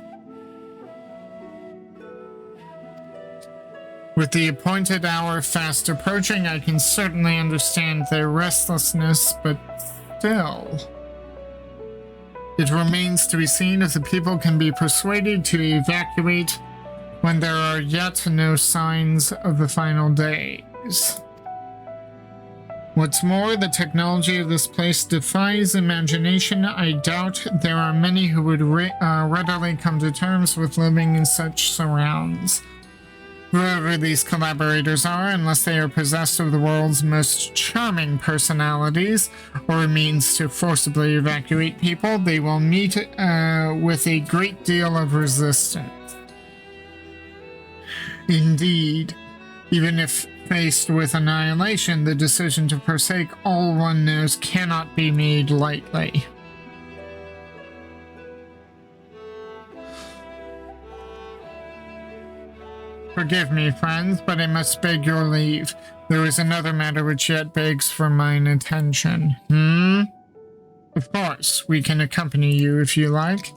With the appointed hour fast approaching, I can certainly understand their restlessness, but still. It remains to be seen if the people can be persuaded to evacuate when there are yet no signs of the final days. What's more, the technology of this place defies imagination. I doubt there are many who would readily come to terms with living in such surrounds. Whoever these collaborators are, unless they are possessed of the world's most charming personalities or a means to forcibly evacuate people, they will meet with a great deal of resistance. Indeed, even if faced with annihilation, the decision to forsake all one knows cannot be made lightly. Forgive me, friends, but I must beg your leave. There is another matter which yet begs for mine attention. Of course, we can accompany you if you like.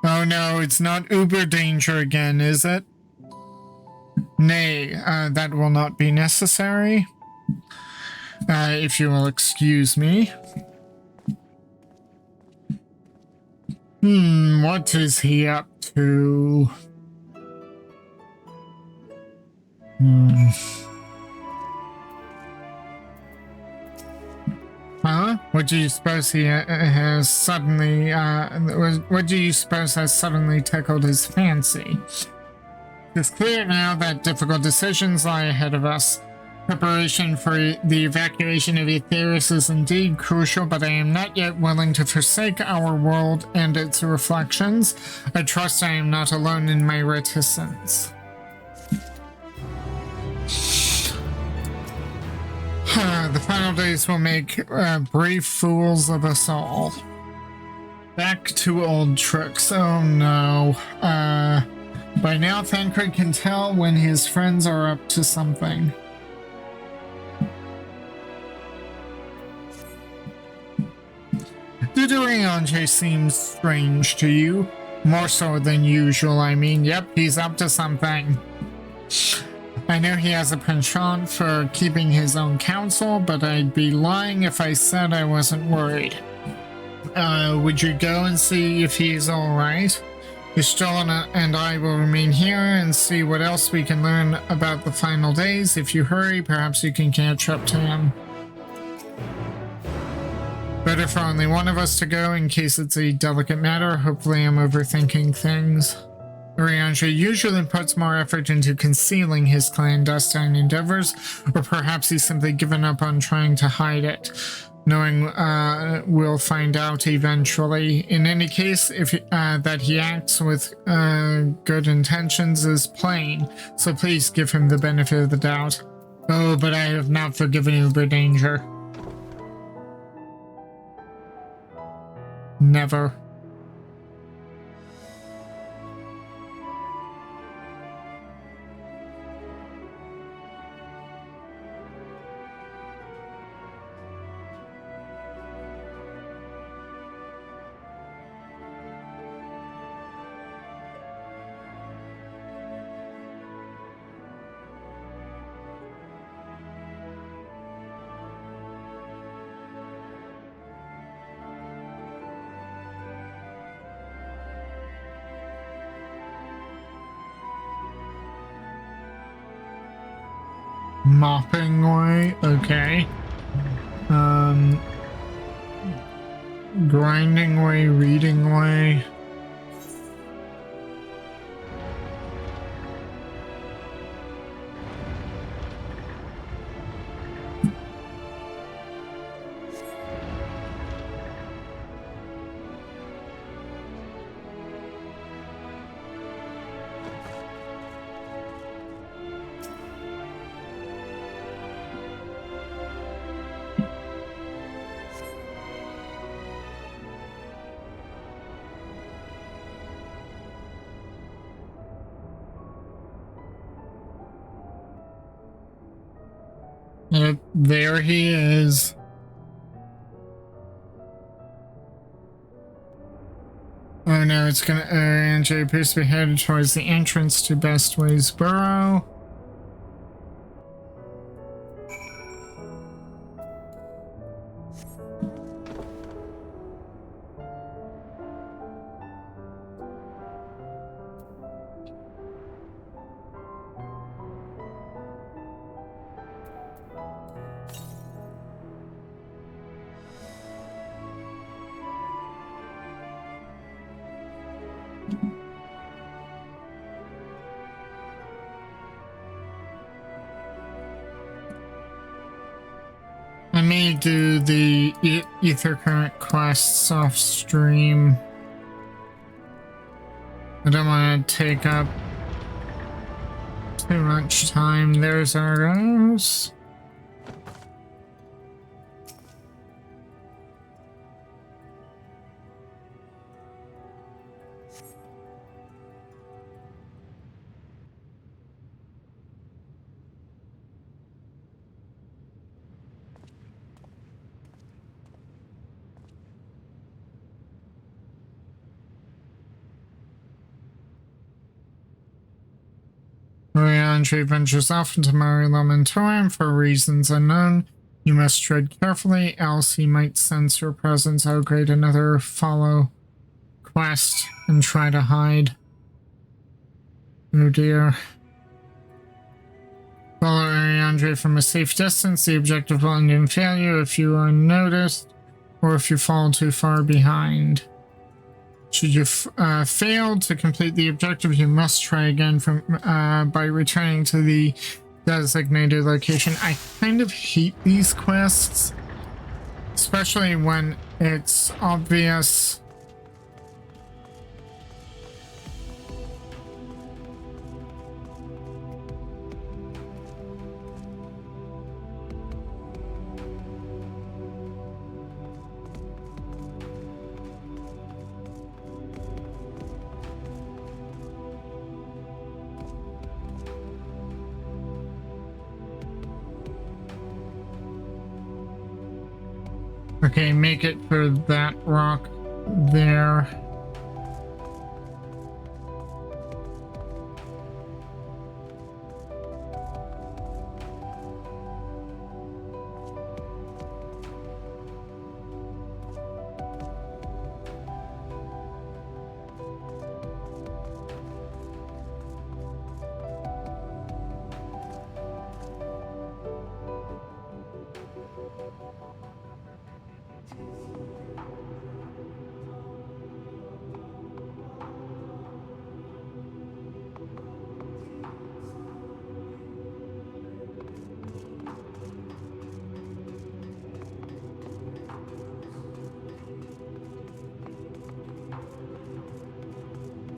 Oh no, it's not uber danger again, is it? Nay, that will not be necessary. If you will excuse me. What is he up to? Huh? What do you suppose he has suddenly, what do you suppose has suddenly tickled his fancy? It's clear now that difficult decisions lie ahead of us. Preparation for the evacuation of Aetheris is indeed crucial, but I am not yet willing to forsake our world and its reflections. I trust I am not alone in my reticence. The final days will make brave fools of us all. Back to old tricks. Oh no. By now, Thancred can tell when his friends are up to something. Did Orionje seem strange to you? More so than usual, I mean. Yep, he's up to something. I know he has a penchant for keeping his own counsel, but I'd be lying if I said I wasn't worried. Would you go and see if he's alright? Estrella and I will remain here and see what else we can learn about the final days. If you hurry, perhaps you can catch up to him. Better for only one of us to go in case it's a delicate matter. Hopefully I'm overthinking things. Ariandre usually puts more effort into concealing his clandestine endeavors, or perhaps he's simply given up on trying to hide it, knowing we'll find out eventually. In any case, that he acts with good intentions is plain, so please give him the benefit of the doubt. Oh, but I have not forgiven you for danger. Never. Mopping way, okay. Grinding way, reading way. There he is. Oh no, it's gonna. Andrew appears to be headed towards the entrance to Bestway's Burrow. I may do the Ether Current quests off stream. I don't want to take up too much time. There's Argos. Andre ventures off into Mari Lamentorum for reasons unknown. You must tread carefully, else he might sense your presence. Oh great, another follow quest and try to hide. Oh dear. Follow Ariandre from a safe distance. The objective will end in failure if you are noticed or if you fall too far behind. Should you fail to complete the objective, you must try again by returning to the designated location. I kind of hate these quests, especially when it's obvious. Okay, make it for that rock there.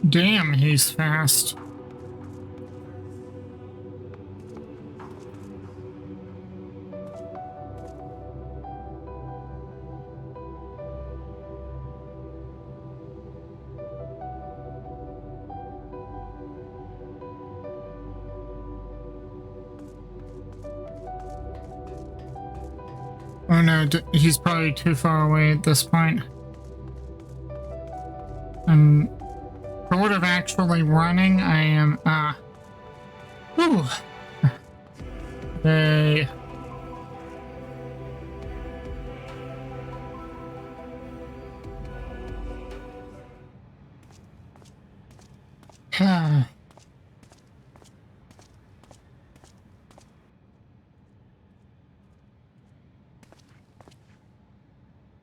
Damn, he's fast. Oh no, he's probably too far away at this point. I'm sort of actually running. I am, whew. They...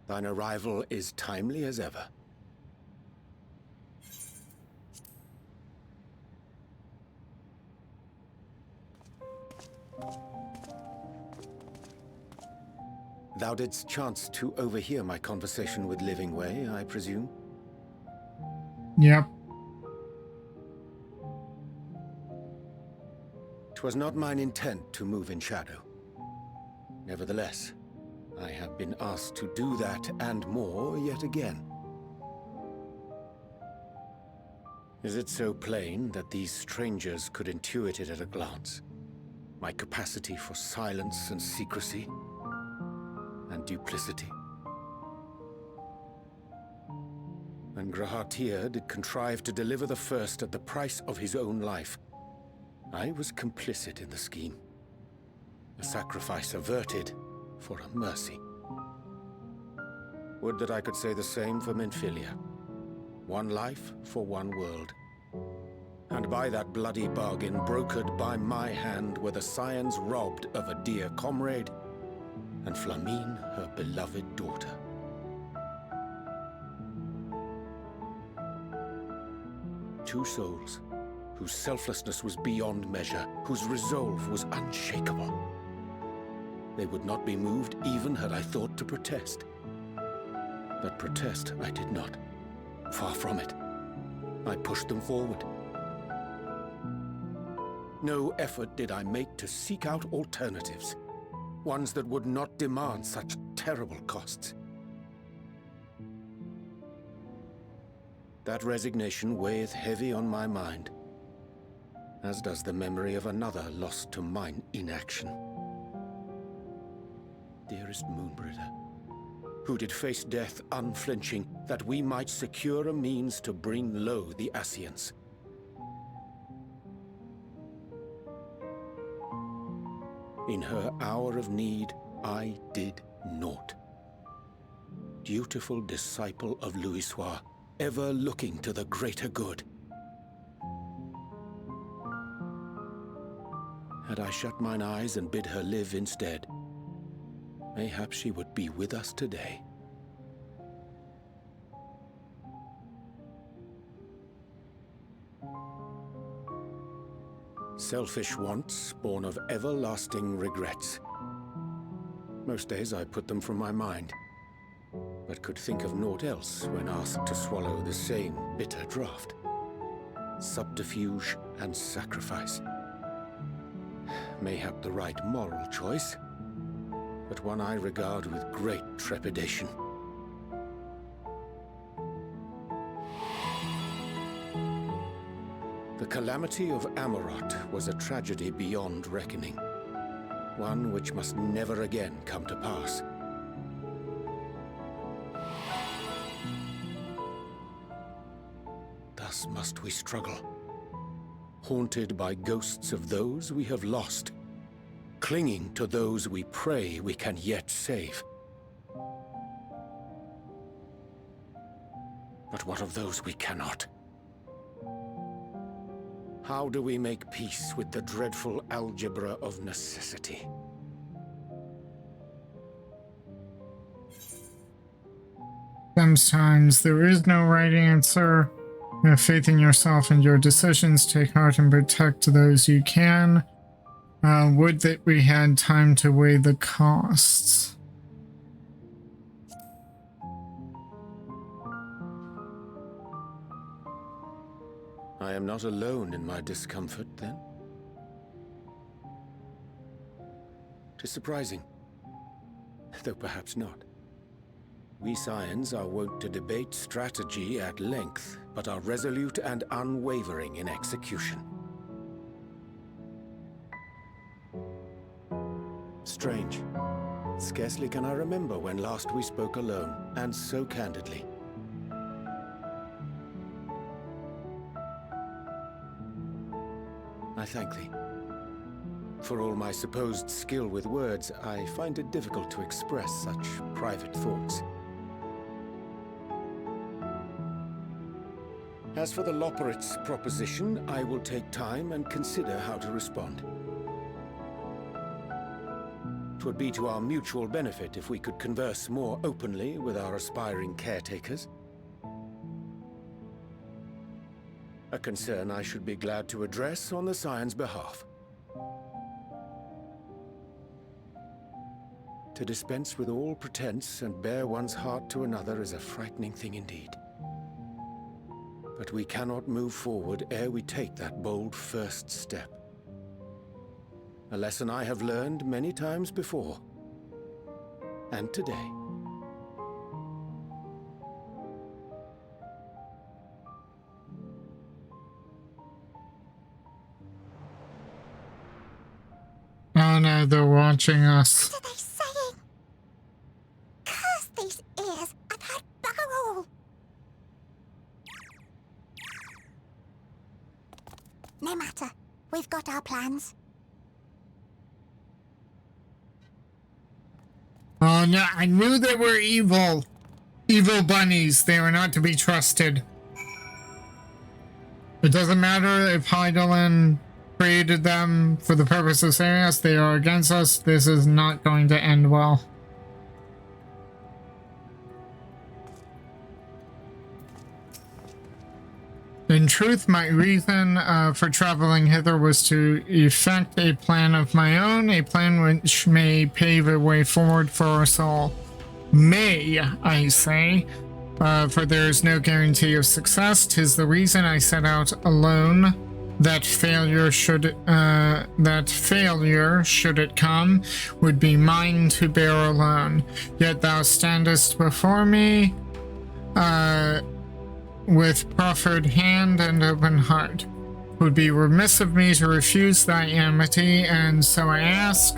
Thine arrival is timely as ever. Thou didst chance to overhear my conversation with Livingway, I presume? Yep. 'Twas not mine intent to move in shadow. Nevertheless, I have been asked to do that and more yet again. Is it so plain that these strangers could intuit it at a glance? My capacity for silence and secrecy, and duplicity. When Grahatir did contrive to deliver the first at the price of his own life, I was complicit in the scheme. A sacrifice averted for a mercy. Would that I could say the same for Minfilia. One life for one world. And by that bloody bargain brokered by my hand were the scions robbed of a dear comrade, and Flamine her beloved daughter. Two souls, whose selflessness was beyond measure, whose resolve was unshakable. They would not be moved even had I thought to protest. But protest I did not. Far from it. I pushed them forward. No effort did I make to seek out alternatives. Ones that would not demand such terrible costs. That resignation weigheth heavy on my mind, as does the memory of another lost to mine inaction. Dearest Moonbritter, who did face death unflinching, that we might secure a means to bring low the Ascians. In her hour of need, I did naught. Dutiful disciple of Louisoix, ever looking to the greater good. Had I shut mine eyes and bid her live instead, mayhap she would be with us today. Selfish wants, born of everlasting regrets. Most days I put them from my mind, but could think of naught else when asked to swallow the same bitter draught. Subterfuge and sacrifice. Mayhap the right moral choice, but one I regard with great trepidation. The calamity of Amarot was a tragedy beyond reckoning. One which must never again come to pass. Thus must we struggle, haunted by ghosts of those we have lost, clinging to those we pray we can yet save. But what of those we cannot? How do we make peace with the dreadful algebra of necessity? Sometimes there is no right answer. Have faith in yourself and your decisions. Take heart and protect those you can. Would that we had time to weigh the costs. I am not alone in my discomfort, then? 'Tis surprising, though perhaps not. We Scions are wont to debate strategy at length, but are resolute and unwavering in execution. Strange. Scarcely can I remember when last we spoke alone, and so candidly. I thank thee. For all my supposed skill with words, I find it difficult to express such private thoughts. As for the Loporrit's proposition, I will take time and consider how to respond. 'Twould be to our mutual benefit if we could converse more openly with our aspiring caretakers. A concern I should be glad to address on the Scion's behalf. To dispense with all pretense and bare one's heart to another is a frightening thing indeed. But we cannot move forward ere we take that bold first step. A lesson I have learned many times before. And today. Oh no, they're watching us. What are they saying? Curse these ears! I've heard bugger all! No matter. We've got our plans. Oh no, I knew they were evil. Evil bunnies. They were not to be trusted. It doesn't matter if Hydaelyn created them for the purpose of saving us. They are against us. This is not going to end well. In truth, my reason for traveling hither was to effect a plan of my own, a plan which may pave a way forward for us all. May, I say, for there is no guarantee of success. 'Tis the reason I set out alone. That failure, should it come, would be mine to bear alone. Yet thou standest before me, with proffered hand and open heart. It would be remiss of me to refuse thy amity, and so I ask,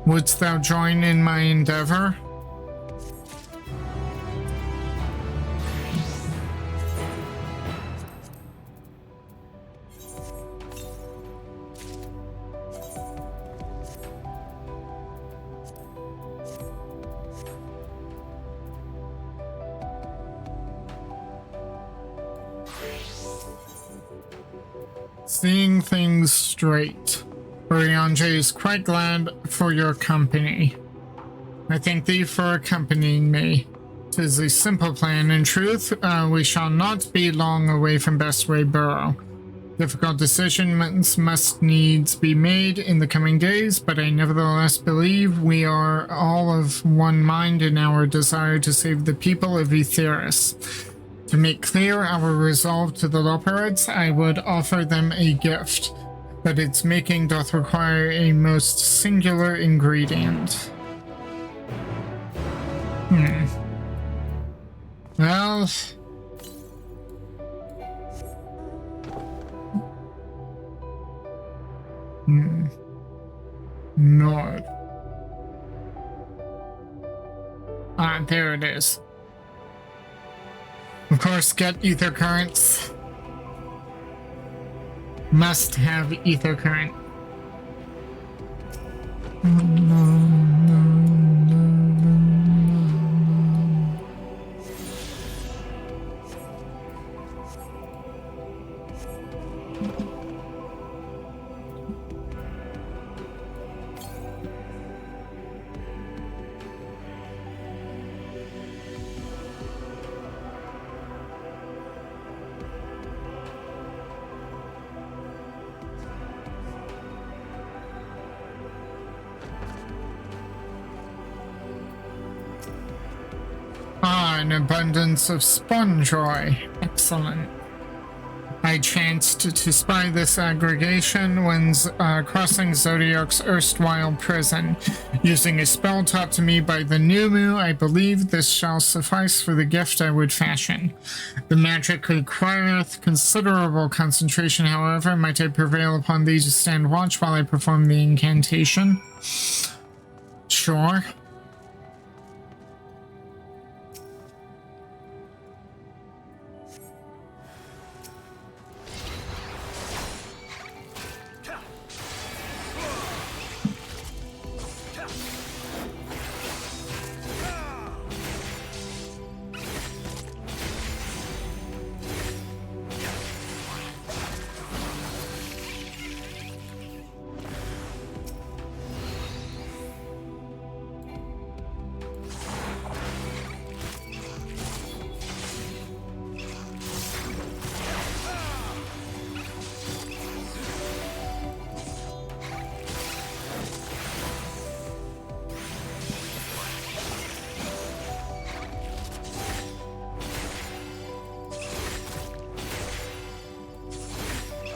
wouldst thou join in my endeavor? Seeing things straight. Urianger is quite glad for your company. I thank thee for accompanying me. 'Tis a simple plan. In truth, we shall not be long away from Bestway Burrow. Difficult decisions must needs be made in the coming days, but I nevertheless believe we are all of one mind in our desire to save the people of Etheirys. To make clear our resolve to the Loporrits, I would offer them a gift, but its making doth require a most singular ingredient. Well... Nord. Ah, there it is. Of course, get ether currents. Must have ether current. An abundance of sponge oil. Excellent. I chanced to spy this aggregation when crossing Zodiac's erstwhile prison. Using a spell taught to me by the Numu, I believe this shall suffice for the gift I would fashion. The magic requireth considerable concentration, however. Might I prevail upon thee to stand watch while I perform the incantation? Sure.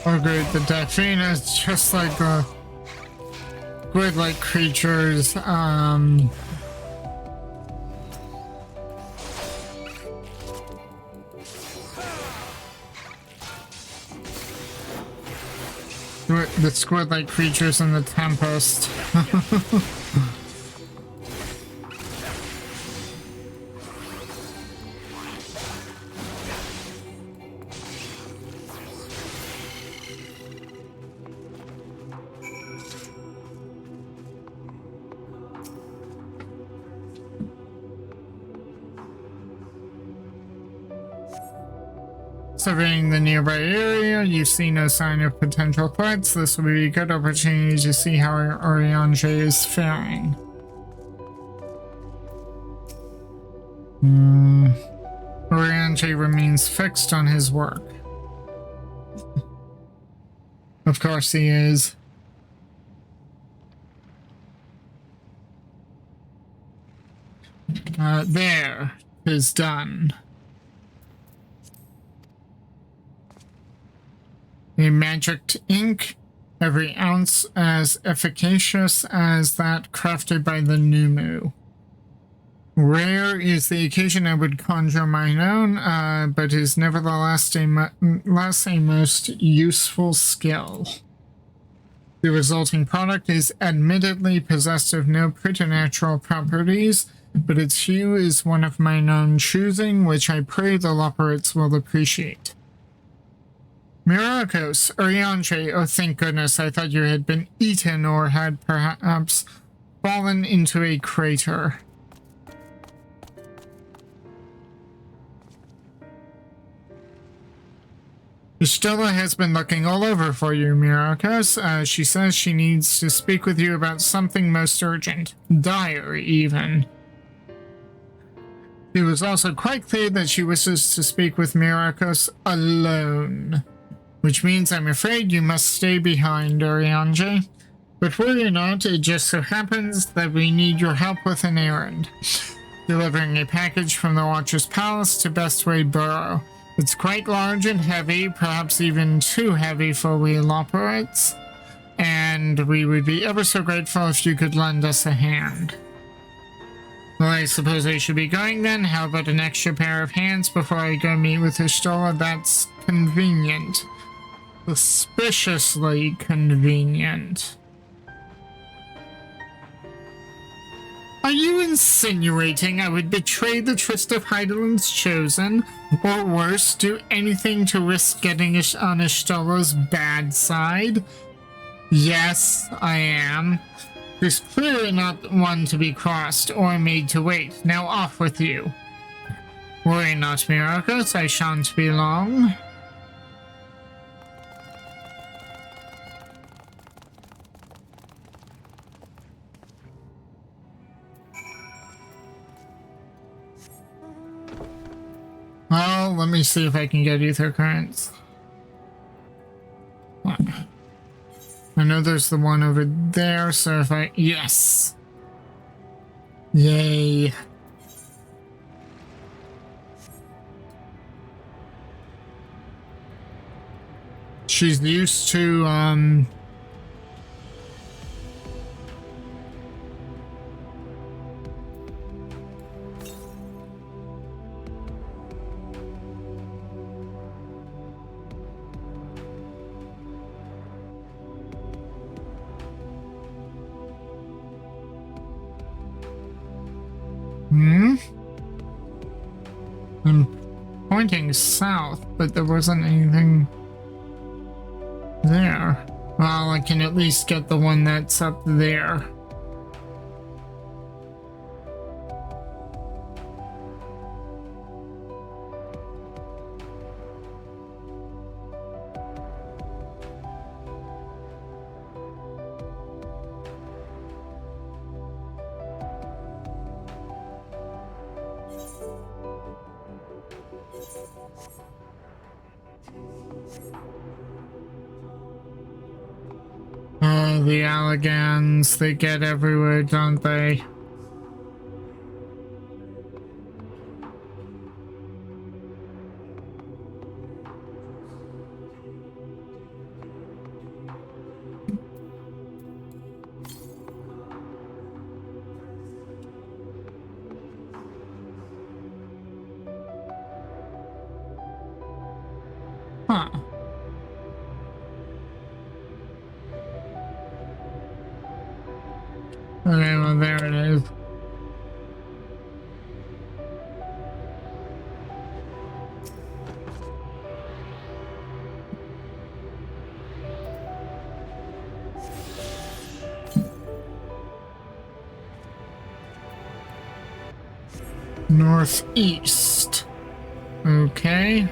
Oh great, the Daphne is just like the squid-like creatures, the squid-like creatures in the Tempest. Surveying the nearby area, you see no sign of potential threats. This will be a good opportunity to see how Oriange is faring. Oriange remains fixed on his work. Of course he is. There, 'tis done. A magicked ink, every ounce as efficacious as that crafted by the Numu. Rare is the occasion I would conjure mine own, but is nevertheless a most useful skill. The resulting product is admittedly possessed of no preternatural properties, but its hue is one of mine own choosing, which I pray the Loporrits will appreciate. Myrokos, Oriange, oh thank goodness, I thought you had been eaten or had perhaps fallen into a crater. Stella has been looking all over for you, Myrokos. She says she needs to speak with you about something most urgent. Dire, even. It was also quite clear that she wishes to speak with Myrokos alone. Which means I'm afraid you must stay behind, Oriange. But worry not, it just so happens that we need your help with an errand. Delivering a package from the Watcher's Palace to Bestway Burrow. It's quite large and heavy, perhaps even too heavy for we Loporrits, and we would be ever so grateful if you could lend us a hand. Well, I suppose I should be going then. How about an extra pair of hands before I go meet with Histola? That's convenient. Suspiciously convenient. Are you insinuating I would betray the tryst of Heideland's Chosen, or worse, do anything to risk getting on Ishtola's bad side? Yes, I am. There's clearly not one to be crossed or made to wait. Now off with you. Worry not, Myrokos, I shan't be long. Well, let me see if I can get ether currents. What? I know there's the one over there, so if I... Yes! Yay! She's used to, I'm pointing south, but there wasn't anything there. Well, I can at least get the one that's up there. Oh, the Alligans, they get everywhere, don't they? Huh. Okay, well, there it is. Northeast. Okay.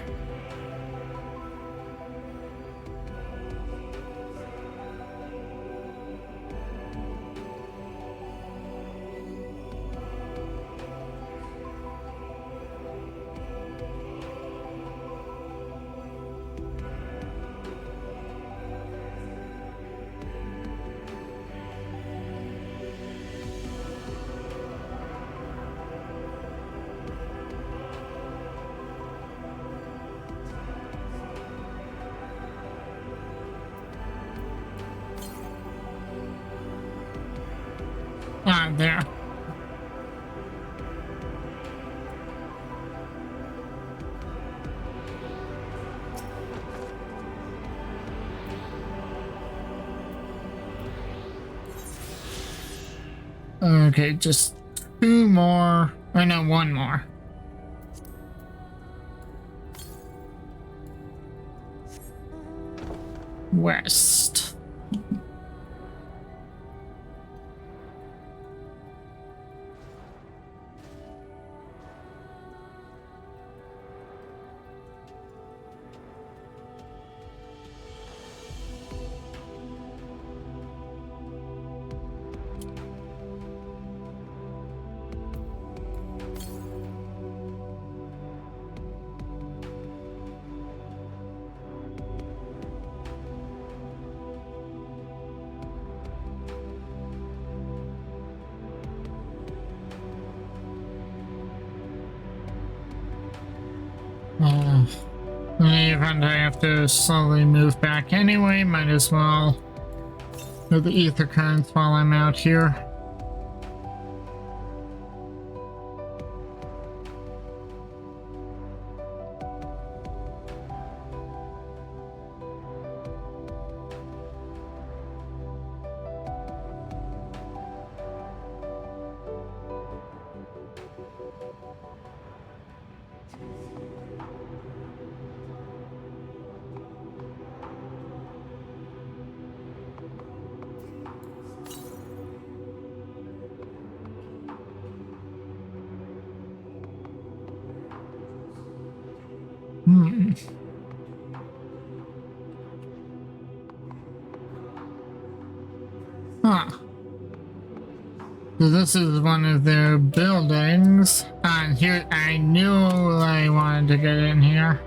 Ah, there. Okay, just two more. Or no, one more. West. In the event I have to slowly move back anyway, might as well do the ether currents while I'm out here. Huh. So this is one of their buildings. And here, I knew I wanted to get in here.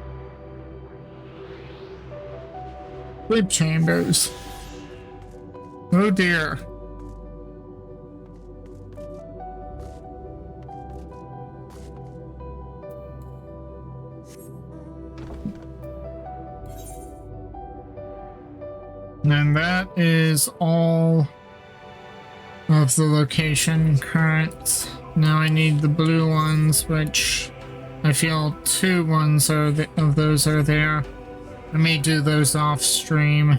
Sleep chambers. Oh dear. And that is all of the location currents. Now I need the blue ones, which I feel 2 ones are of those are there. I may do those off stream.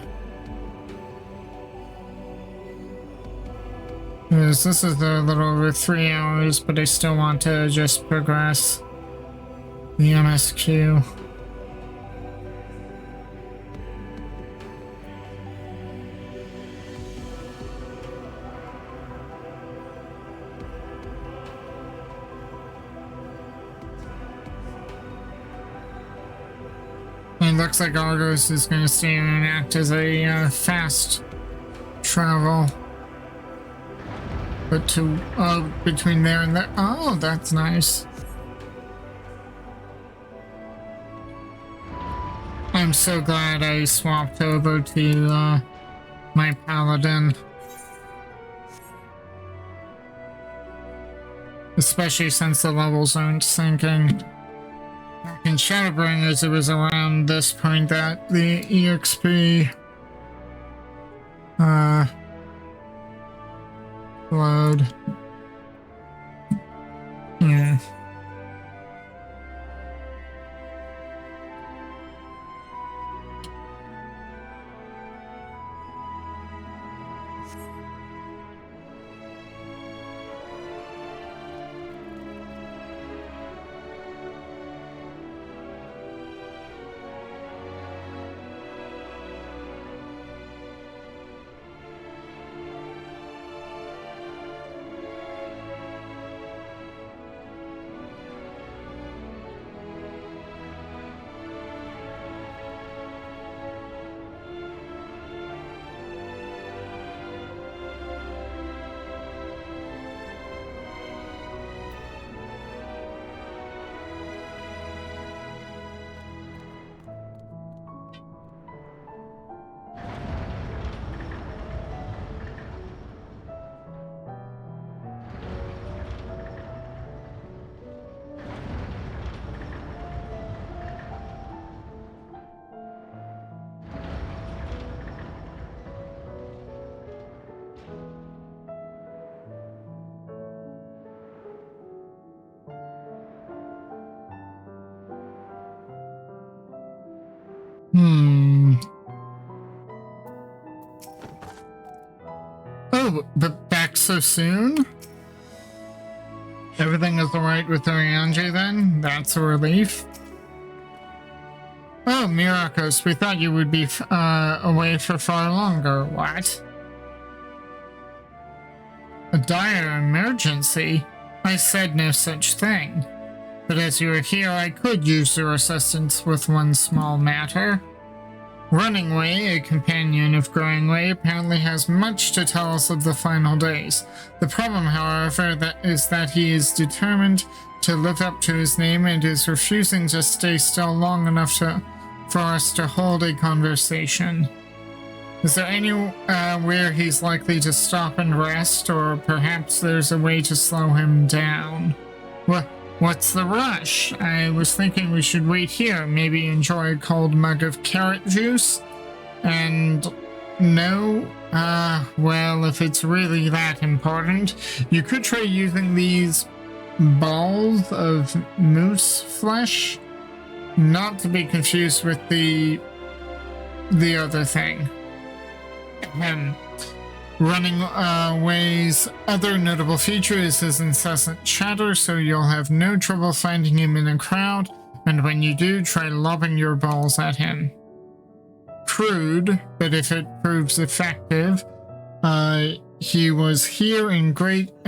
Because this is a little over 3 hours, but I still want to just progress the MSQ. It looks like Argos is going to stay and act as a fast travel. But to, between there and there. Oh, that's nice. I'm so glad I swapped over to my Paladin. Especially since the levels aren't syncing. In Shadowbringers, it was around this point that the EXP load. Yeah. Oh, but back so soon? Everything is alright with Orianji then? That's a relief. Oh, Myrokos, we thought you would be away for far longer. What? A dire emergency? I said no such thing. But as you are here, I could use your assistance with one small matter. Running Way, a companion of Growing Way, apparently has much to tell us of the final days. The problem, however, is that he is determined to live up to his name and is refusing to stay still long enough for us to hold a conversation. Is there anywhere he's likely to stop and rest, or perhaps there's a way to slow him down? What's the rush? I was thinking we should wait here, maybe enjoy a cold mug of carrot juice. And no, well, if it's really that important, you could try using these balls of moose flesh, not to be confused with the other thing. Running Way's other notable feature is his incessant chatter, so you'll have no trouble finding him in a crowd, and when you do, try lobbing your balls at him. Crude, but if it proves effective, he was here in greatest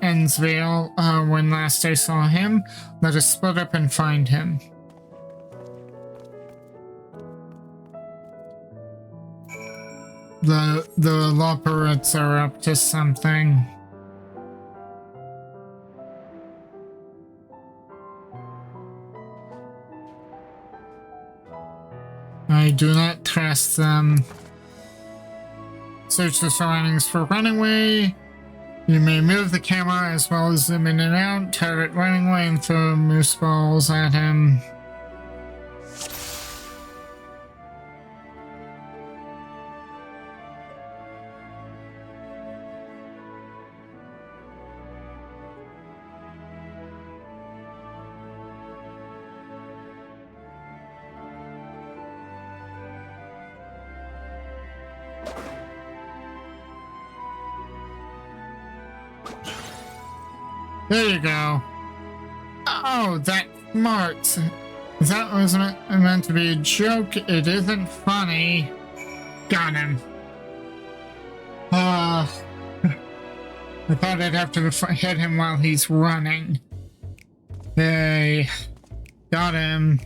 Ensvale when last I saw him. Let us split up and find him. The Loporits are up to something. I do not trust them. Search the surroundings for Running Way. You may move the camera as well as zoom in and out, target Running Way, and throw moose balls at him. There you go. Oh, that smart. That was meant to be a joke. It isn't funny. Got him. I thought I'd have to hit him while he's running. Hey, got him.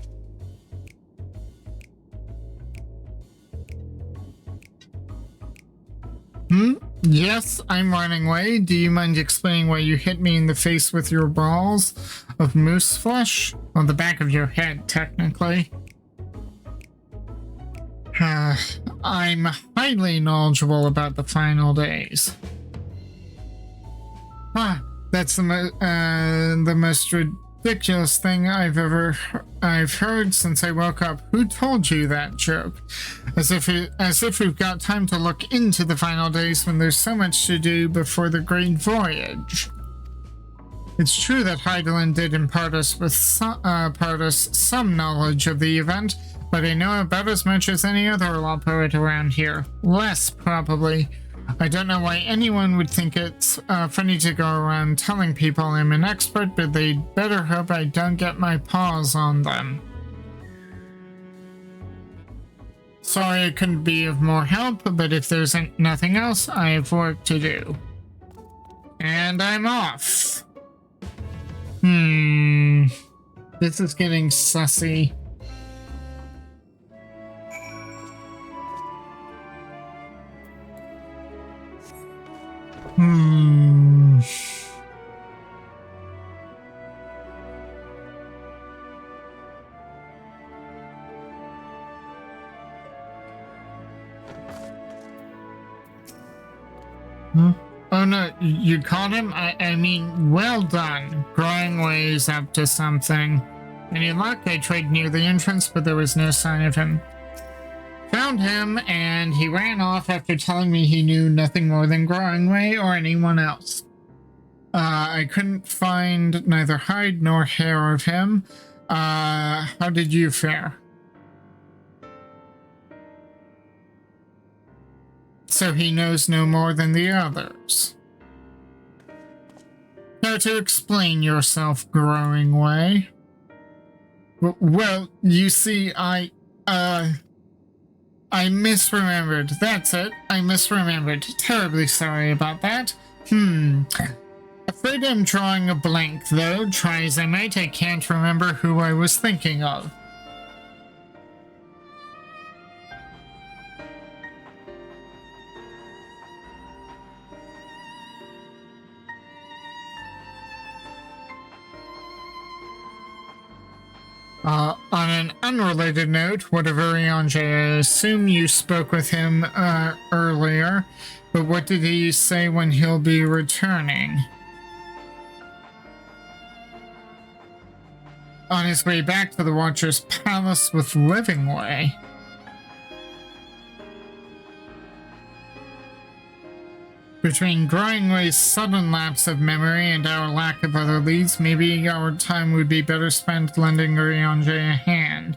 Yes, I'm running away. Do you mind explaining why you hit me in the face with your balls of moose flesh? On the back of your head, technically. I'm highly knowledgeable about the final days. That's the most ridiculous thing I've heard since I woke up. Who told you that joke? As if we've got time to look into the final days when there's so much to do before the great voyage. It's true that Heidelin did impart us some knowledge of the event, but I know about as much as any other law poet around here. Less, probably. I don't know why anyone would think it's funny to go around telling people I'm an expert, but they'd better hope I don't get my paws on them. Sorry I couldn't be of more help, but if there's nothing else, I have work to do. And I'm off. This is getting sussy. Oh no, you caught him? I mean, well done. Growing ways up to something. Any luck? I tried near the entrance, but there was no sign of him. Found him, and he ran off after telling me he knew nothing more than Growingway or anyone else. I couldn't find neither hide nor hair of him. How did you fare? So he knows no more than the others. How to explain yourself, Growingway? Well, you see, I misremembered. That's it. I misremembered. Terribly sorry about that. Afraid I'm drawing a blank, though. Try as I might, I can't remember who I was thinking of. On an unrelated note, what of Urianger? I assume you spoke with him earlier, but what did he say when he'll be returning? On his way back to the Watcher's Palace with Livingway. Between Growingway's sudden lapse of memory and our lack of other leads, maybe our time would be better spent lending Urianger a hand.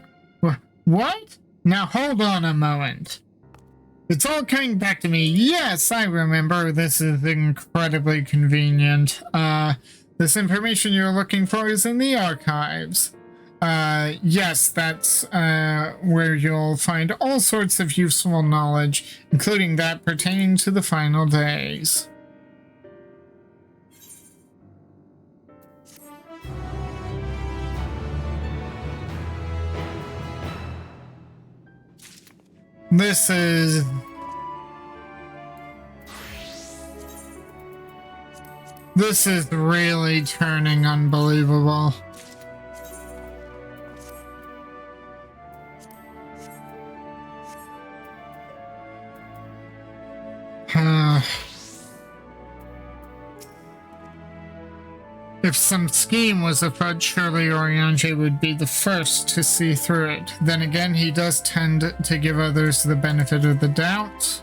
What? Now hold on a moment. It's all coming back to me. Yes, I remember. This is incredibly convenient. This information you're looking for is in the archives. Yes, that's where you'll find all sorts of useful knowledge, including that pertaining to the final days. This is really turning unbelievable. If some scheme was afoot, surely Urianger would be the first to see through it. Then again, he does tend to give others the benefit of the doubt.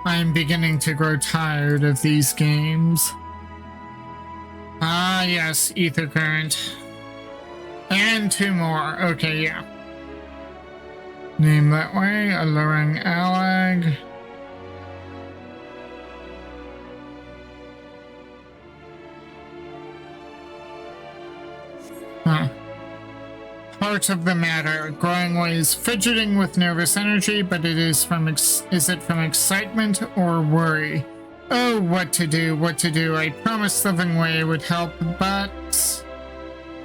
I am beginning to grow tired of these games. Ah, yes, Ether Current. And two more. Okay, yeah. Name that way, Alluring Alag. heart of the matter. Growingway is fidgeting with nervous energy, but is it from excitement or worry? Oh, what to do, what to do. I promised Livingway would help, but...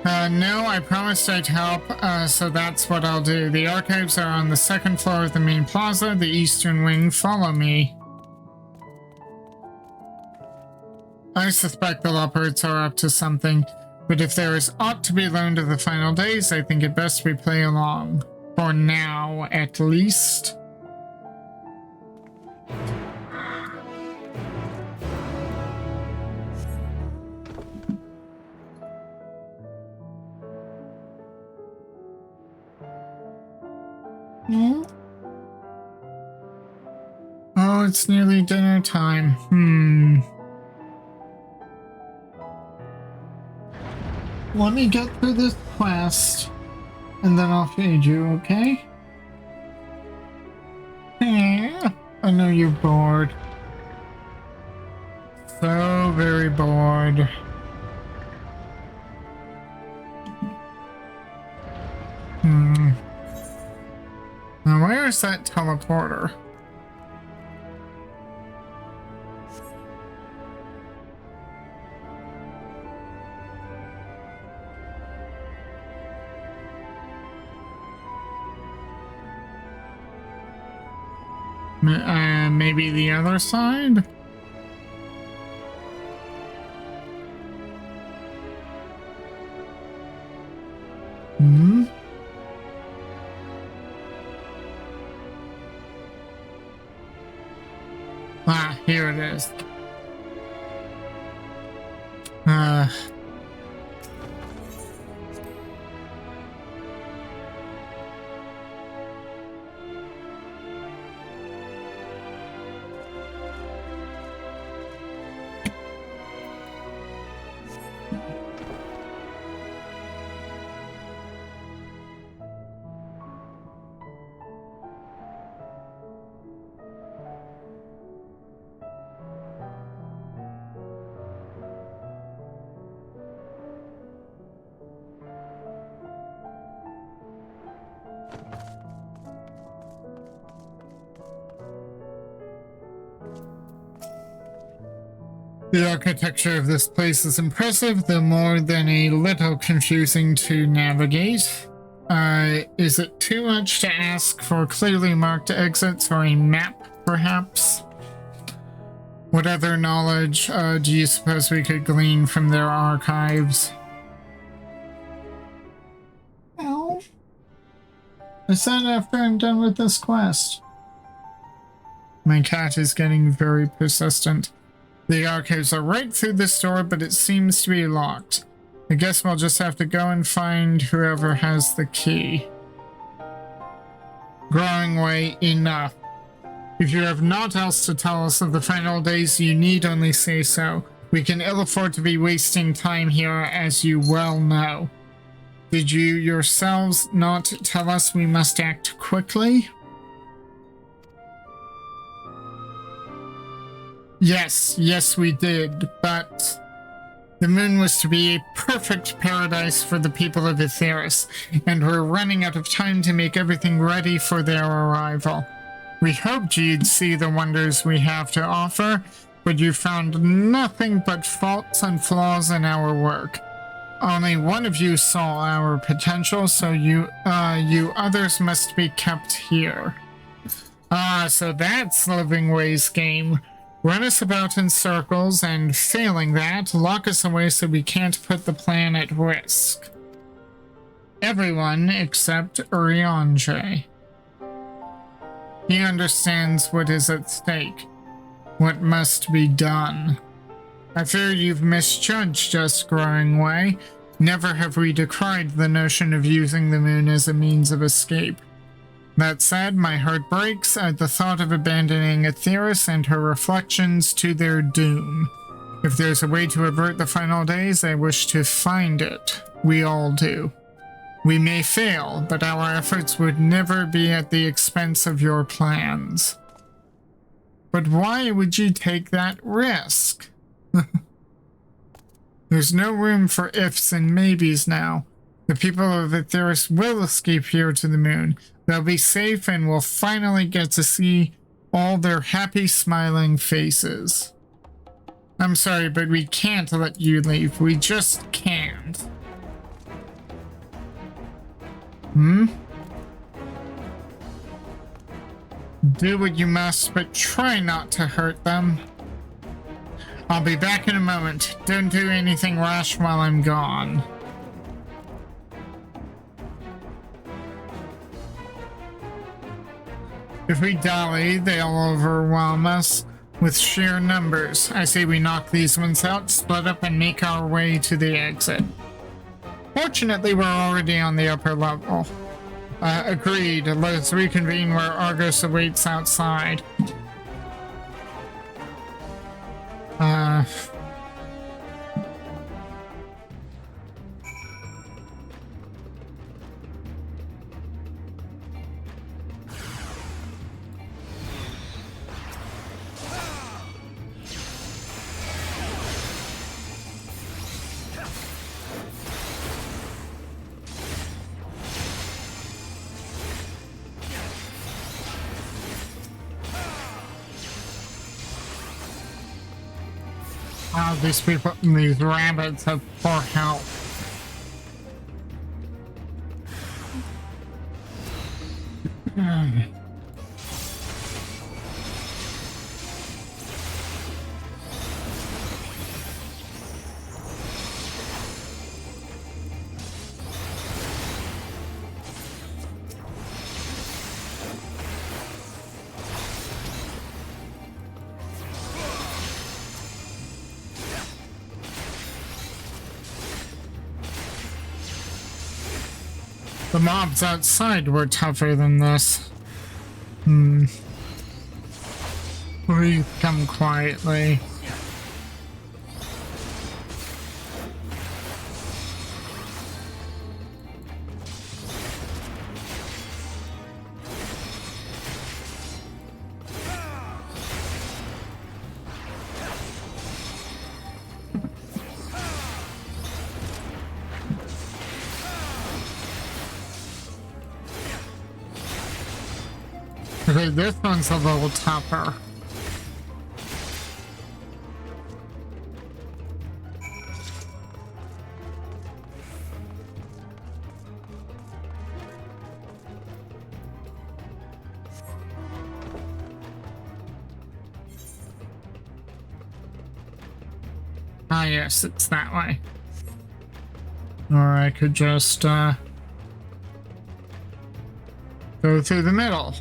no, I promised I'd help, so that's what I'll do. The archives are on the second floor of the main plaza, the eastern wing. Follow me. I suspect the leopards are up to something, but if there is aught to be learned of the final days, I think it best we play along. For now, at least. Hmm? Oh, it's nearly dinner time. Let me get through this quest, and then I'll feed you, okay? Yeah, I know you're bored. So very bored. Now where is that teleporter? Maybe the other side? Ah, here it is. The architecture of this place is impressive, though more than a little confusing to navigate. Is it too much to ask for clearly marked exits or a map, perhaps? What other knowledge do you suppose we could glean from their archives? Oh. I said after I'm done with this quest. My cat is getting very persistent. The archives are right through this door, but it seems to be locked. I guess we'll just have to go and find whoever has the key. Growingway, enough. If you have naught else to tell us of the final days, you need only say so. We can ill afford to be wasting time here, as you well know. Did you yourselves not tell us we must act quickly? Yes, we did, but the moon was to be a perfect paradise for the people of Aetheris, and we're running out of time to make everything ready for their arrival. We hoped you'd see the wonders we have to offer, but you found nothing but faults and flaws in our work. Only one of you saw our potential, so you others must be kept here. Ah, so that's Livingway's game. Run us about in circles, and failing that, lock us away so we can't put the plan at risk. Everyone except Urianger. He understands what is at stake, what must be done. I fear you've misjudged us, Growingway. Never have we decried the notion of using the moon as a means of escape. That said, my heart breaks at the thought of abandoning Aetheris and her reflections to their doom. If there's a way to avert the final days, I wish to find it. We all do. We may fail, but our efforts would never be at the expense of your plans. But why would you take that risk? There's no room for ifs and maybes now. The people of Etheris will escape here to the moon. They'll be safe and we'll finally get to see all their happy, smiling faces. I'm sorry, but we can't let you leave. We just can't. Do what you must, but try not to hurt them. I'll be back in a moment. Don't do anything rash while I'm gone. If we dally, they'll overwhelm us with sheer numbers. I say we knock these ones out, split up, and make our way to the exit. Fortunately, we're already on the upper level. Agreed. Let's reconvene where Argos awaits outside. Wow, these people, these rabbits have poor health. The mobs outside were tougher than this. Please come quietly. Okay, this one's a little tougher. Ah, yes, it's that way. Or I could just, go through the middle.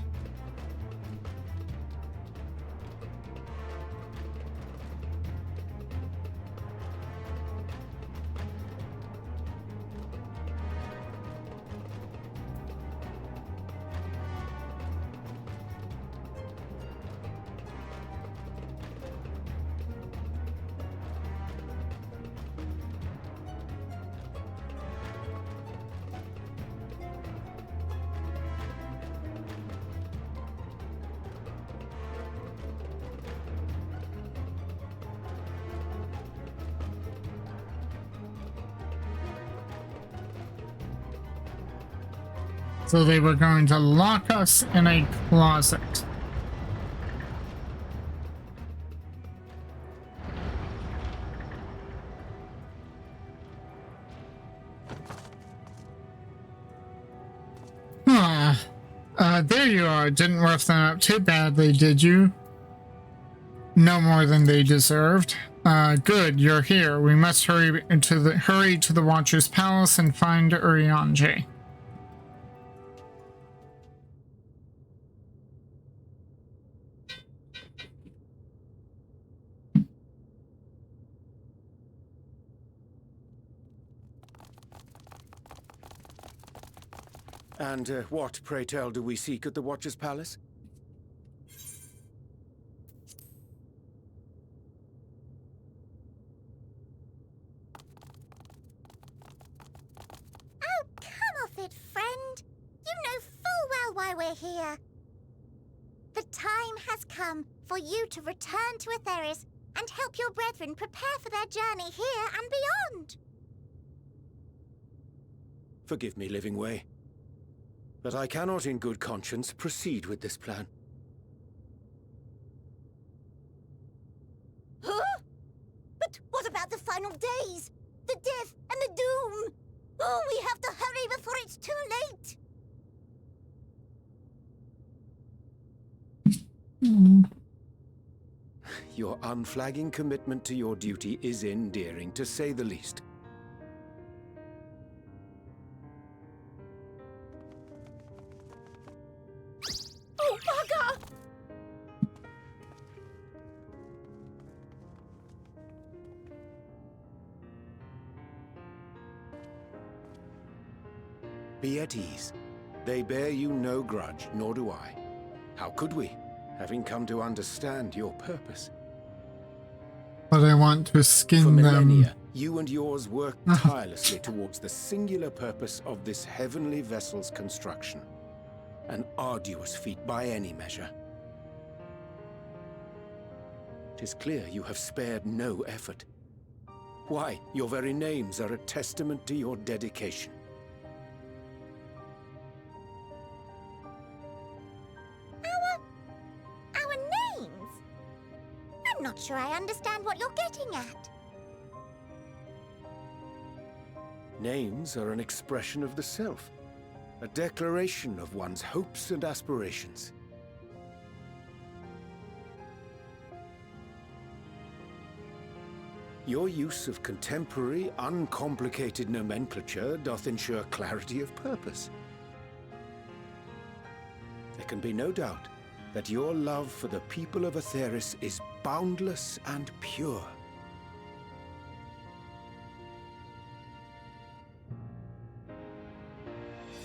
So they were going to lock us in a closet. There you are. Didn't rough them up too badly, did you? No more than they deserved. Good, you're here. We must hurry to the Watcher's Palace and find Urianger. And what, pray tell, do we seek at the Watcher's Palace? Oh, come off it, friend. You know full well why we're here. The time has come for you to return to Etheris and help your brethren prepare for their journey here and beyond. Forgive me, Living Way. But I cannot in good conscience proceed with this plan. Huh? But what about the final days? The death and the doom? Oh, we have to hurry before it's too late! Your unflagging commitment to your duty is endearing, to say the least. Oh, bugger! Be at ease. They bear you no grudge, nor do I. How could we, having come to understand your purpose? But I want to For skin them. millennia, you and yours worked tirelessly towards the singular purpose of this heavenly vessel's construction. An arduous feat by any measure. 'Tis clear you have spared no effort. Why, your very names are a testament to your dedication. Our names? I'm not sure I understand what you're getting at. Names are an expression of the self, a declaration of one's hopes and aspirations. Your use of contemporary, uncomplicated nomenclature doth ensure clarity of purpose. There can be no doubt that your love for the people of Aetheris is boundless and pure.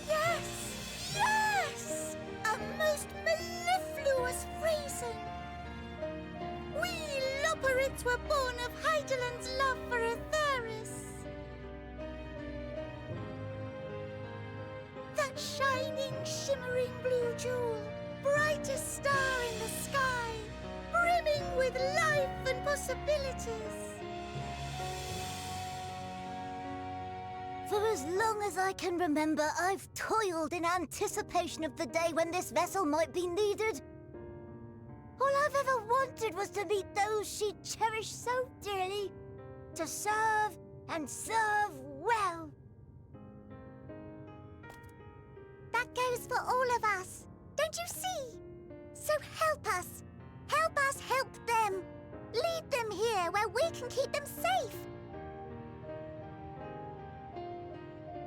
Yes! Yes! A most mellifluous phrasing! We Loperids were born of Hydaelyn's love for Aetheris. That shining, shimmering blue jewel, brightest star in the sky, brimming with life and possibilities. For as long as I can remember, I've toiled in anticipation of the day when this vessel might be needed. All I've ever wanted was to meet those she cherished so dearly, to serve and serve well. That goes for all of us, don't you see? So help us. Help us help them. Lead them here where we can keep them safe.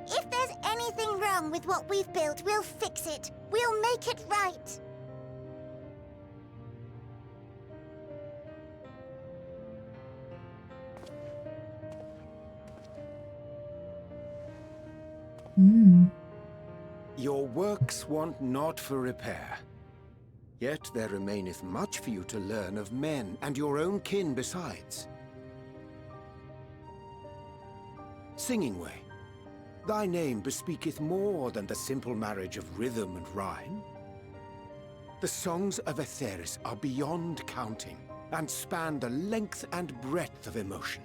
If there's anything wrong with what we've built, we'll fix it. We'll make it right. Your works want not for repair. Yet there remaineth much for you to learn of men, and your own kin besides. Singing Way, thy name bespeaketh more than the simple marriage of rhythm and rhyme. The songs of Aetheris are beyond counting, and span the length and breadth of emotion.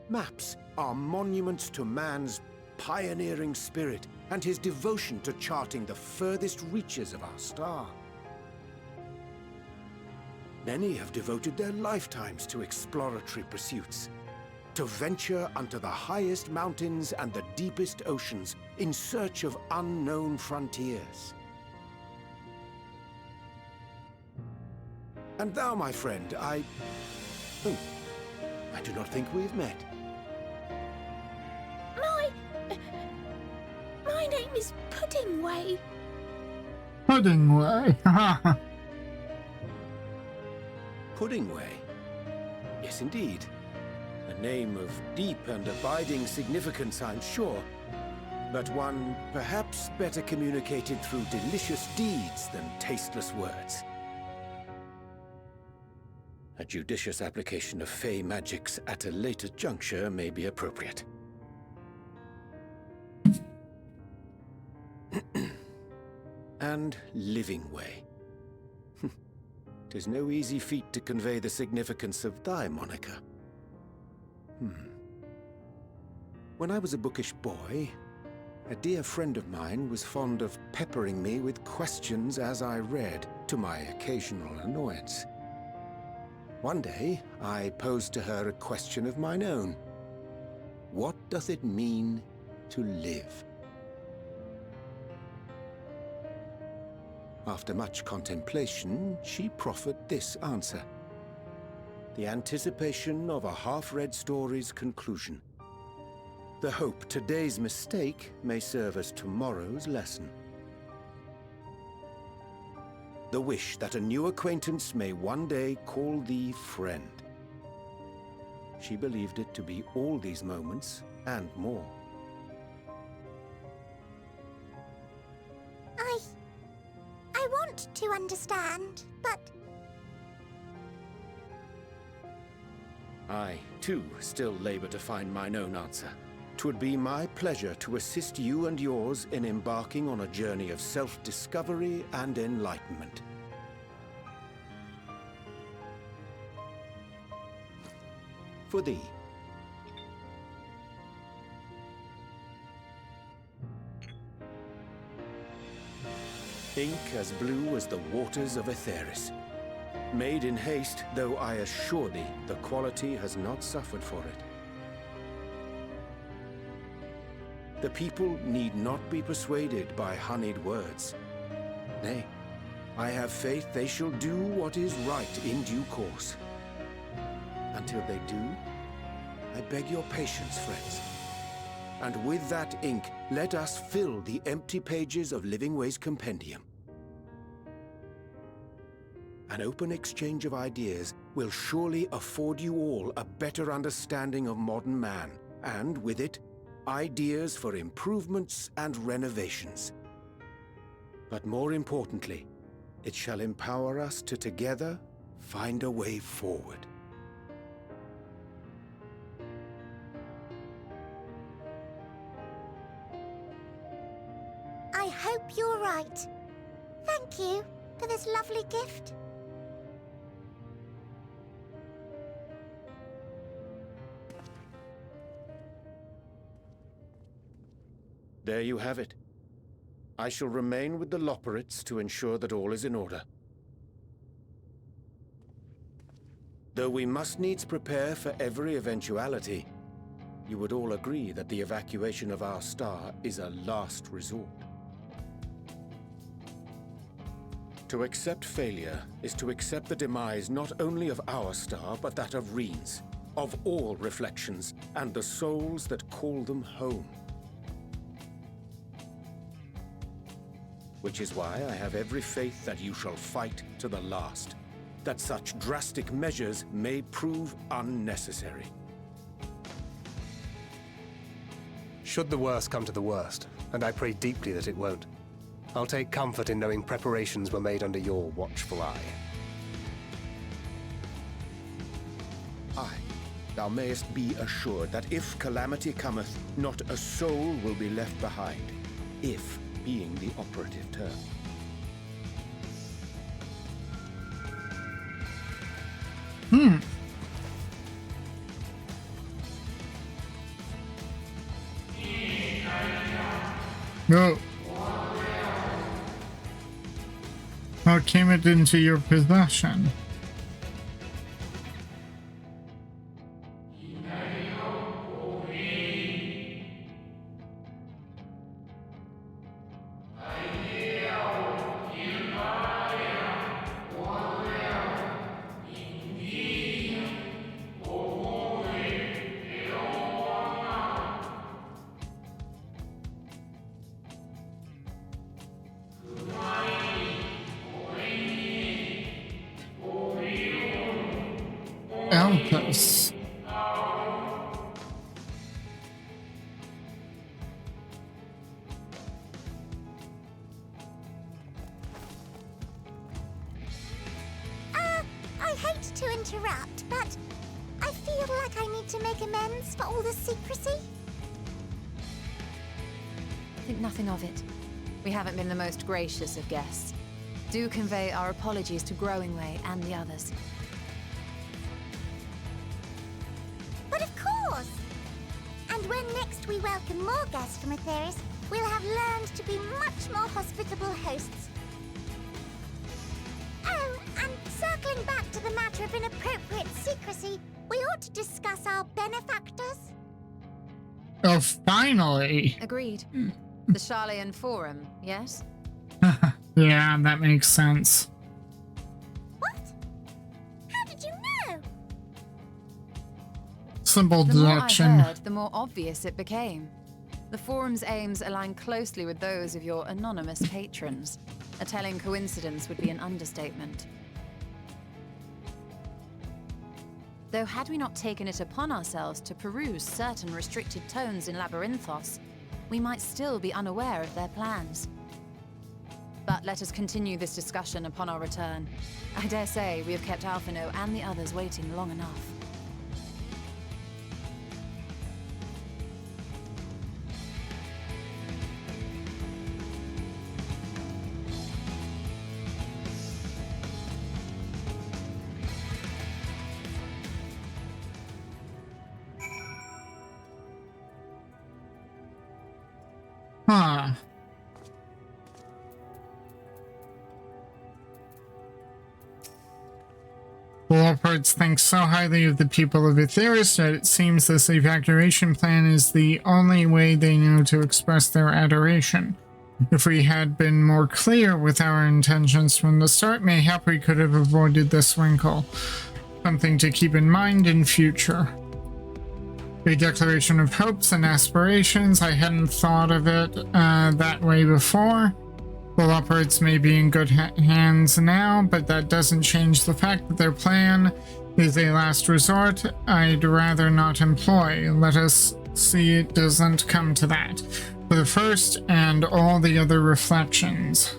Maps are monuments to man's pioneering spirit and his devotion to charting the furthest reaches of our star. Many have devoted their lifetimes to exploratory pursuits, to venture unto the highest mountains and the deepest oceans in search of unknown frontiers. And thou, my friend, I do not think we've met. My name is Puddingway. Puddingway. Puddingway? Yes, indeed. A name of deep and abiding significance, I'm sure. But one perhaps better communicated through delicious deeds than tasteless words. A judicious application of fey magics at a later juncture may be appropriate. And Living Way. 'Tis no easy feat to convey the significance of thy moniker. When I was a bookish boy, a dear friend of mine was fond of peppering me with questions as I read, to my occasional annoyance. One day, I posed to her a question of mine own. What does it mean to live? After much contemplation, she proffered this answer. The anticipation of a half-read story's conclusion. The hope today's mistake may serve as tomorrow's lesson. The wish that a new acquaintance may one day call thee friend. She believed it to be all these moments and more. I want to understand, but... I, too, still labor to find mine own answer. 'Twould be my pleasure to assist you and yours in embarking on a journey of self-discovery and enlightenment. For thee. Ink as blue as the waters of Aetheris. Made in haste, though I assure thee, the quality has not suffered for it. The people need not be persuaded by honeyed words. Nay, I have faith they shall do what is right in due course. Until they do, I beg your patience, friends. And with that ink, let us fill the empty pages of Livingway's compendium. An open exchange of ideas will surely afford you all a better understanding of modern man, and with it, ideas for improvements and renovations. But more importantly, it shall empower us to together find a way forward. I hope you're right. Thank you for this lovely gift. There you have it. I shall remain with the Loporrits to ensure that all is in order. Though we must needs prepare for every eventuality, you would all agree that the evacuation of our star is a last resort. To accept failure is to accept the demise not only of our star, but that of Reen's, of all reflections, and the souls that call them home. Which is why I have every faith that you shall fight to the last, that such drastic measures may prove unnecessary. Should the worst come to the worst, and I pray deeply that it won't, I'll take comfort in knowing preparations were made under your watchful eye. Aye, thou mayest be assured that if calamity cometh, not a soul will be left behind, if being the operative term. No. How came it into your possession? Elpis. I hate to interrupt, but I feel like I need to make amends for all the secrecy. Think nothing of it. We haven't been the most gracious of guests. Do convey our apologies to Growingway and the others. But of course! And when next we welcome more guests from Aetheris, we'll have learned to be much more hospitable hosts. Oh, and circling back to the matter of inappropriate secrecy, we ought to discuss our benefactors. Oh, finally. Agreed. The Charlean Forum, yes? Yeah, that makes sense. What? How did you know? Simple The more I deduction. heard, the more obvious it became. The Forum's aims align closely with those of your anonymous patrons. A telling coincidence would be an understatement. Though had we not taken it upon ourselves to peruse certain restricted tones in Labyrinthos, we might still be unaware of their plans. But let us continue this discussion upon our return. I dare say we have kept Alphino and the others waiting long enough. Huh. Leopards think so highly of the people of Aetheris that it seems this evacuation plan is the only way they know to express their adoration. If we had been more clear with our intentions from the start, mayhap we could have avoided this wrinkle. Something to keep in mind in future. A declaration of hopes and aspirations. I hadn't thought of it that way before. The Leopards may be in good hands now, but that doesn't change the fact that their plan is a last resort I'd rather not employ. Let us see it doesn't come to that. For the first and all the other reflections.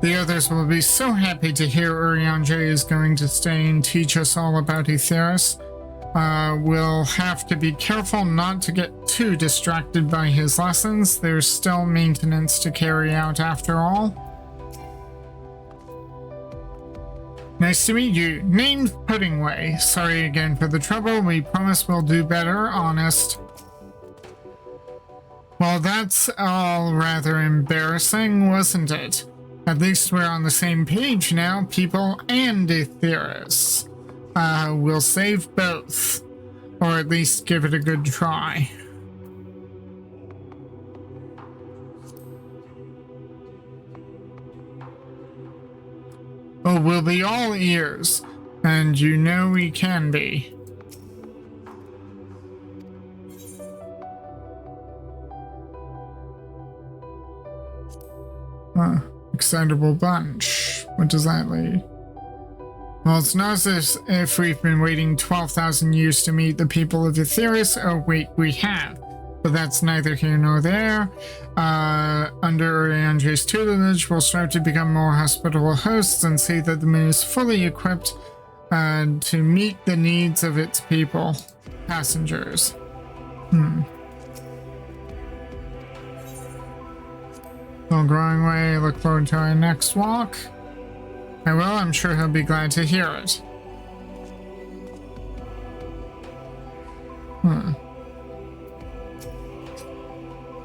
The others will be so happy to hear Urianger is going to stay and teach us all about Aetheris. We'll have to be careful not to get too distracted by his lessons. There's still maintenance to carry out after all. Nice to meet you. Name's Puddingway. Sorry again for the trouble. We promise we'll do better, honest. Well, that's all rather embarrassing, wasn't it? At least we're on the same page now, people and Aetheris. We'll save both. Or at least give it a good try. Oh, we'll be all ears. And you know we can be. Excitable bunch. What does that lead? Well, it's not as if we've been waiting 12,000 years to meet the people of Aetheris. Oh, wait, we have. But that's neither here nor there. Under Urianger's tutelage, we'll start to become more hospitable hosts and see that the moon is fully equipped to meet the needs of its people. Passengers. Well, growing way, look forward to our next walk. I will, I'm sure he'll be glad to hear it.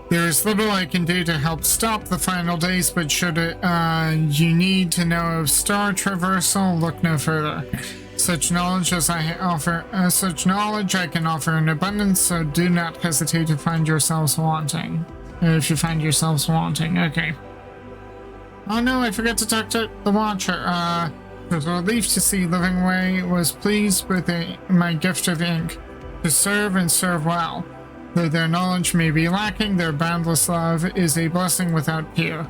There is little I can do to help stop the final days, but should you need to know of star traversal, look no further. Such knowledge I can offer in abundance, so do not hesitate to find yourselves wanting. If you find yourselves wanting, okay. Oh no, I forgot to talk to the Watcher. It was a relief to see Livingway was pleased with my gift of ink. To serve and serve well. Though their knowledge may be lacking, their boundless love is a blessing without peer.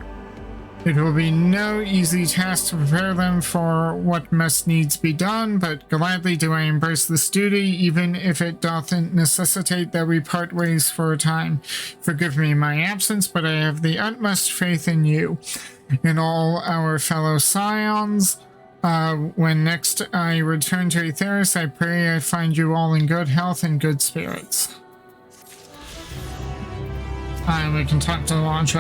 It will be no easy task to prepare them for what must needs be done, but gladly do I embrace this duty, even if it doth necessitate that we part ways for a time. Forgive me my absence, but I have the utmost faith in you. In all our fellow scions. When next I return to Aetheris, I pray I find you all in good health and good spirits. We can talk to the launcher.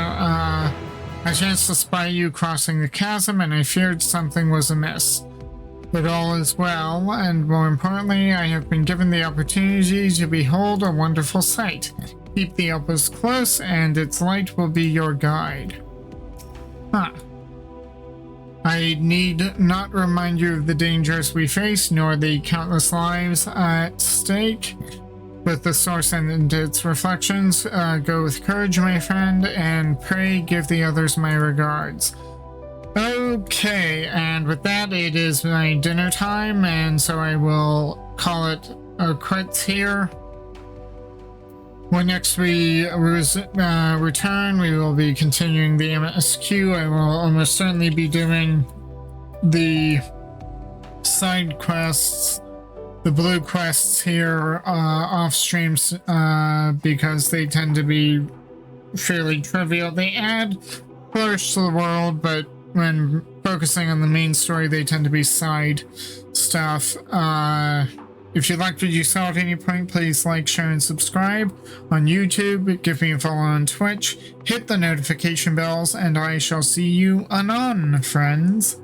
I chanced to spy you crossing the chasm, and I feared something was amiss. But all is well, and more importantly, I have been given the opportunity to behold a wonderful sight. Keep the outpost close, and its light will be your guide. Huh. I need not remind you of the dangers we face, nor the countless lives at stake. With the source and its reflections, go with courage, my friend, and pray give the others my regards. Okay, and with that, it is my dinner time, and so I will call it quits here. When next we return, we will be continuing the MSQ. I will almost certainly be doing the side quests, the blue quests here off streams because they tend to be fairly trivial. They add flourish to the world, but when focusing on the main story, they tend to be side stuff. If you liked what you saw at any point, please like, share, and subscribe on YouTube. Give me a follow on Twitch. Hit the notification bells, and I shall see you anon, friends.